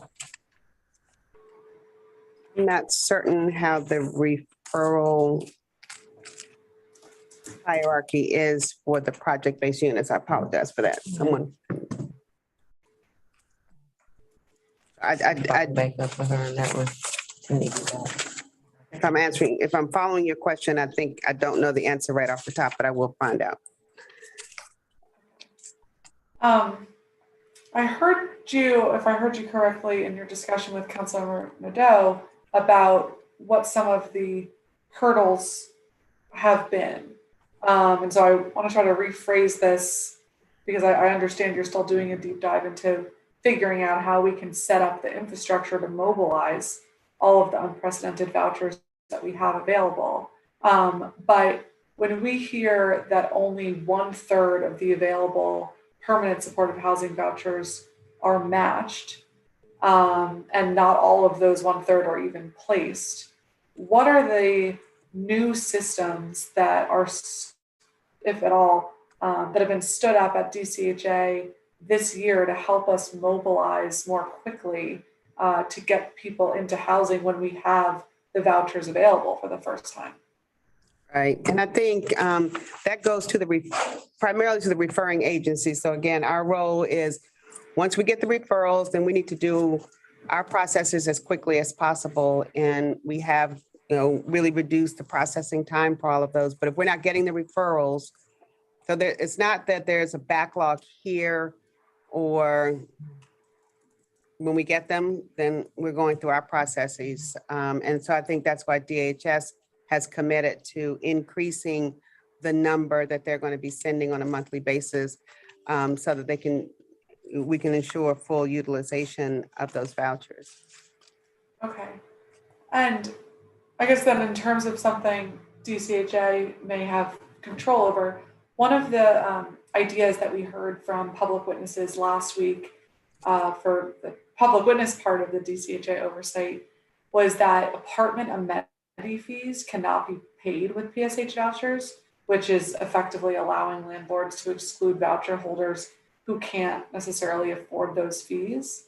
not certain how the referral hierarchy is for the project-based units. I apologize for that. Someone. I'd back up for her on that one. If I'm following your question, I don't know the answer right off the top, but I will find out. I heard you, if I heard you correctly, in your discussion with Councilmember Nadeau about what some of the hurdles have been. And so I want to try to rephrase this because I understand you're still doing a deep dive into figuring out how we can set up the infrastructure to mobilize all of the unprecedented vouchers that we have available. But when we hear that only 1/3 of the available permanent supportive housing vouchers are matched, and not all of those 1/3 are even placed, what are the new systems that are, if at all, that have been stood up at DCHA this year to help us mobilize more quickly to get people into housing when we have the vouchers available for the first time? Right, and I think that goes to primarily to the referring agency. So again, our role is, once we get the referrals, then we need to do our processes as quickly as possible. And we have really reduce the processing time for all of those. But if we're not getting the referrals, so there, it's not that there's a backlog here, or when we get them, then we're going through our processes. And so I think that's why DHS has committed to increasing the number that they're going to be sending on a monthly basis, so that we can ensure full utilization of those vouchers. Okay. And I guess then in terms of something DCHA may have control over, one of the ideas that we heard from public witnesses last week for the public witness part of the DCHA oversight was that apartment amenity fees cannot be paid with PSH vouchers, which is effectively allowing landlords to exclude voucher holders who can't necessarily afford those fees.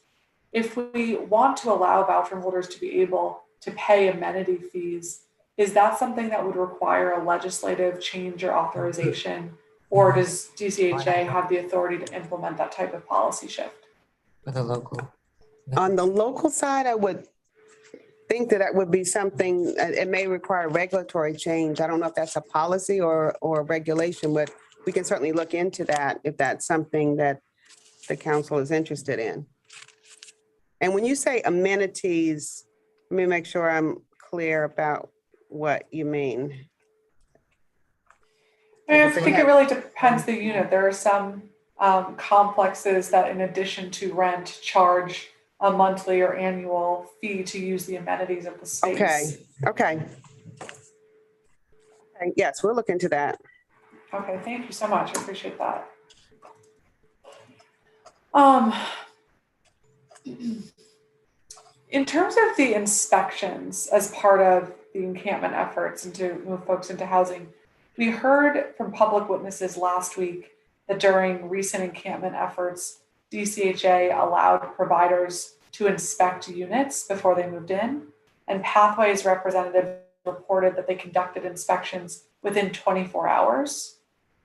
If we want to allow voucher holders to be able to pay amenity fees, is that something that would require a legislative change or authorization, or does DCHA have the authority to implement that type of policy shift? For the local. On the local side, I would think that would be something, it may require regulatory change. I don't know if that's a policy or a regulation, but we can certainly look into that if that's something that the council is interested in. And when you say amenities, let me make sure I'm clear about what you mean. I think it really depends the unit. There are some complexes that, in addition to rent, charge a monthly or annual fee to use the amenities of the space. Okay. Yes, we'll look into that. Okay, thank you so much. I appreciate that. In terms of the inspections as part of the encampment efforts and to move folks into housing, we heard from public witnesses last week that during recent encampment efforts, DCHA allowed providers to inspect units before they moved in, and Pathways representative reported that they conducted inspections within 24 hours.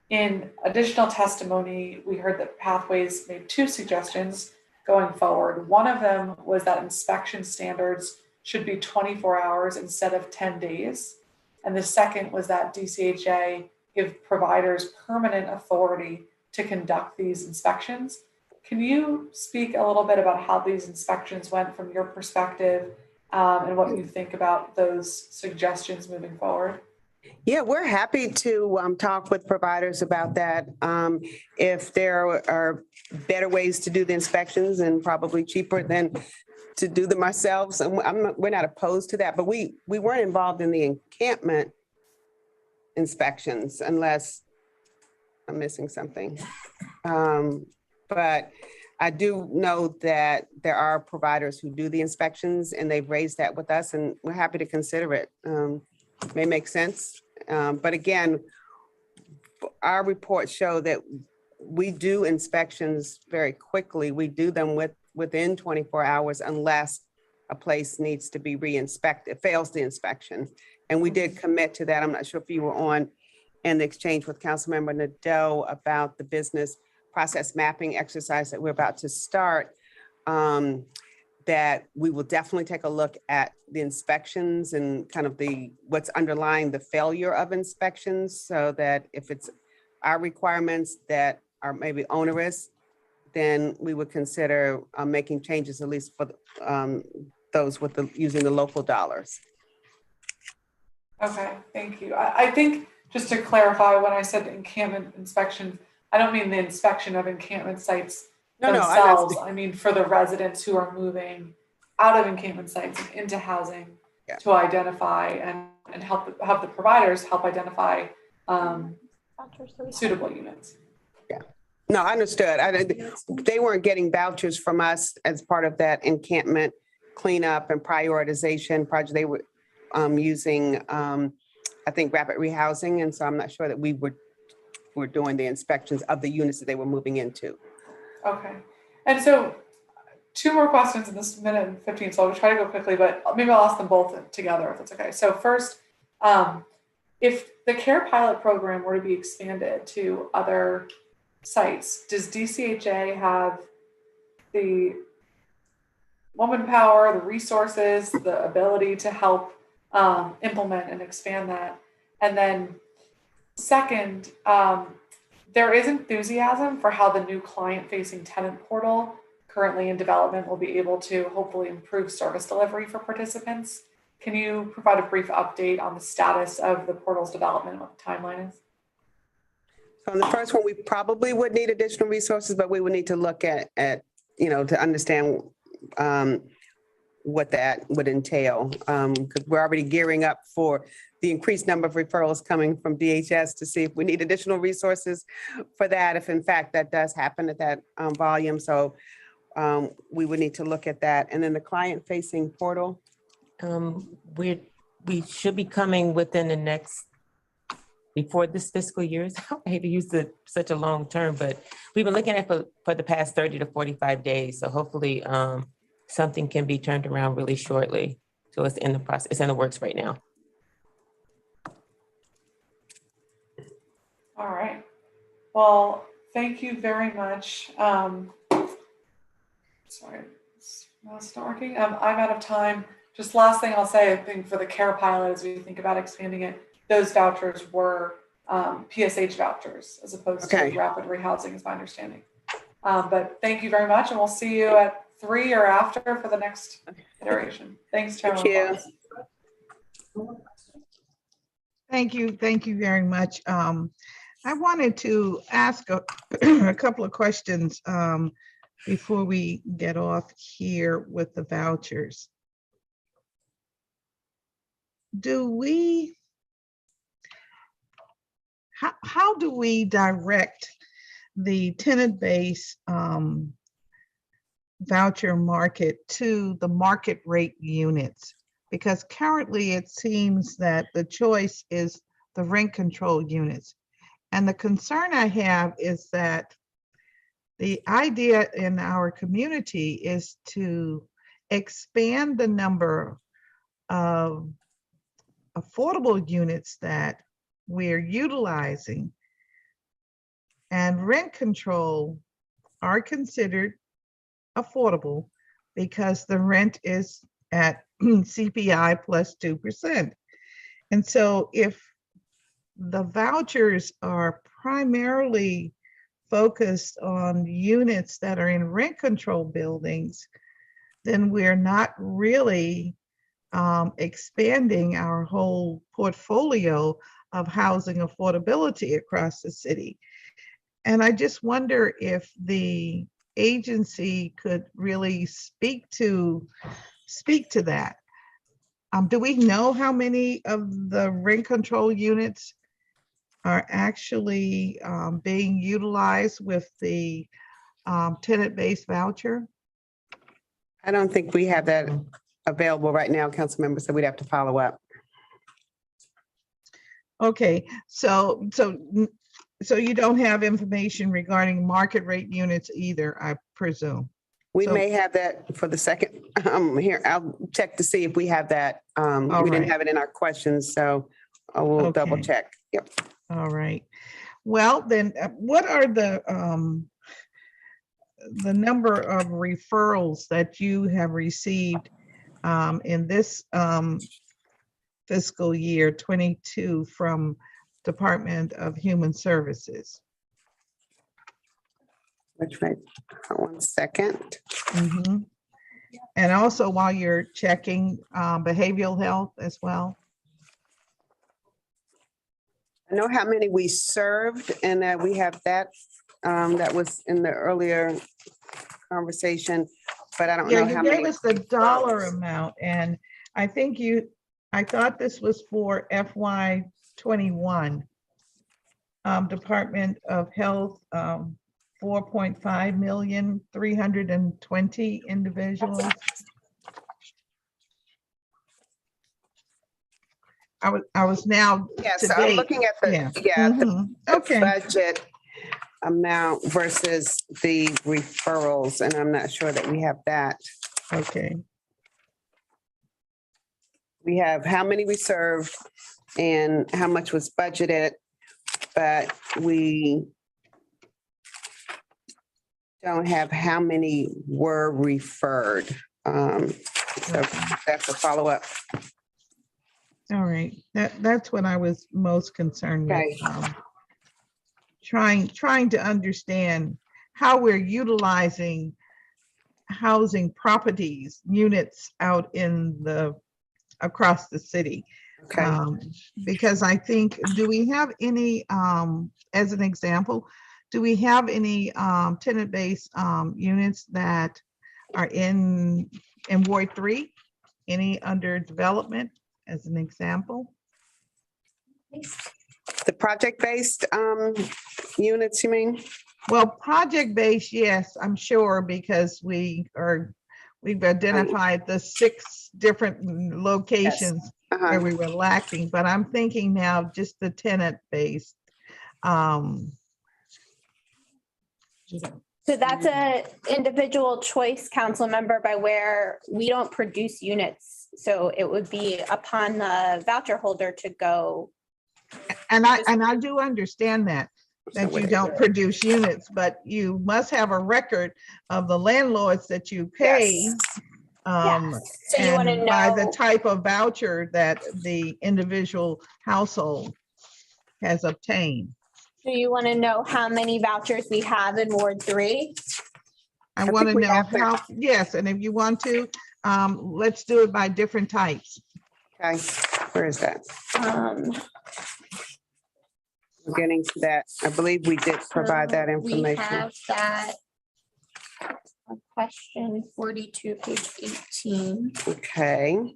In additional testimony, we heard that Pathways made two suggestions going forward. One of them was that inspection standards should be 24 hours instead of 10 days. And the second was that DCHA give providers permanent authority to conduct these inspections. Can you speak a little bit about how these inspections went from your perspective, and what you think about those suggestions moving forward? Yeah, we're happy to talk with providers about that. If there are better ways to do the inspections and probably cheaper than to do them ourselves, and we're not opposed to that, but we weren't involved in the encampment inspections unless I'm missing something. But I do know that there are providers who do the inspections, and they've raised that with us, and we're happy to consider it. May make sense. But again, our reports show that we do inspections very quickly. We do them within 24 hours unless a place needs to be re-inspected, fails the inspection. And we did commit to that. I'm not sure if you were on in the exchange with Councilmember Nadeau about the business process mapping exercise that we're about to start, that we will definitely take a look at the inspections and kind of what's underlying the failure of inspections, so that if it's our requirements that are maybe onerous, then we would consider making changes, at least for those with using the local dollars. Okay, thank you. I think just to clarify, when I said encampment inspection, I don't mean the inspection of encampment sites themselves. I mean for the residents who are moving out of encampment sites and into housing, to identify and have the providers help identify suitable units. Yeah, no, I understood. They weren't getting vouchers from us as part of that encampment cleanup and prioritization project. They were using, I think, rapid rehousing, and so I'm not sure that we were doing the inspections of the units that they were moving into. Okay. And so 2 more questions in this minute and 15, so I'll try to go quickly, but maybe I'll ask them both together if it's okay. So first, if the CARE pilot program were to be expanded to other sites, does DCHA have the woman power, the resources, the ability to help implement and expand that. And then second, there is enthusiasm for how the new client-facing tenant portal currently in development will be able to hopefully improve service delivery for participants. Can you provide a brief update on the status of the portal's development, what the timeline is? So on the first one, we probably would need additional resources, but we would need to look at to understand what that would entail. Because we're already gearing up for the increased number of referrals coming from DHS to see if we need additional resources for that, if in fact that does happen at that volume. So we would need to look at that. And then the client-facing portal. We should be coming within the next, before this fiscal year. I hate to use such a long term, but we've been looking at for the past 30 to 45 days. So hopefully something can be turned around really shortly. So it's in the process, it's in the works right now. All right. Well, thank you very much. Sorry, it's not working. I'm out of time. Just last thing I'll say, I think for the care pilot, as we think about expanding it, those vouchers were PSH vouchers as opposed to rapid rehousing is my understanding. But thank you very much. And we'll see you at 3 or after for the next iteration. Thanks, Chairman. Thank you. Thank you. Thank you very much. I wanted to ask a couple of questions before we get off here with the vouchers. How do we direct the tenant-based voucher market to the market rate units? Because currently it seems that the choice is the rent control units. And the concern I have is that the idea in our community is to expand the number of affordable units that we're utilizing, and rent control are considered affordable because the rent is at CPI plus 2%. And so if the vouchers are primarily focused on units that are in rent control buildings, then we're not really expanding our whole portfolio of housing affordability across the city. And I just wonder if the agency could really speak to that. Do we know how many of the rent control units are actually being utilized with the tenant-based voucher? I don't think we have that available right now, council members, so we'd have to follow up. Okay, so you don't have information regarding market rate units either, I presume. We may have that for the second. Here, I'll check to see if we have that. We didn't have it in our questions, so I will double check. Yep. All right. Well, then what are the number of referrals that you have received in this fiscal year 22 from Department of Human Services? Which right, 1 second. Mm-hmm. And also while you're checking behavioral health as well. I know how many we served, and that we have that that was in the earlier conversation, but I don't know how many. You gave us the dollar amount, and I think I thought this was for FY21. Department of Health, 4.5 million, 320 individuals. I was now. Yes, I'm looking at the Okay. budget amount versus the referrals, and I'm not sure that we have that. Okay. We have how many we served and how much was budgeted, but we don't have how many were referred. So that's a follow-up. All right, that's what I was most concerned with. Okay. Trying to understand how we're utilizing housing properties, units out across the city. Okay. Because I think, do we have any, as an example, do we have any tenant-based units that are in Ward 3? Any under development, as an example? The project-based units, you mean? Well, project-based, yes, I'm sure, because we've identified the 6 different locations Uh-huh. where we were lacking, but I'm thinking now just the tenant-based. So that's a individual choice, council member, by where we don't produce units. So it would be upon the voucher holder to go. And I do understand that you don't produce units, but you must have a record of the landlords that you pay. Yes. So you want to And by the know, type of voucher that the individual household has obtained. do you want to know how many vouchers we have in Ward 3? I think want to we know have to- how, yes, and if you want to, let's do it by different types. Okay, where is that? We're getting to that. I believe we did provide that We information. have that on question 42, page 18. Okay.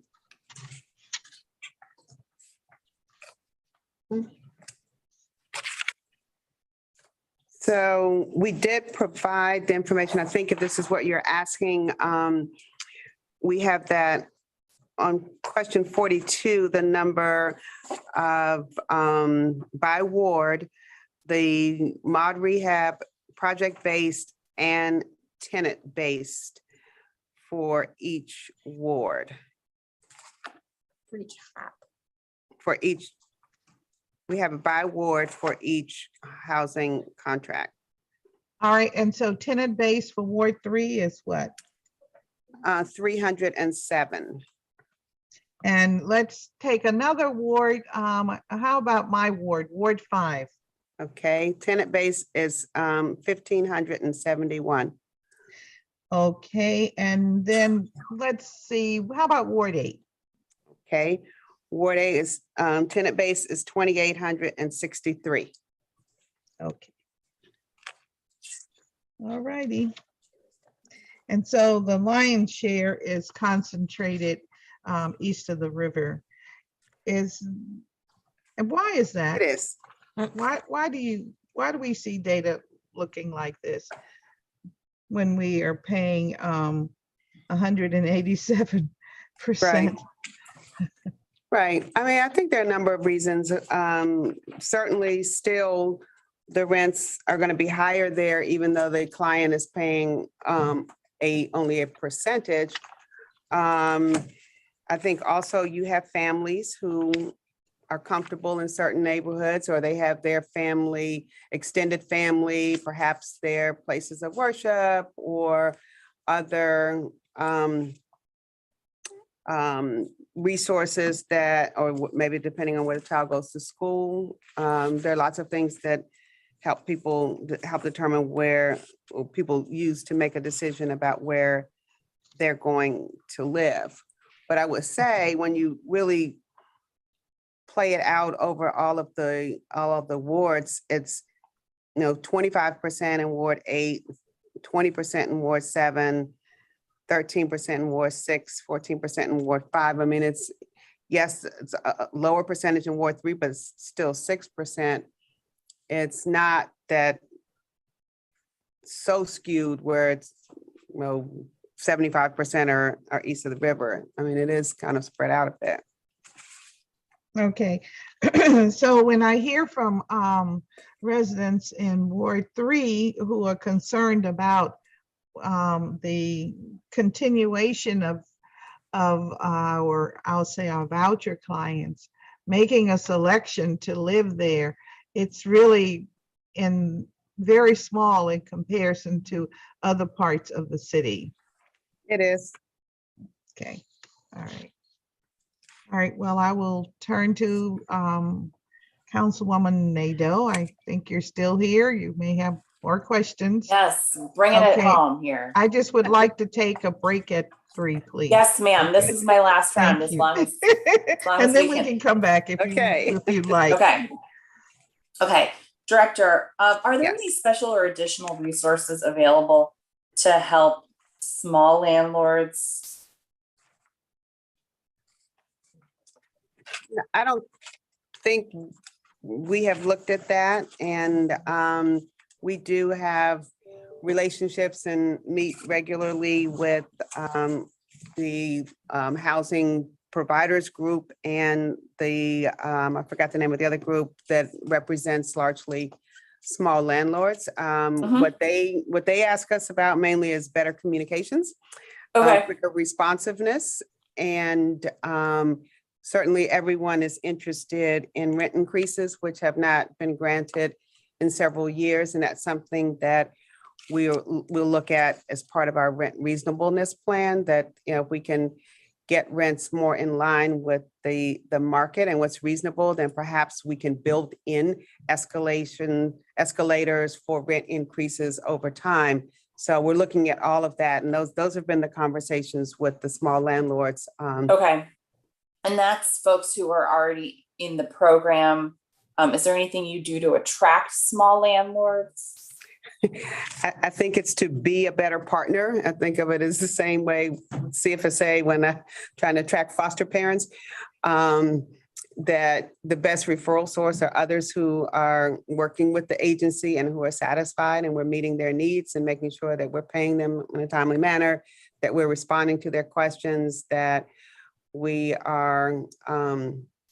So we did provide the information. I think if this is what you're asking, we have that on question 42, the number of by ward, the mod rehab, project-based and tenant-based for each ward, For each app. for each. We have a by ward for each housing contract. All right, and so tenant base for Ward 3 is what? 307. And let's take another ward. How about my ward, Ward 5? Okay, tenant base is 1,571. Okay, and then let's see, how about Ward 8? Okay, Ward A is tenant base is 2,863. Okay. All righty. And so the lion's share is concentrated east of the river. And why is that? It is. Why do we see data looking like this when we are paying 187%? Right. Right. I mean, I think there are a number of reasons. Certainly still the rents are going to be higher there, even though the client is paying only a percentage. I think also you have families who are comfortable in certain neighborhoods, or they have their family, extended family, perhaps their places of worship or other resources that, or maybe depending on where the child goes to school. There are lots of things that help determine where, or people use to make a decision about where they're going to live. But I would say when you really play it out over all of the wards, it's 25% in Ward 8, 20% in Ward 7, 13% in Ward 6, 14% in Ward 5. I mean, it's a lower percentage in Ward 3, but it's still 6%. It's not that so skewed where it's 75% are east of the river. I mean, it is kind of spread out a bit. Okay, so when I hear from residents in Ward 3 who are concerned about the continuation of I'll say our voucher clients making a selection to live there, it's really very small in comparison to other parts of the city. It is. Okay, all right. All right, well, I will turn to Councilwoman Nadeau. I think you're still here. You may have more questions. Yes, bringing it Okay. home here. I just would like to take a break at 3, please. Yes, ma'am. This is my last round, Thank as you. long as long And as then we we can. can come back if Okay. you'd like. Okay. Okay, Director, are there Yes. any special or additional resources available to help small landlords? I don't think we have looked at that, and we do have relationships and meet regularly with the housing providers group and the, I forgot the name of the other group that represents largely small landlords. What they ask us about mainly is better communications, Okay, quicker responsiveness, and certainly everyone is interested in rent increases, which have not been granted in several years. And that's something that we'll look at as part of our rent reasonableness plan, that, you know, if we can get rents more in line with the market and what's reasonable, then perhaps we can build in escalators for rent increases over time. So we're looking at all of that. And those have been the conversations with the small landlords. okay. And that's folks who are already in the program. Is there anything you do to attract small landlords? I think it's to be a better partner. I think of it as the same way CFSA when trying to attract foster parents, that the best referral source are others who are working with the agency and who are satisfied, and we're meeting their needs and making sure that we're paying them in a timely manner, that we're responding to their questions, that we are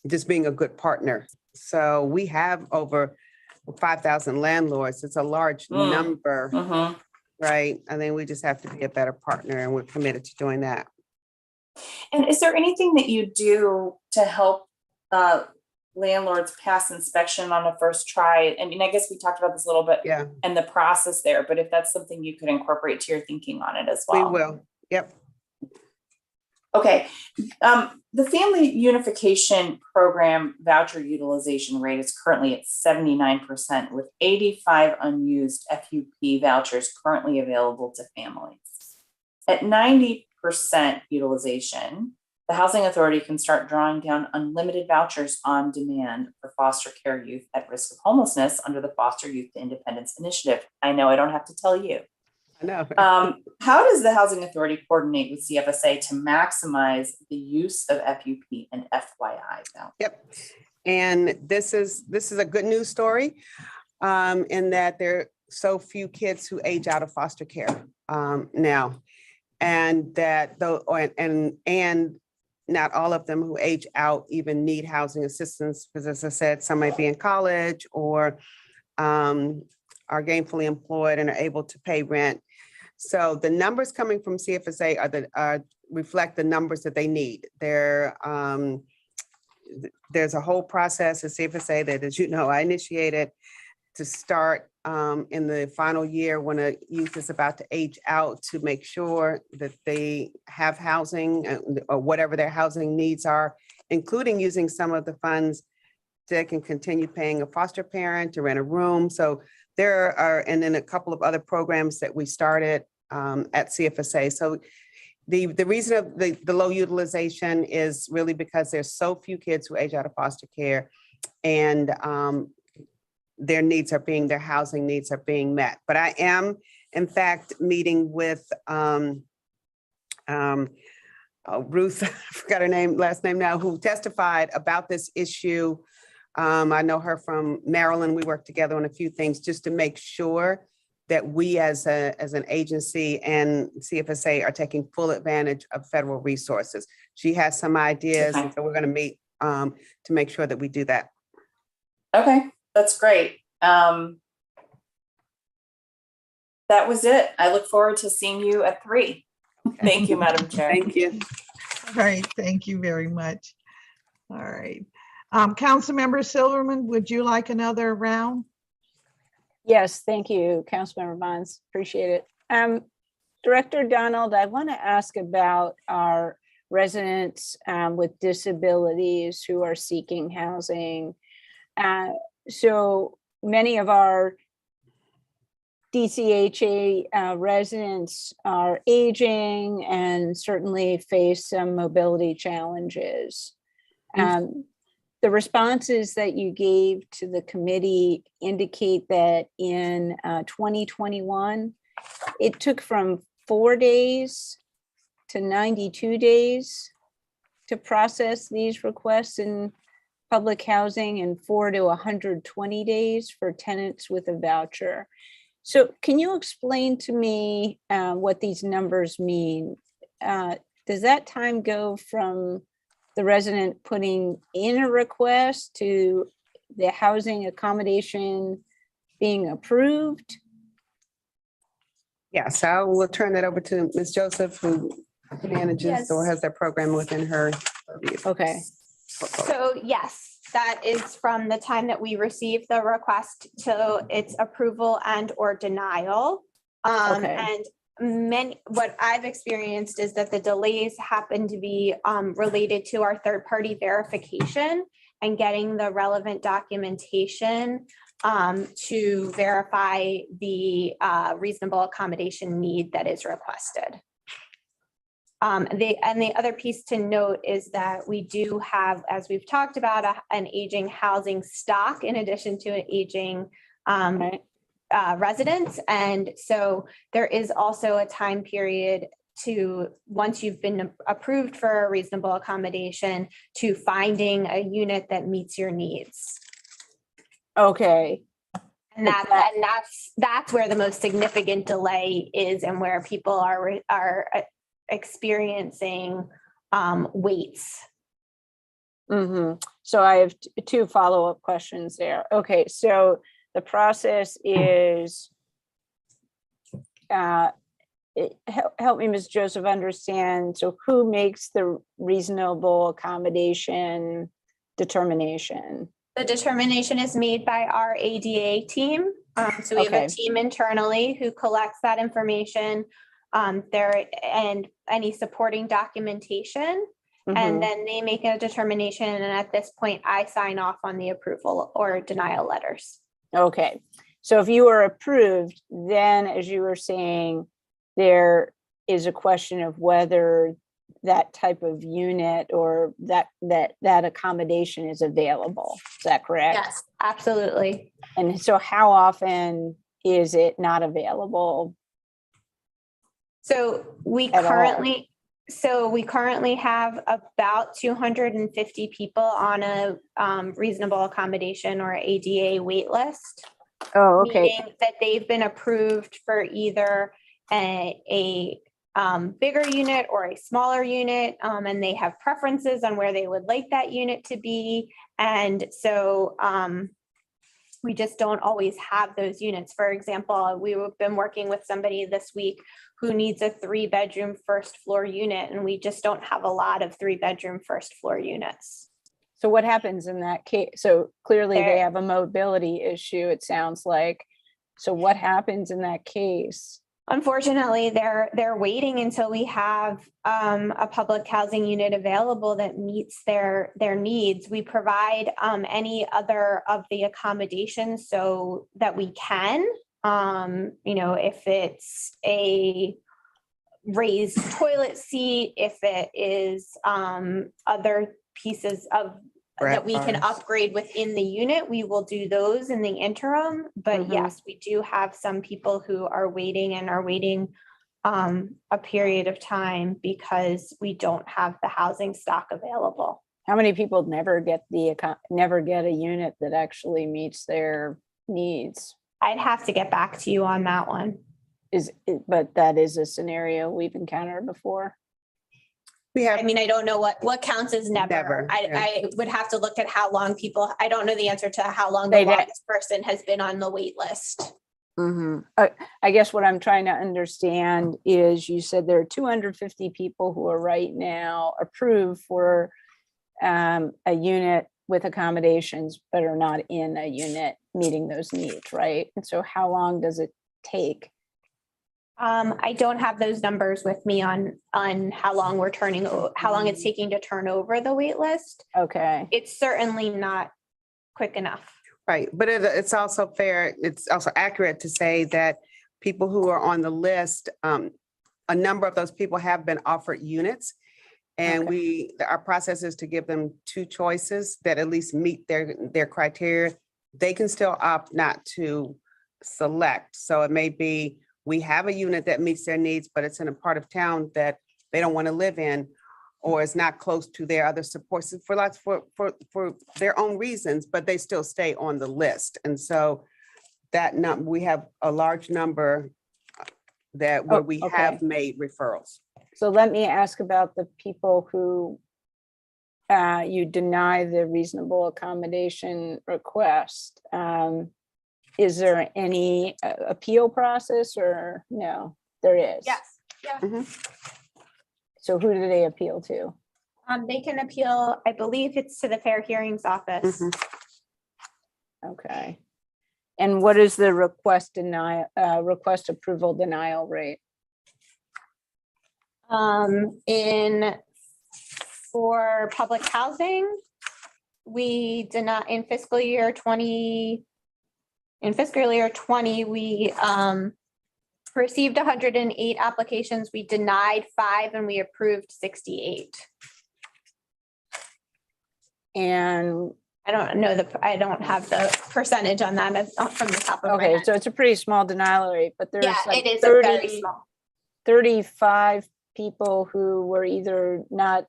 just being a good partner. So we have over 5,000 landlords. It's a large number, right? I think we just have to be a better partner, and we're committed to doing that. And is there anything that you do to help landlords pass inspection on a first try? I mean, I guess we talked about this a little bit, Yeah, and the process there, but if that's something you could incorporate to your thinking on it as we well. will. Yep. Okay, the Family Unification Program voucher utilization rate is currently at 79%, with 85 unused FUP vouchers currently available to families. At 90% utilization, the Housing Authority can start drawing down unlimited vouchers on demand for foster care youth at risk of homelessness under the Foster Youth to Independence Initiative. I know I don't have to tell you. I know. How does the Housing Authority coordinate with CFSA to maximize the use of FUP and FYI vouchers? Yep. And this is a good news story, in that there are so few kids who age out of foster care now, and that and not all of them who age out even need housing assistance, because, as I said, some might be in college or are gainfully employed and are able to pay rent. So the numbers coming from CFSA reflect the numbers that they need. There's a whole process at CFSA that, as you know, I initiated to start in the final year when a youth is about to age out, to make sure that they have housing or whatever their housing needs are, including using some of the funds that can continue paying a foster parent to rent a room. So there are, and then a couple of other programs that we started at CFSA. So the reason of the low utilization is really because there's so few kids who age out of foster care, and their housing needs are being met. But I am, in fact, meeting with Ruth, I forgot her last name now, who testified about this issue. I know her from Maryland. We work together on a few things just to make sure that we as an agency and CFSA are taking full advantage of federal resources. She has some ideas, and so we're going to meet to make sure that we do that. Okay, that's great. That was it. I look forward to seeing you at 3. Okay. Thank you, Madam Chair. Thank you. All right, thank you very much. All right. Councilmember Silverman, would you like another round? Yes, thank you, Councilmember Bonds. Appreciate it. Director Donald, I want to ask about our residents with disabilities who are seeking housing. So many of our DCHA residents are aging and certainly face some mobility challenges. The responses that you gave to the committee indicate that in 2021, it took from 4 days to 92 days to process these requests in public housing and 4 to 120 days for tenants with a voucher. So can you explain to me what these numbers mean? Does that time go from the resident putting in a request to the housing accommodation being approved? Yes, I will turn that over to Ms. Joseph, who manages or has that program within her purview. Okay. So yes, that is from the time that we receive the request to its approval and or denial. Okay. And what I've experienced is that the delays happen to be related to our third-party verification and getting the relevant documentation to verify the reasonable accommodation need that is requested. The other piece to note is that we do have, as we've talked about, an aging housing stock in addition to an aging residents. And so there is also a time period to, once you've been approved for a reasonable accommodation, to finding a unit that meets your needs. Okay. And that's where the most significant delay is and where people are experiencing waits. So I have two follow-up questions there. Okay, so the process is, help me, Ms. Joseph, understand. So who makes the reasonable accommodation determination? The determination is made by our ADA team. So we have a team internally who collects that information and any supporting documentation. And then they make a determination. And at this point, I sign off on the approval or denial letters. Okay, so if you are approved, then as you were saying, there is a question of whether that type of unit or that accommodation is available. Is that correct? Yes, absolutely. And so how often is it not available? So we currently have about 250 people on a reasonable accommodation or ADA wait list. Oh, okay. Meaning that they've been approved for either a bigger unit or a smaller unit, and they have preferences on where they would like that unit to be. And so we just don't always have those units. For example, we've been working with somebody this week who needs a 3-bedroom first floor unit, and we just don't have a lot of 3-bedroom first floor units. So what happens in that case? So clearly they have a mobility issue, it sounds like. So what happens in that case? Unfortunately, they're waiting until we have a public housing unit available that meets their needs. We provide any other of the accommodations so that we can, if it's a raised toilet seat, if it is other pieces of that we can upgrade within the unit, we will do those in the interim. But yes, we do have some people who are waiting a period of time because we don't have the housing stock available. How many people never get a unit that actually meets their needs? I'd have to get back to you on that one. But that is a scenario we've encountered before. I mean, I don't know what counts as never. I would have to look at how long I don't know the answer to how long the longest person has been on the wait list. I guess what I'm trying to understand is you said there are 250 people who are right now approved for a unit with accommodations, but are not in a unit meeting those needs, right? And so how long does it take I don't have those numbers with me on how long how long it's taking to turn over the wait list. Okay, It's certainly not quick enough. Right, but it's also fair, it's also accurate to say that people who are on the list, a number of those people have been offered units. And our process is to give them two choices that at least meet their criteria. They can still opt not to select. So it may be, we have a unit that meets their needs, but it's in a part of town that they don't want to live in, or is not close to their other supports for their own reasons, but they still stay on the list. And so we have a large number where we have made referrals. so let me ask about the people who you deny the reasonable accommodation request. Is there any appeal process or no? There is? Yes, yeah. So who do they appeal to? They can appeal, I believe it's to the Fair Hearings Office. Okay. And what is the request approval denial rate? For public housing, we did not, in fiscal year 20, we received 108 applications. We denied 5 and we approved 68. And I don't know I don't have the percentage on that from the top of my okay, head. so it's a pretty small denial rate, but there's Yeah, like it is a very 30, small. 35 people who were either not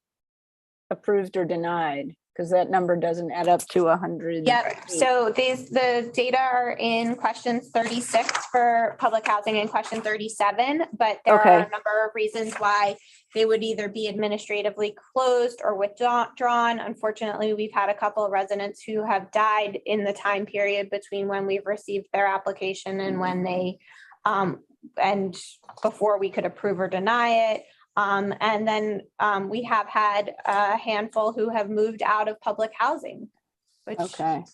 approved or denied, because that number doesn't add up to 100. Yep, so the data are in question 36 for public housing and question 37, but there are a number of reasons why they would either be administratively closed or withdrawn. Unfortunately, we've had a couple of residents who have died in the time period between when we've received their application and when they, and before we could approve or deny it. And then we have had a handful who have moved out of public housing, which. Okay.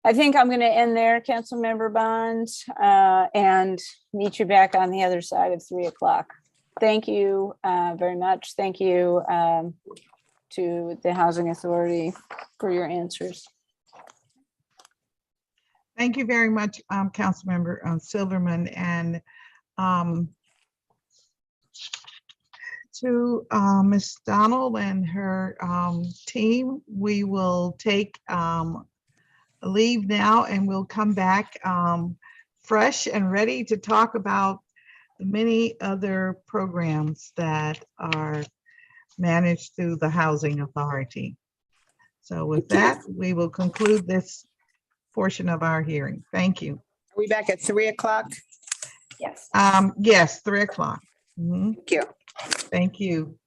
I think I'm going to end there, Councilmember Bonds, and meet you back on the other side of 3 o'clock. Thank you very much. Thank you to the Housing Authority for your answers. Thank you very much, Councilmember Silverman, and to Ms. Donald and her team. We will take leave now, and we'll come back fresh and ready to talk about the many other programs that are managed through the Housing Authority. So with that, we will conclude this portion of our hearing. Thank you. Are we back at 3 o'clock? Yes. Yes, 3 o'clock. Thank you. Thank you.